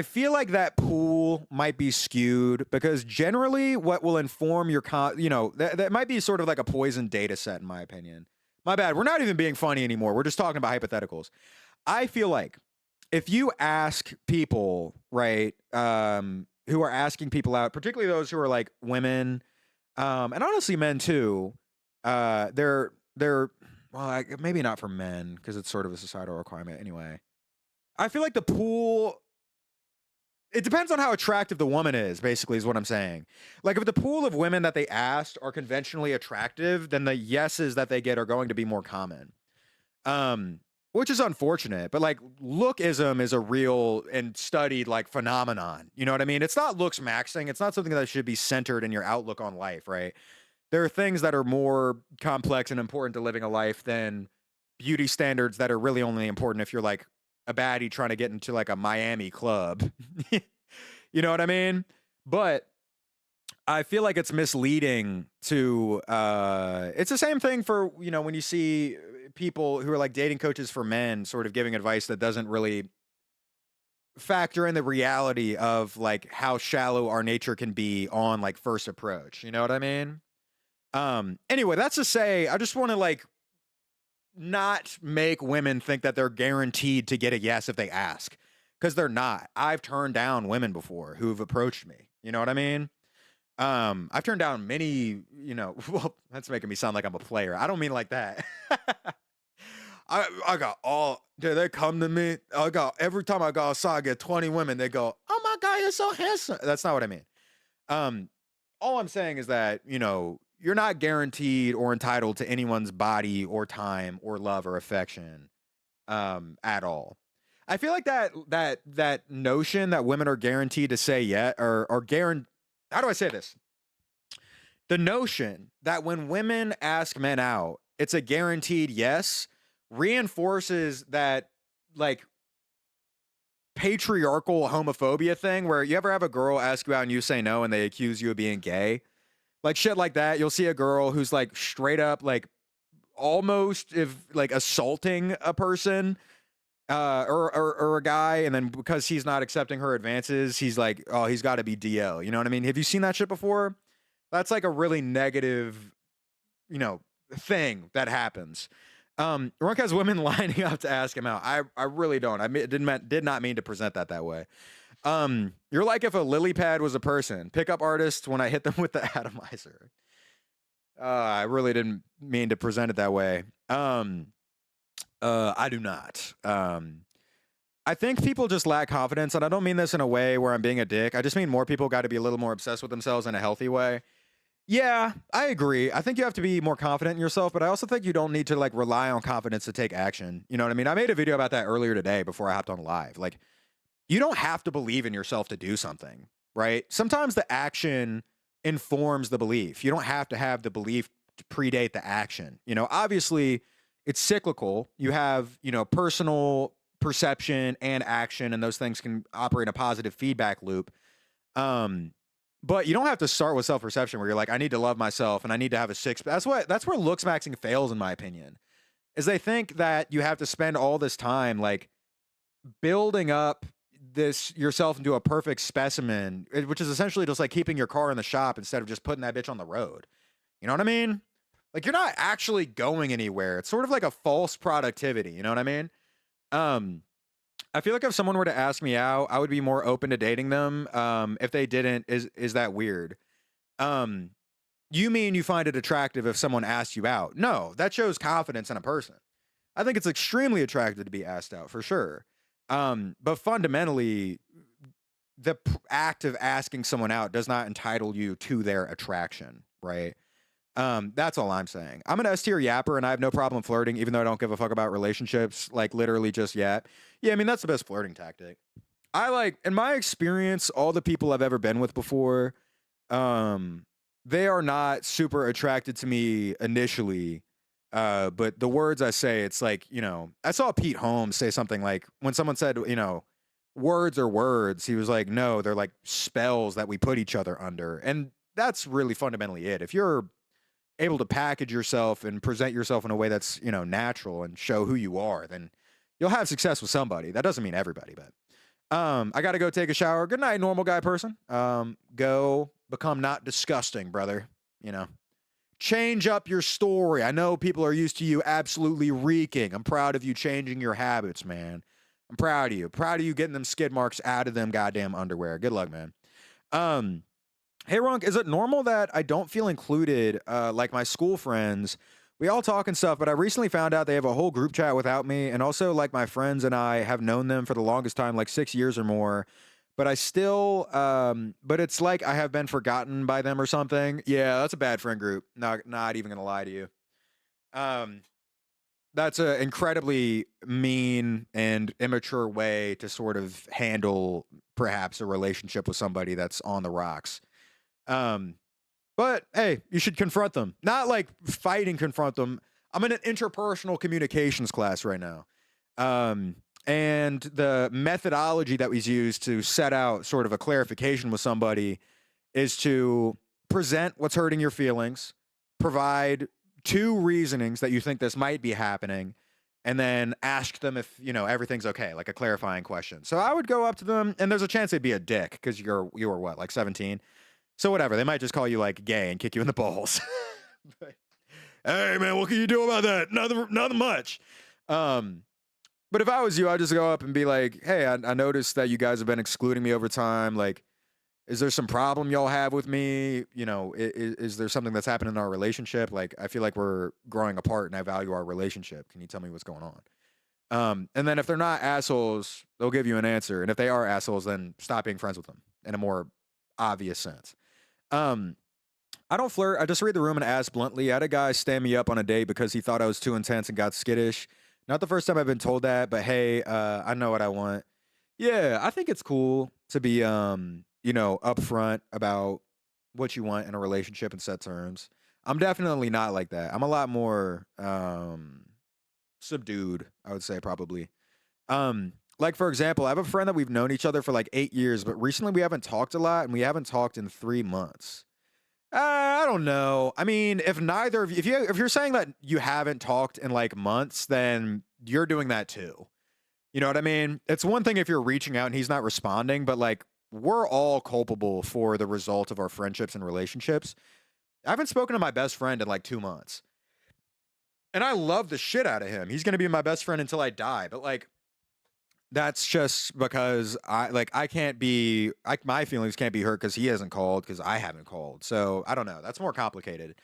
feel like that pool might be skewed because generally what will inform your that might be sort of like a poison data set in my opinion. My bad. We're not even being funny anymore. We're just talking about hypotheticals. I feel like if you ask people, right, who are asking people out, particularly those who are like women, and honestly men too, they're well, maybe not for men because it's sort of a societal requirement anyway. I feel like the pool, it depends on how attractive the woman is, basically, is what I'm saying. Like, if the pool of women that they asked are conventionally attractive, then the yeses that they get are going to be more common. Which is unfortunate, but like lookism is a real and studied like phenomenon. You know what I mean? It's not looks maxing. It's not something that should be centered in your outlook on life, right? There are things that are more complex and important to living a life than beauty standards that are really only important if you're like a baddie trying to get into like a Miami club. You know what I mean? But I feel like it's misleading to it's the same thing for, you know, when you see people who are like dating coaches for men sort of giving advice that doesn't really factor in the reality of like how shallow our nature can be on like first approach. You know what I mean? Anyway, that's to say, I just want to like not make women think that they're guaranteed to get a yes if they ask, because they're not. I've turned down women before who've approached me. You know what I mean? I've turned down many, you know, well, that's making me sound like I'm a player. I don't mean like that. I got all, they come to me. Every time I go outside, I get 20 women. They go, oh my God, you're so handsome. That's not what I mean. All I'm saying is that, you know, you're not guaranteed or entitled to anyone's body or time or love or affection, at all. I feel like that notion that women are guaranteed to say yes or guaranteed. How do I say this? The notion that when women ask men out, it's a guaranteed yes reinforces that like patriarchal homophobia thing where you ever have a girl ask you out and you say no and they accuse you of being gay. Like shit like that. You'll see a girl who's like straight up like almost if like assaulting a person or a guy, and then because he's not accepting her advances, he's like, oh, he's got to be DL. You know what I mean? Have you seen that shit before? That's like a really negative, you know, thing that happens. Runk has women lining up to ask him out. I really don't. Did not mean to present that way. You're like if a lily pad was a person. Pickup artists when I hit them with the atomizer. I really didn't mean to present it that way. I do not. I think people just lack confidence, and I don't mean this in a way where I'm being a dick. I just mean more people got to be a little more obsessed with themselves in a healthy way. Yeah, I agree. I think you have to be more confident in yourself, but I also think you don't need to like rely on confidence to take action. You know what I mean? I made a video about that earlier today before I hopped on live. Like, you don't have to believe in yourself to do something, right? Sometimes the action informs the belief. You don't have to have the belief to predate the action. You know, obviously it's cyclical. You have, you know, personal perception and action, and those things can operate in a positive feedback loop. But you don't have to start with self-perception where you're like, I need to love myself and I need to have a six. That's where looks maxing fails, in my opinion, is they think that you have to spend all this time like building up this yourself into a perfect specimen, which is essentially just like keeping your car in the shop instead of just putting that bitch on the road. You know what I mean? Like, you're not actually going anywhere. It's sort of like a false productivity. You know what I mean? I feel like if someone were to ask me out, I would be more open to dating them. If they didn't, is that weird? You mean you find it attractive if someone asked you out? No, that shows confidence in a person. I think it's extremely attractive to be asked out for sure. But fundamentally, the act of asking someone out does not entitle you to their attraction, right? That's all I'm saying. I'm an S tier yapper and I have no problem flirting, even though I don't give a fuck about relationships. Like literally just yap. Yeah, I mean that's the best flirting tactic. I like, in my experience, all the people I've ever been with before, they are not super attracted to me initially. But the words I say, it's like, you know, I saw Pete Holmes say something like, when someone said, you know, words are words, he was like, no, they're like spells that we put each other under. And that's really fundamentally it. If you're able to package yourself and present yourself in a way that's, you know, natural and show who you are, then you'll have success with somebody. That doesn't mean everybody, but I gotta go take a shower. Good night, normal guy person. Go become not disgusting, brother. You know, change up your story. I know people are used to you absolutely reeking. I'm proud of you changing your habits, man. I'm proud of you. Proud of you getting them skid marks out of them goddamn underwear. Good luck, man. Hey, Runk, is it normal that I don't feel included, like my school friends? We all talk and stuff, but I recently found out they have a whole group chat without me, and also, like, my friends and I have known them for the longest time, like 6 years or more, but I still, but it's like I have been forgotten by them or something. Yeah, that's a bad friend group. Not even gonna lie to you. That's an incredibly mean and immature way to sort of handle perhaps a relationship with somebody that's on the rocks. But hey, you should confront them. Not like fighting confront them. I'm in an interpersonal communications class right now. And the methodology that was used to set out sort of a clarification with somebody is to present what's hurting your feelings, provide 2 reasonings that you think this might be happening, and then ask them if, you know, everything's okay, like a clarifying question. So I would go up to them, and there's a chance they'd be a dick because you were what, like 17? So whatever, they might just call you like gay and kick you in the balls. But, hey man, what can you do about that? Nothing much. But if I was you, I'd just go up and be like, hey, I noticed that you guys have been excluding me over time. Like, is there some problem y'all have with me? You know, is there something that's happened in our relationship? Like, I feel like we're growing apart and I value our relationship. Can you tell me what's going on? And then if they're not assholes, they'll give you an answer. And if they are assholes, then stop being friends with them in a more obvious sense. I don't flirt. I just read the room and ask bluntly. I had a guy stand me up on a date because he thought I was too intense and got skittish. Not the first time I've been told that, but hey, I know what I want. Yeah, I think it's cool to be, you know, upfront about what you want in a relationship and set terms. I'm definitely not like that. I'm a lot more subdued, I would say, probably. Like, for example, I have a friend that we've known each other for like 8 years, but recently we haven't talked a lot and we haven't talked in 3 months. I don't know. I mean, if you're saying that you haven't talked in like months, then you're doing that too. You know what I mean? It's one thing if you're reaching out and he's not responding, but like we're all culpable for the result of our friendships and relationships. I haven't spoken to my best friend in like 2 months. And I love the shit out of him. He's going to be my best friend until I die. But like, that's just because my feelings can't be hurt because he hasn't called because I haven't called. So I don't know. That's more complicated.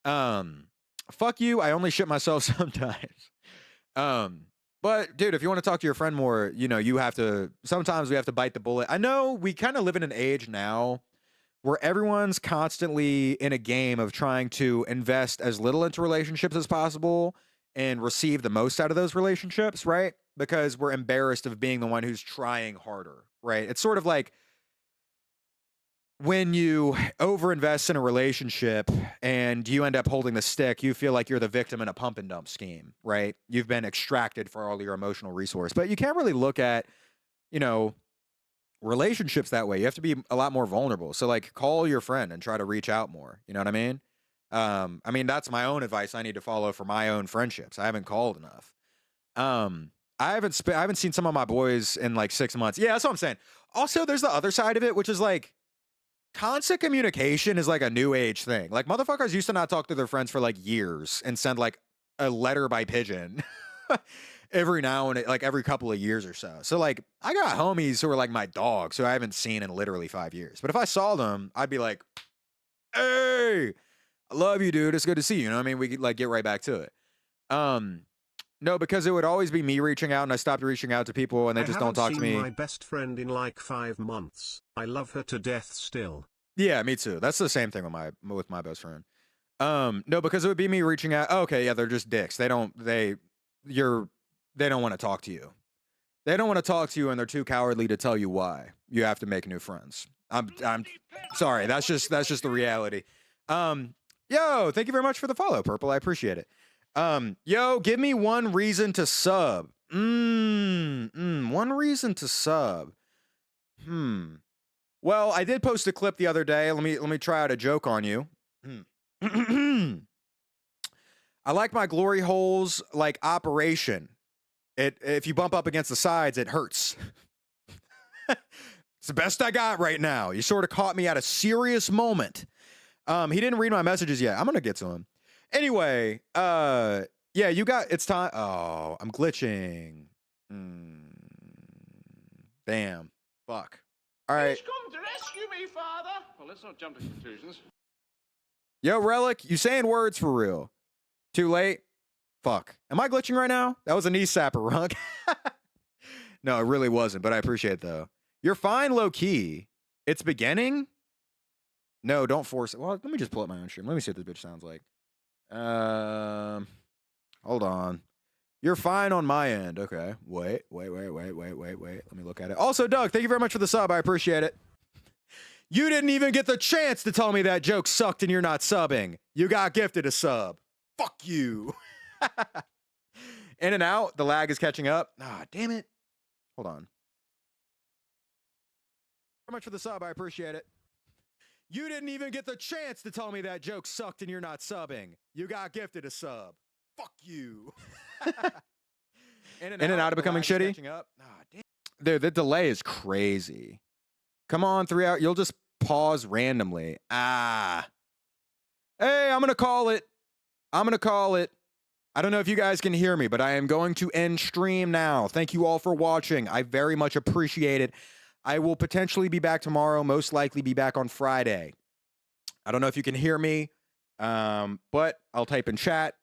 Fuck you. I only shit myself sometimes. But dude, if you want to talk to your friend more, you know, sometimes we have to bite the bullet. I know we kind of live in an age now where everyone's constantly in a game of trying to invest as little into relationships as possible and receive the most out of those relationships, right? Because we're embarrassed of being the one who's trying harder, right? It's sort of like when you overinvest in a relationship and you end up holding the stick, you feel like you're the victim in a pump and dump scheme, right? You've been extracted for all your emotional resource. But you can't really look at, you know, relationships that way. You have to be a lot more vulnerable. So like call your friend and try to reach out more. You know what I mean? That's my own advice I need to follow for my own friendships. I haven't called enough. I haven't seen some of my boys in like 6 months. Yeah, that's what I'm saying. Also, there's the other side of it, which is like constant communication is like a new age thing. Like motherfuckers used to not talk to their friends for like years and send like a letter by pigeon every now and like every couple of years or so. So like I got homies who are like my dogs who I haven't seen in literally 5 years. But if I saw them, I'd be like, hey, I love you, dude. It's good to see you. You know what I mean? We could like get right back to it. No, because it would always be me reaching out, and I stopped reaching out to people, and they just don't talk to me. I haven't seen my best friend in like 5 months. I love her to death still. Yeah, me too. That's the same thing with my best friend. No, because it would be me reaching out. Oh, okay, yeah, they're just dicks. They don't want to talk to you. They don't want to talk to you, and they're too cowardly to tell you why. You have to make new friends. I'm sorry. That's just the reality. Yo, thank you very much for the follow, Purple. I appreciate it. Yo, give me one reason to sub. One reason to sub. Well, I did post a clip the other day. Let me try out a joke on you. I like my glory holes like operation. If you bump up against the sides, it hurts. It's the best I got right now. You sort of caught me at a serious moment. He didn't read my messages yet. I'm gonna get to him. Anyway, yeah, it's time. Oh, I'm glitching. Damn. Fuck. All right. Come to rescue me, Father. Well, let's not jump to conclusions. Yo, Relic, you saying words for real. Too late? Fuck. Am I glitching right now? That was a knee sapper, Runk. No, it really wasn't, but I appreciate it, though. You're fine, low-key. It's beginning? No, don't force it. Well, let me just pull up my own stream. Let me see what this bitch sounds like. Hold on. You're fine on my end. Okay. Wait. Let me look at it. Also, Doug, thank you very much for the sub. I appreciate it. You didn't even get the chance to tell me that joke sucked and you're not subbing. You got gifted a sub. Fuck you. In and out. The lag is catching up. Ah, damn it. Hold on. Thank you very much for the sub. I appreciate it. You didn't even get the chance to tell me that joke sucked and you're not subbing. You got gifted a sub. Fuck you. In and out of becoming shitty. Ah, damn. Dude, the delay is crazy. Come on, 3 hours. You'll just pause randomly. Ah. Hey, I'm going to call it. I don't know if you guys can hear me, but I am going to end stream now. Thank you all for watching. I very much appreciate it. I will potentially be back tomorrow, most likely be back on Friday. I don't know if you can hear me, but I'll type in chat.